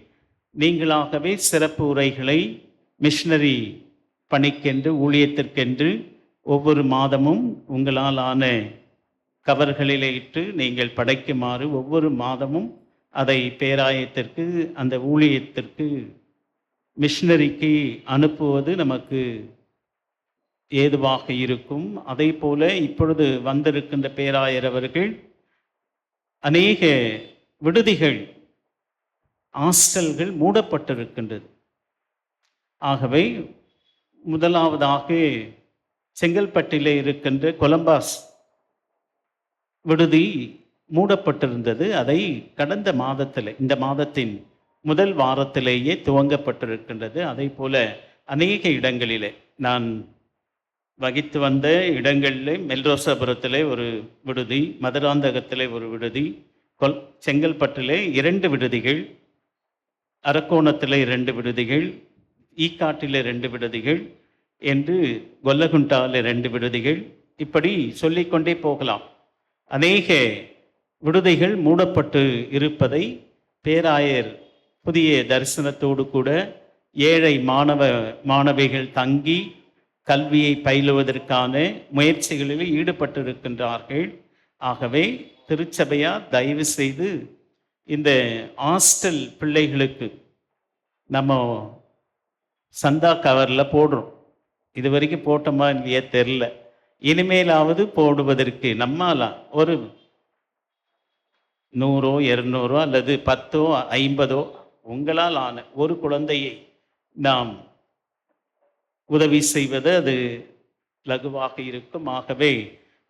நீங்களாகவே சிறப்பு உரைகளை மிஷனரி பணிக்கென்று, ஊழியத்திற்கென்று ஒவ்வொரு மாதமும் உங்களால் ஆன கவர்களிலே இட்டு நீங்கள் படைக்குமாறு ஒவ்வொரு மாதமும் அதை பேராயத்திற்கு, அந்த ஊழியத்திற்கு, மிஷனரிக்கு அனுப்புவது நமக்கு ஏதுவாக இருக்கும். அதே போல இப்பொழுது வந்திருக்கின்ற பேராயர் அவர்கள் அநேக விடுதிகள், ஹாஸ்டல்கள் மூடப்பட்டிருக்கின்றது. ஆகவே முதலாவதாக செங்கல்பட்டிலே இருக்கின்ற கொலம்பாஸ் விடுதி மூடப்பட்டிருந்தது. அதை கடந்த மாதத்தில், இந்த மாதத்தின் முதல் வாரத்திலேயே துவங்கப்பட்டிருக்கின்றது. அதே போல அநேக இடங்களிலே நான் வகித்து வந்த இடங்களிலே மெல்ரோசாபுரத்திலே ஒரு விடுதி, மதுராந்தகத்திலே ஒரு விடுதி, செங்கல்பட்டிலே 2 விடுதிகள், அரக்கோணத்திலே 2 விடுதிகள், ஈக்காட்டிலே 2 விடுதிகள் என்று கொல்லகுண்டாவில் 2 விடுதிகள், இப்படி சொல்லிக்கொண்டே போகலாம். அநேக விடுதிகள் மூடப்பட்டு இருப்பதை பேராயர் புதிய தரிசனத்தோடு கூட ஏழை மாணவிகள் தங்கி கல்வியை பயிலுவதற்கான முயற்சிகளில் ஈடுபட்டிருக்கின்றார்கள். ஆகவே திருச்சபையார் தயவு செய்து இந்த ஹாஸ்டல் பிள்ளைகளுக்கு நம்ம சந்தா கவரில் போடுறோம். இது வரைக்கும் போட்டோமா இல்லையா தெரில. இனிமேலாவது போடுவதற்கு நம்மால் ஒரு 100 200 அல்லது 10 50 உங்களால் ஆன ஒரு குழந்தையை நாம் உதவி செய்வது அது லகுவாக இருக்கும். ஆகவே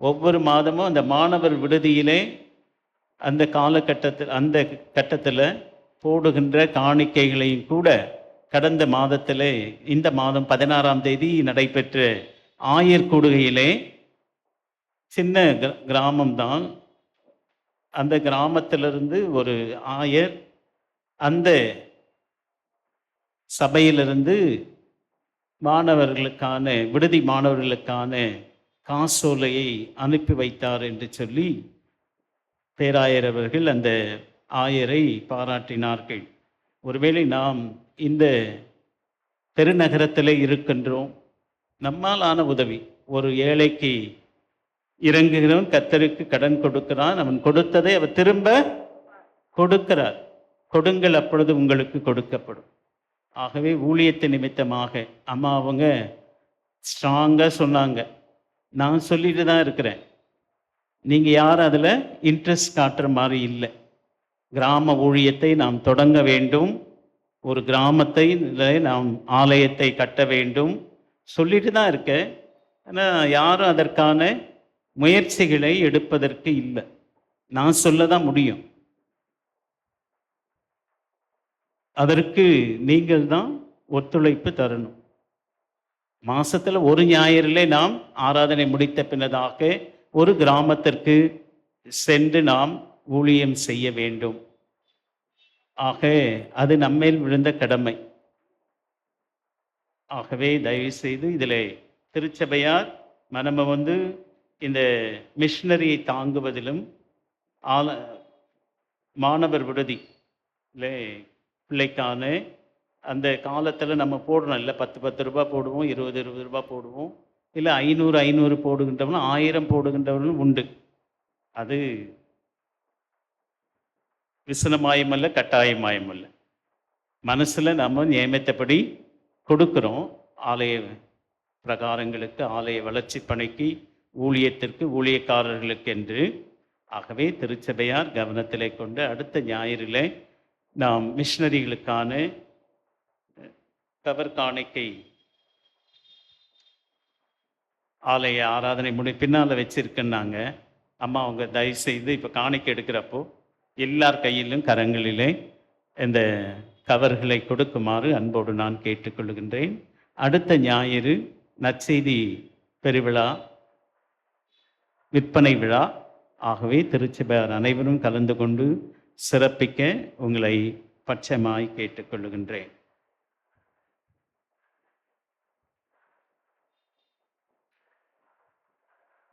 ஒவ்வொரு மாதமும் அந்த மாணவர் விடுதியிலே அந்த கட்டத்தில் போடுகின்ற காணிக்கைகளையும் கூட கடந்த மாதத்திலே, இந்த மாதம் 16ஆம் தேதி நடைபெற்ற ஆயர் கூடுகையிலே, சின்ன கிராமம்தான், அந்த கிராமத்திலிருந்து ஒரு ஆயர் அந்த சபையிலிருந்து மாணவர்களுக்கான, விடுதி மாணவர்களுக்கான காசோலையை அனுப்பி வைத்தார் என்று சொல்லி பேராயர் அவர்கள் அந்த ஆயரை பாராட்டினார்கள். ஒருவேளை நாம் இந்த பெருநகரத்திலே இருக்கின்றோம், நம்மால் ஆன உதவி, ஒரு ஏழைக்கு இறங்குகிறவன் கர்த்தருக்கு கடன் கொடுக்கிறான், அவன் கொடுத்ததை அவர் திரும்ப கொடுக்கிறார். கொடுங்கள், அப்பொழுது உங்களுக்கு கொடுக்கப்படும். ஆகவே ஊழியத்து நிமித்தமாக அம்மா அவங்க ஸ்ட்ராங்காக சொன்னாங்க. நான் சொல்லிட்டு தான் இருக்கிறேன், நீங்கள் யாரும் அதில் இன்ட்ரெஸ்ட் காட்டுற மாதிரி இல்லை. கிராம ஊழியத்தை நாம் தொடங்க வேண்டும், ஒரு கிராமத்தை நாம் ஆலயத்தை கட்ட வேண்டும் சொல்லிட்டு தான் இருக்கேன். ஆனால் யாரும் அதற்கான முயற்சிகளை எடுப்பதற்கு இல்லை. நான் சொல்ல தான் முடியும். அதற்கு நீங்கள் தான் ஒத்துழைப்பு தரணும். மாசத்துல ஒரு ஞாயிறிலே நாம் ஆராதனை முடித்த பின்னதாக ஒரு கிராமத்திற்கு சென்று நாம் ஊழியம் செய்ய வேண்டும். ஆக அது நம்மேல் விழுந்த கடமை. ஆகவே தயவு செய்து இதில் திருச்சபையார் நம்ம வந்து இந்த மிஷனரியை தாங்குவதிலும் மாணவர் விடுதி இல்லை பிள்ளைக்கான அந்த காலத்தில் நம்ம போடுறோம் இல்லை, 10 ரூபா போடுவோம், 20 ரூபா போடுவோம், இல்லை 500 போடுகின்றவனும் 1000 போடுகின்றவனும் உண்டு. அது விசனமாயமல்ல, கட்டாயமாயமல்ல. மனசில் நம்ம நியமித்தபடி கொடுக்குறோம். ஆலய பிரகாரங்களுக்கு, ஆலய வளர்ச்சி பணிக்கு, ஊழியத்திற்கு, ஊழியக்காரர்களுக்கு என்று. ஆகவே திருச்சபையார் கவனத்திலே கொண்டு அடுத்த ஞாயிறில் நாம் மிஷனரிகளுக்கான கவர் காணிக்கை ஆலய ஆராதனை பின்னால் வச்சிருக்குன்னாங்க. அம்மா அவங்க தயவு செய்து இப்போ காணிக்கை எடுக்கிறப்போ எல்லார் கையிலும் கரங்களிலே இந்த கவர்களை கொடுக்குமாறு அன்போடு நான் கேட்டுக்கொள்கின்றேன். அடுத்த ஞாயிறு நற்செய்தி பெருவிழா, விற்பனை விழா. ஆகவே திருச்சபையார் அனைவரும் கலந்து கொண்டு சிறப்பிக்க உங்களை பட்சமாய் கேட்டுக்கொள்ளுகின்றேன்.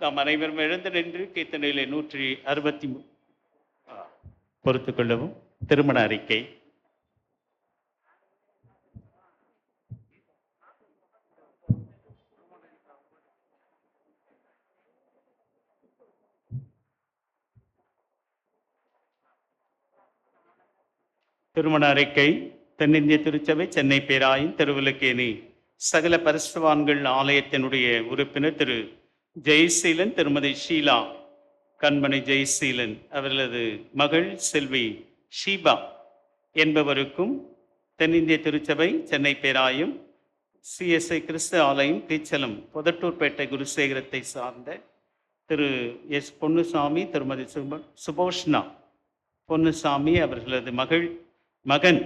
நாம் அனைவரும் எழுந்து நின்று கீர்த்தனையிலே 160 பொறுத்துக் கொள்ளவும். திருமண அறிக்கை. திருமண அறிக்கை. தென்னிந்திய திருச்சபை, சென்னை பேராயின் திருவிளக்கேணி சகல பரிசுத்தவான்கள் ஆலயத்தினுடைய உறுப்பினர் திரு ஜெயசீலன், திருமதி ஷீலா கண்மணி ஜெயசீலன் அவர்களது மகள் செல்வி ஷீபா என்பவருக்கும், தென்னிந்திய திருச்சபை, சென்னை பேராயும் CSI கிறிஸ்து ஆலயம் தீச்சலம் பொதட்டூர்பேட்டை குருசேகரத்தை சார்ந்த திரு எஸ் பொன்னுசாமி, திருமதி சுபோஷ்னா பொன்னுசாமி அவர்களது மகன்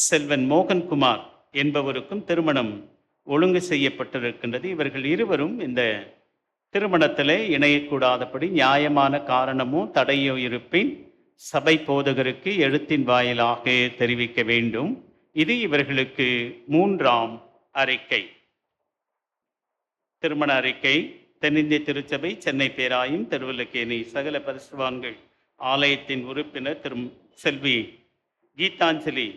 செல்வன் மோகன்குமார் என்பவருக்கும் திருமணம் ஒழுங்கு செய்யப்பட்டிருக்கின்றது. இவர்கள் இருவரும் இந்த திருமணத்திலே இணையக்கூடாதபடி நியாயமான காரணமோ தடையோ இருப்பின் சபை போதகருக்கு எழுத்தின் வாயிலாக தெரிவிக்க வேண்டும். இது இவர்களுக்கு 3ஆம் அறிக்கை. திருமண அறிக்கை. தென்னிந்திய திருச்சபை, சென்னை பேராயும் திருவிளக்கேணி சகல பரிசுத்தவான்கள் ஆலயத்தின் உறுப்பினர் செல்வி கீதாஞ்சலி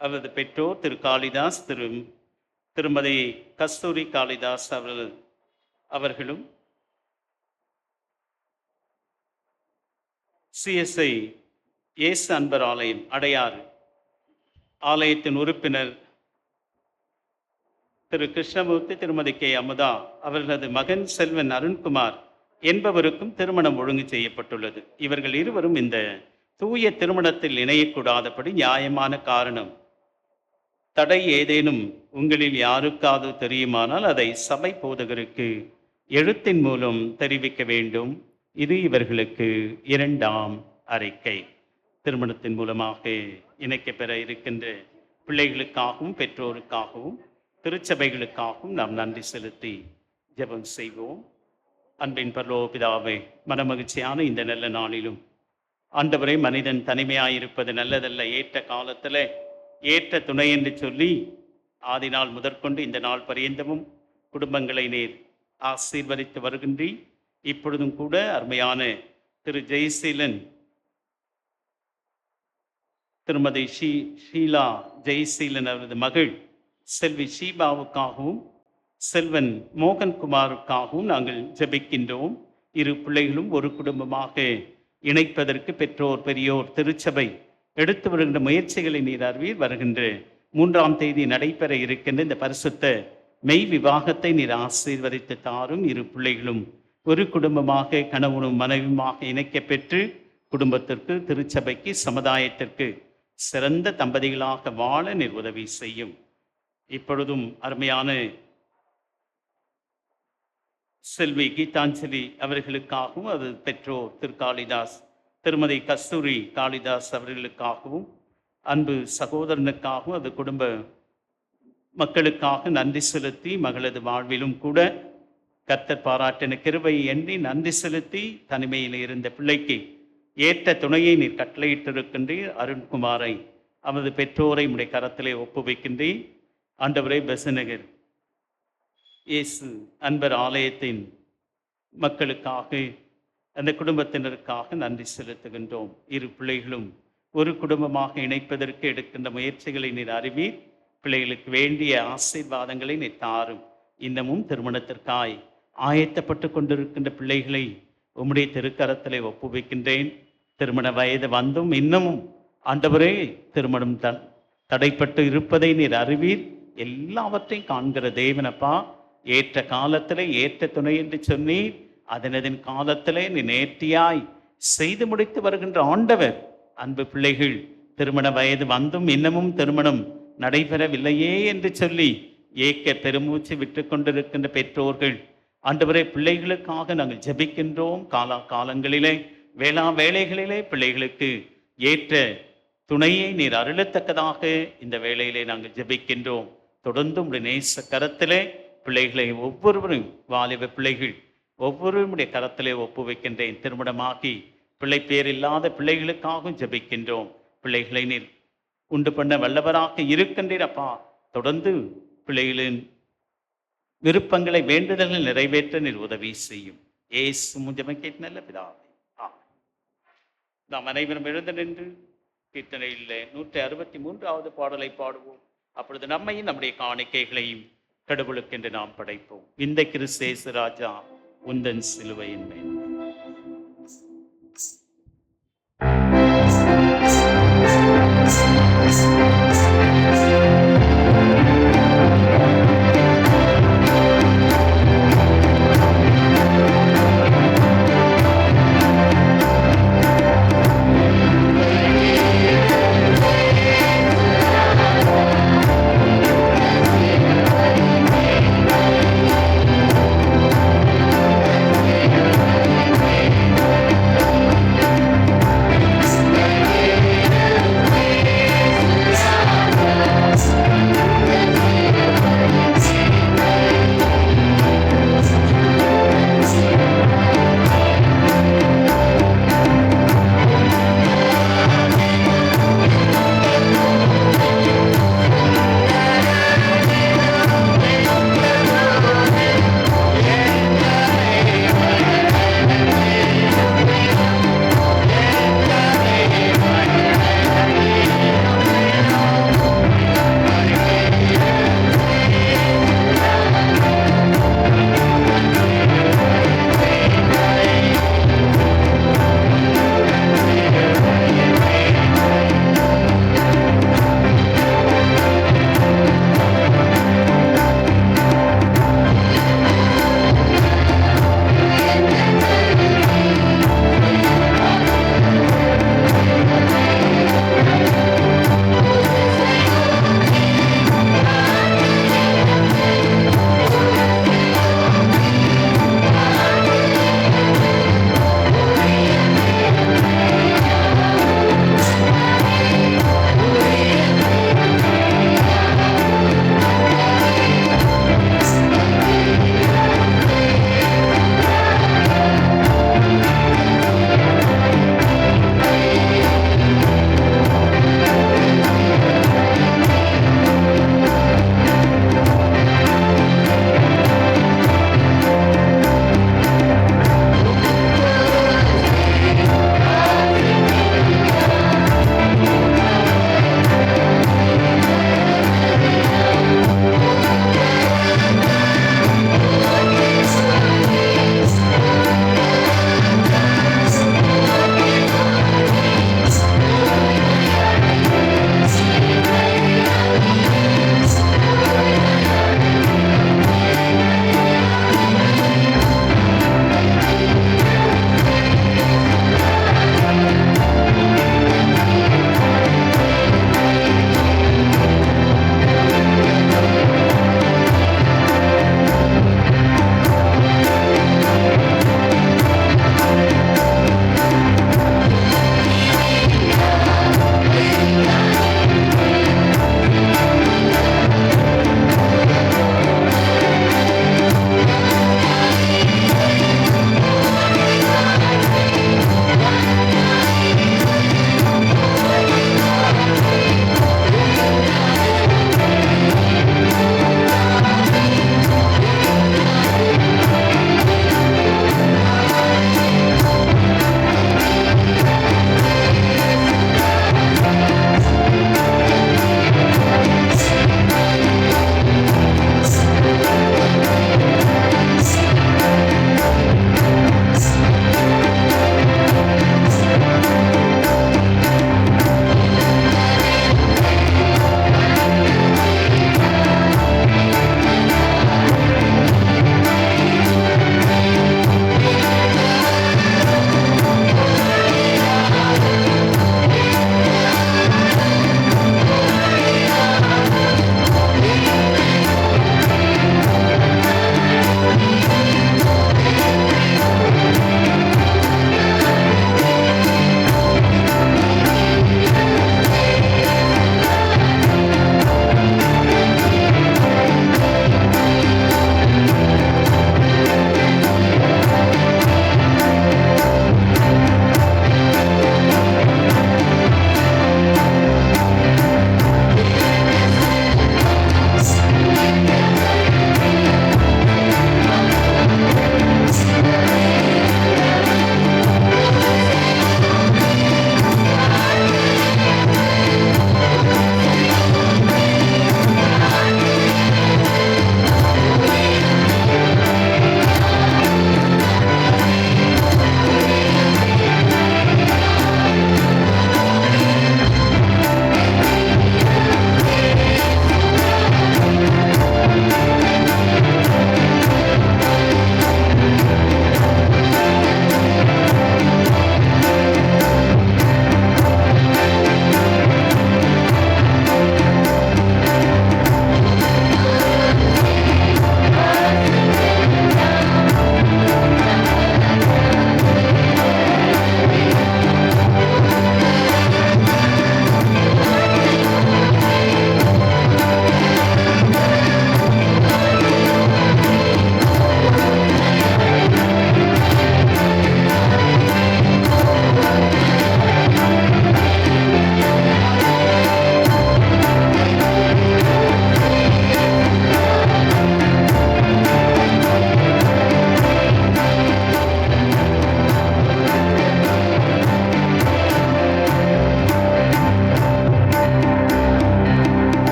அவரது பெற்றோர் திரு காளிதாஸ், திருமதி கஸ்தூரி காளிதாஸ் அவர்களும் CSI இயேசு அன்பர் ஆலயம் அடையாறு ஆலயத்தின் உறுப்பினர் திரு கிருஷ்ணமூர்த்தி, திருமதி K அமுதா அவர்களது மகன் செல்வன் அருண்குமார் என்பவருக்கும் திருமணம் ஒழுங்கு செய்யப்பட்டுள்ளது. இவர்கள் இருவரும் இந்த தூய திருமணத்தில் இணையக்கூடாதபடி நியாயமான காரணம் தடை ஏதேனும் உங்களில் யாருக்காவது தெரியுமானால் அதை சபை போதகருக்கு எழுத்தின் மூலம் தெரிவிக்க வேண்டும். இது இவர்களுக்கு 2ஆம் அறிக்கை. திருமணத்தின் மூலமாக இணைக்கப்பெற இருக்கின்ற பிள்ளைகளுக்காகவும் பெற்றோருக்காகவும் திருச்சபைகளுக்காகவும் நாம் நன்றி செலுத்தி ஜெபம் செய்வோம். அன்பின் பரலோக பிதாவே, மனமகிழ்ச்சியான இந்த நல்ல நாளிலும் ஆண்டவரே, மனிதன் தனிமையாயிருப்பது நல்லதல்ல, ஏற்ற காலத்தில் ஏற்ற துணை என்று சொல்லி ஆதி நாள் முதற்கொண்டு இந்த நாள் பரியந்தமும் குடும்பங்களை நீர் ஆசீர்வதித்து வருகின்றீர். இப்பொழுதும் கூட அருமையான திரு ஜெயசீலன் திருமதி ஷீலா ஜெயசீலன் அவரது மகள் செல்வி ஷீபாவுக்காகவும் செல்வன் மோகன்குமாருக்காகவும் நாங்கள் ஜெபிக்கின்றோம். இரு பிள்ளைகளும் ஒரு குடும்பமாக இணைப்பதற்கு பெற்றோர் பெரியோர் திருச்சபை எடுத்து வருகின்ற முயற்சிகளை நீர் அறிவீர். வருகின்ற 3ஆம் தேதி நடைபெற இருக்கின்ற இந்த பரிசுத்த மெய் விவாகத்தை நீர் ஆசீர்வதித்து தாரும். இரு பிள்ளைகளும் ஒரு குடும்பமாக கணவனும் மனைவியுமாக இணைக்கப்பெற்று குடும்பத்திற்கு, திருச்சபைக்கு, சமுதாயத்திற்கு சிறந்த தம்பதிகளாக வாழ நீர் உதவி செய்யும். இப்பொழுதும் அருமையான செல்வி கீதாஞ்சலி அவர்களுக்காகவும் அது பெற்றோர் திரு காளிதாஸ், திருமதி கஸ்தூரி காளிதாஸ் அவர்களுக்காகவும், அன்பு சகோதரனுக்காகவும், அது குடும்ப மக்களுக்காக நன்றி செலுத்தி மகளது வாழ்விலும் கூட கர்த்தர் பாராட்டின கிருபை எண்ணி நன்றி செலுத்தி தனிமையில் இருந்த பிள்ளைக்கு ஏற்ற துணையை நீர் கட்டளையிட்டிருக்கின்றீர். அருண்குமாரை அவரது பெற்றோரை உடைய கரத்திலே ஒப்புவிக்கின்றேன். ஆண்டவரே, பெசநகர் இயேசு அன்பர் ஆலயத்தின் மக்களுக்காக, அந்த குடும்பத்தினருக்காக நன்றி செலுத்துகின்றோம். இரு பிள்ளைகளும் ஒரு குடும்பமாக இணைப்பதற்கு எடுக்கின்ற முயற்சிகளை நீர் அறிவீர். பிள்ளைகளுக்கு வேண்டிய ஆசீர்வாதங்களை நீர் தாரும். இன்னமும் திருமணத்திற்காய் ஆயத்தப்பட்டு கொண்டிருக்கின்ற பிள்ளைகளை உம்முடைய திருக்கரத்திலே ஒப்புவிக்கின்றேன். திருமண வயது வந்தும் இன்னமும் ஆண்டவரே திருமணம் தடைப்பட்டு இருப்பதை நீர் அறிவீர். எல்லாவற்றையும் காண்கிற தேவனப்பா, ஏற்ற காலத்திலே ஏற்ற துணை என்று சொன்னீர். அதனதின் காலத்திலே நீ நேர்த்தியாய் செய்து முடித்து வருகின்ற ஆண்டவர். அன்பு பிள்ளைகள் திருமண வயது வந்தும் இன்னமும் திருமணம் நடைபெறவில்லையே என்று சொல்லி ஏக்க பெருமூச்சு விட்டு கொண்டிருக்கின்ற பெற்றோர்கள், ஆண்டவரே, பிள்ளைகளுக்காக நாங்கள் ஜெபிக்கின்றோம். காலங்களிலே வேளைகளிலே பிள்ளைகளுக்கு ஏற்ற துணையை நீர் அருளத்தக்கதாக இந்த வேளையிலே நாங்கள் ஜெபிக்கின்றோம். தொடர்ந்து உடைய நேச கரத்திலே பிள்ளைகளை ஒவ்வொருவரும், வாலிப பிள்ளைகள் ஒவ்வொருவருடைய கரத்திலே ஒப்புவிக்கின்றேன். திருமணமாகி பிள்ளை பேர் இல்லாத பிள்ளைகளுக்காகவும் ஜெபிக்கின்றோம். பிள்ளைகளை நீர் உண்டு பண்ண வல்லவராக இருக்கின்றீர் அப்பா. தொடர்ந்து பிள்ளைகளின் விருப்பங்களை, வேண்டுதல்கள் நிறைவேற்ற நீர் உதவி செய்யும். ஏசு ஜெபம் நல்ல பிதாவே, ஆமென். நாம் அனைவரும் எழுந்து நின்று கீர்த்தனையில் 163வது பாடலை பாடுவோம். அப்பொழுது நம்மையும் நம்முடைய காணிக்கைகளையும் கடவுளுக்கென்று நாம் படைப்போம். இந்த கிறிஸ்து ராஜா உந்தன் சிலுவையின் மேல். Thank you.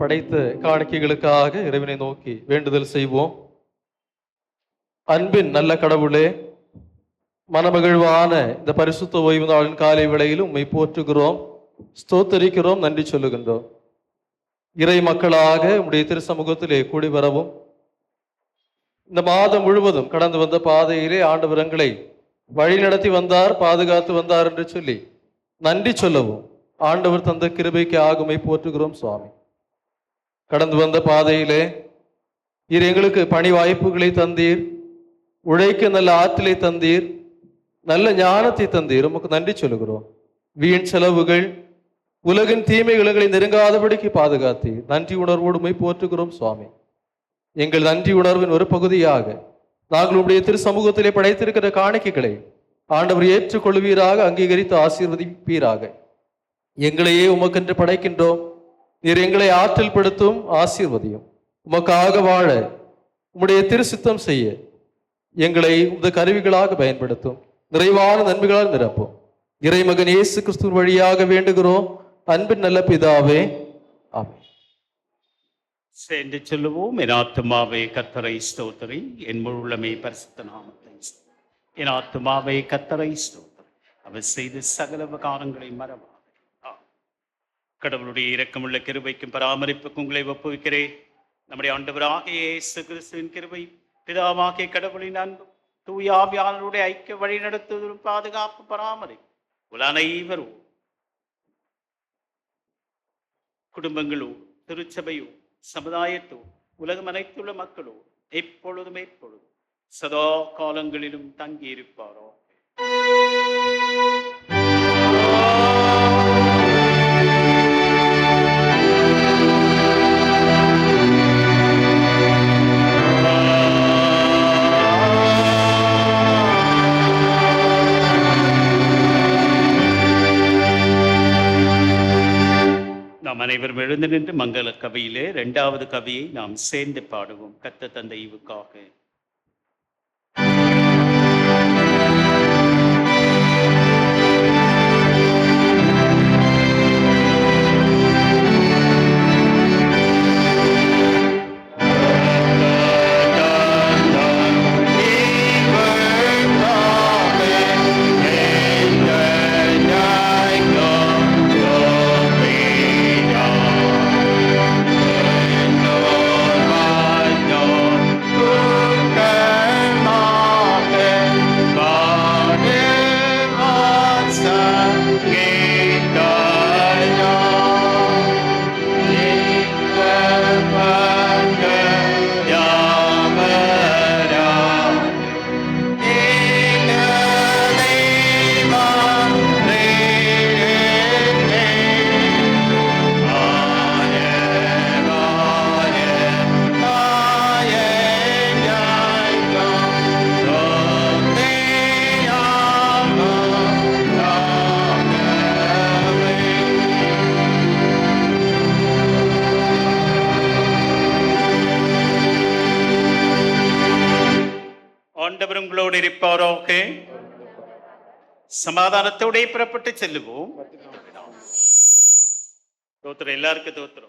படைத்த காணிக்கைகளுக்காக இறைவனை நோக்கி வேண்டுதல் செய்வோம். அன்பின் நல்ல கடவுளே, மனமகிழ்வான இந்த பரிசுத்த ஓய்வு நாளின் காலை வேளையிலும் உம்மை போற்றுகிறோம், ஸ்தோத்தரிக்கிறோம், நன்றி சொல்லுகின்றோம். இறை மக்களாக உம்முடைய திருச்சமூகத்திலே கூடி வரவும், இந்த மாதம் முழுவதும் கடந்து வந்த பாதையிலே ஆண்டவரங்களை வழிநடத்தி வந்தார், பாதுகாத்து வந்தார் என்று சொல்லி நன்றி சொல்லவும் ஆண்டவர் தந்த கிருபைக்கு ஆகுமை போற்றுகிறோம் சுவாமி. கடந்து வந்த பாதையிலே நீர் எங்களுக்கு பணி வாய்ப்புகளை தந்தீர், உழைக்க நல்ல ஆற்றலை தந்தீர், நல்ல ஞானத்தை தந்தீர், உமக்கு நன்றி சொல்லுகிறோம். வீண் செலவுகள், உலகின் தீமைகளை நெருங்காதபடிக்கு பாதுகாத்தீர். நன்றி உணர்வோடுமை போற்றுகிறோம் சுவாமி. எங்கள் நன்றி உணர்வின் ஒரு பகுதியாக நாங்கள் உடைய திரு சமூகத்திலே படைத்திருக்கிற காணிக்கைகளை ஆண்டவர் ஏற்றுக்கொள்வீராக, அங்கீகரித்து ஆசீர்வதிப்பீராக. எங்களையே உமக்கென்று படைக்கின்றோம். நீர் எங்களை ஆற்றல் படுத்தும், ஆசீர்வதியும். உமக்காக வாழ, உம்முடைய திரு சித்தம் செய்ய எங்களை உமது கருவிகளாக பயன்படுத்தும். நிறைவான நன்மைகளால் நிரப்பும். இறைமகன் இயேசு கிறிஸ்து வழியாக வேண்டுகிறோம் அன்பின் நல்ல பிதாவே, ஆமென். சென்று சொல்லுவோம். என் ஆத்துமாவே கர்த்தரை ஸ்தோத்திரி, என் முழுமே பரிசுத்த நாமத்தை ஸ்தோத்திரி. என் ஆத்துமாவே கர்த்தரை ஸ்தோத்திரி, அவர் செய்த சகல உபகாரங்களை மறவாதே. கடவுளுடைய இரக்கமுள்ள கிருபைக்கும் பராமரிப்புக்கும் உங்களை ஒப்புவிக்கிறேன். நம்முடைய ஆண்டவராகிய இயேசு கிறிஸ்துவின் கிருபை, பிதாவாகிய கடவுளின் அன்பு, தூய ஆவியானவருடைய ஐக்கிய வழி நடத்துவதும் பாதுகாப்பு பராமரிப்பு அனைவரும் குடும்பங்களோ, திருச்சபையோ, சமுதாயத்தோ, உலகம் அனைத்துள்ள மக்களோ எப்பொழுதும் சதா காலங்களிலும் தங்கியிருப்பாரோ. நாம் அனைவரும் எழுந்து நின்று மங்கள கவியிலே 2வது கவியை நாம் சேர்ந்து பாடுவோம். கர்த்தர் தந்த ஈவுக்காக. ஆண்டவர் உங்களோடு இருப்பாராக. சமாதானத்தோടെ புறப்பட்டு செல்லுவோம். தோத்திரம், எல்லாருக்கும் தோத்திரம்.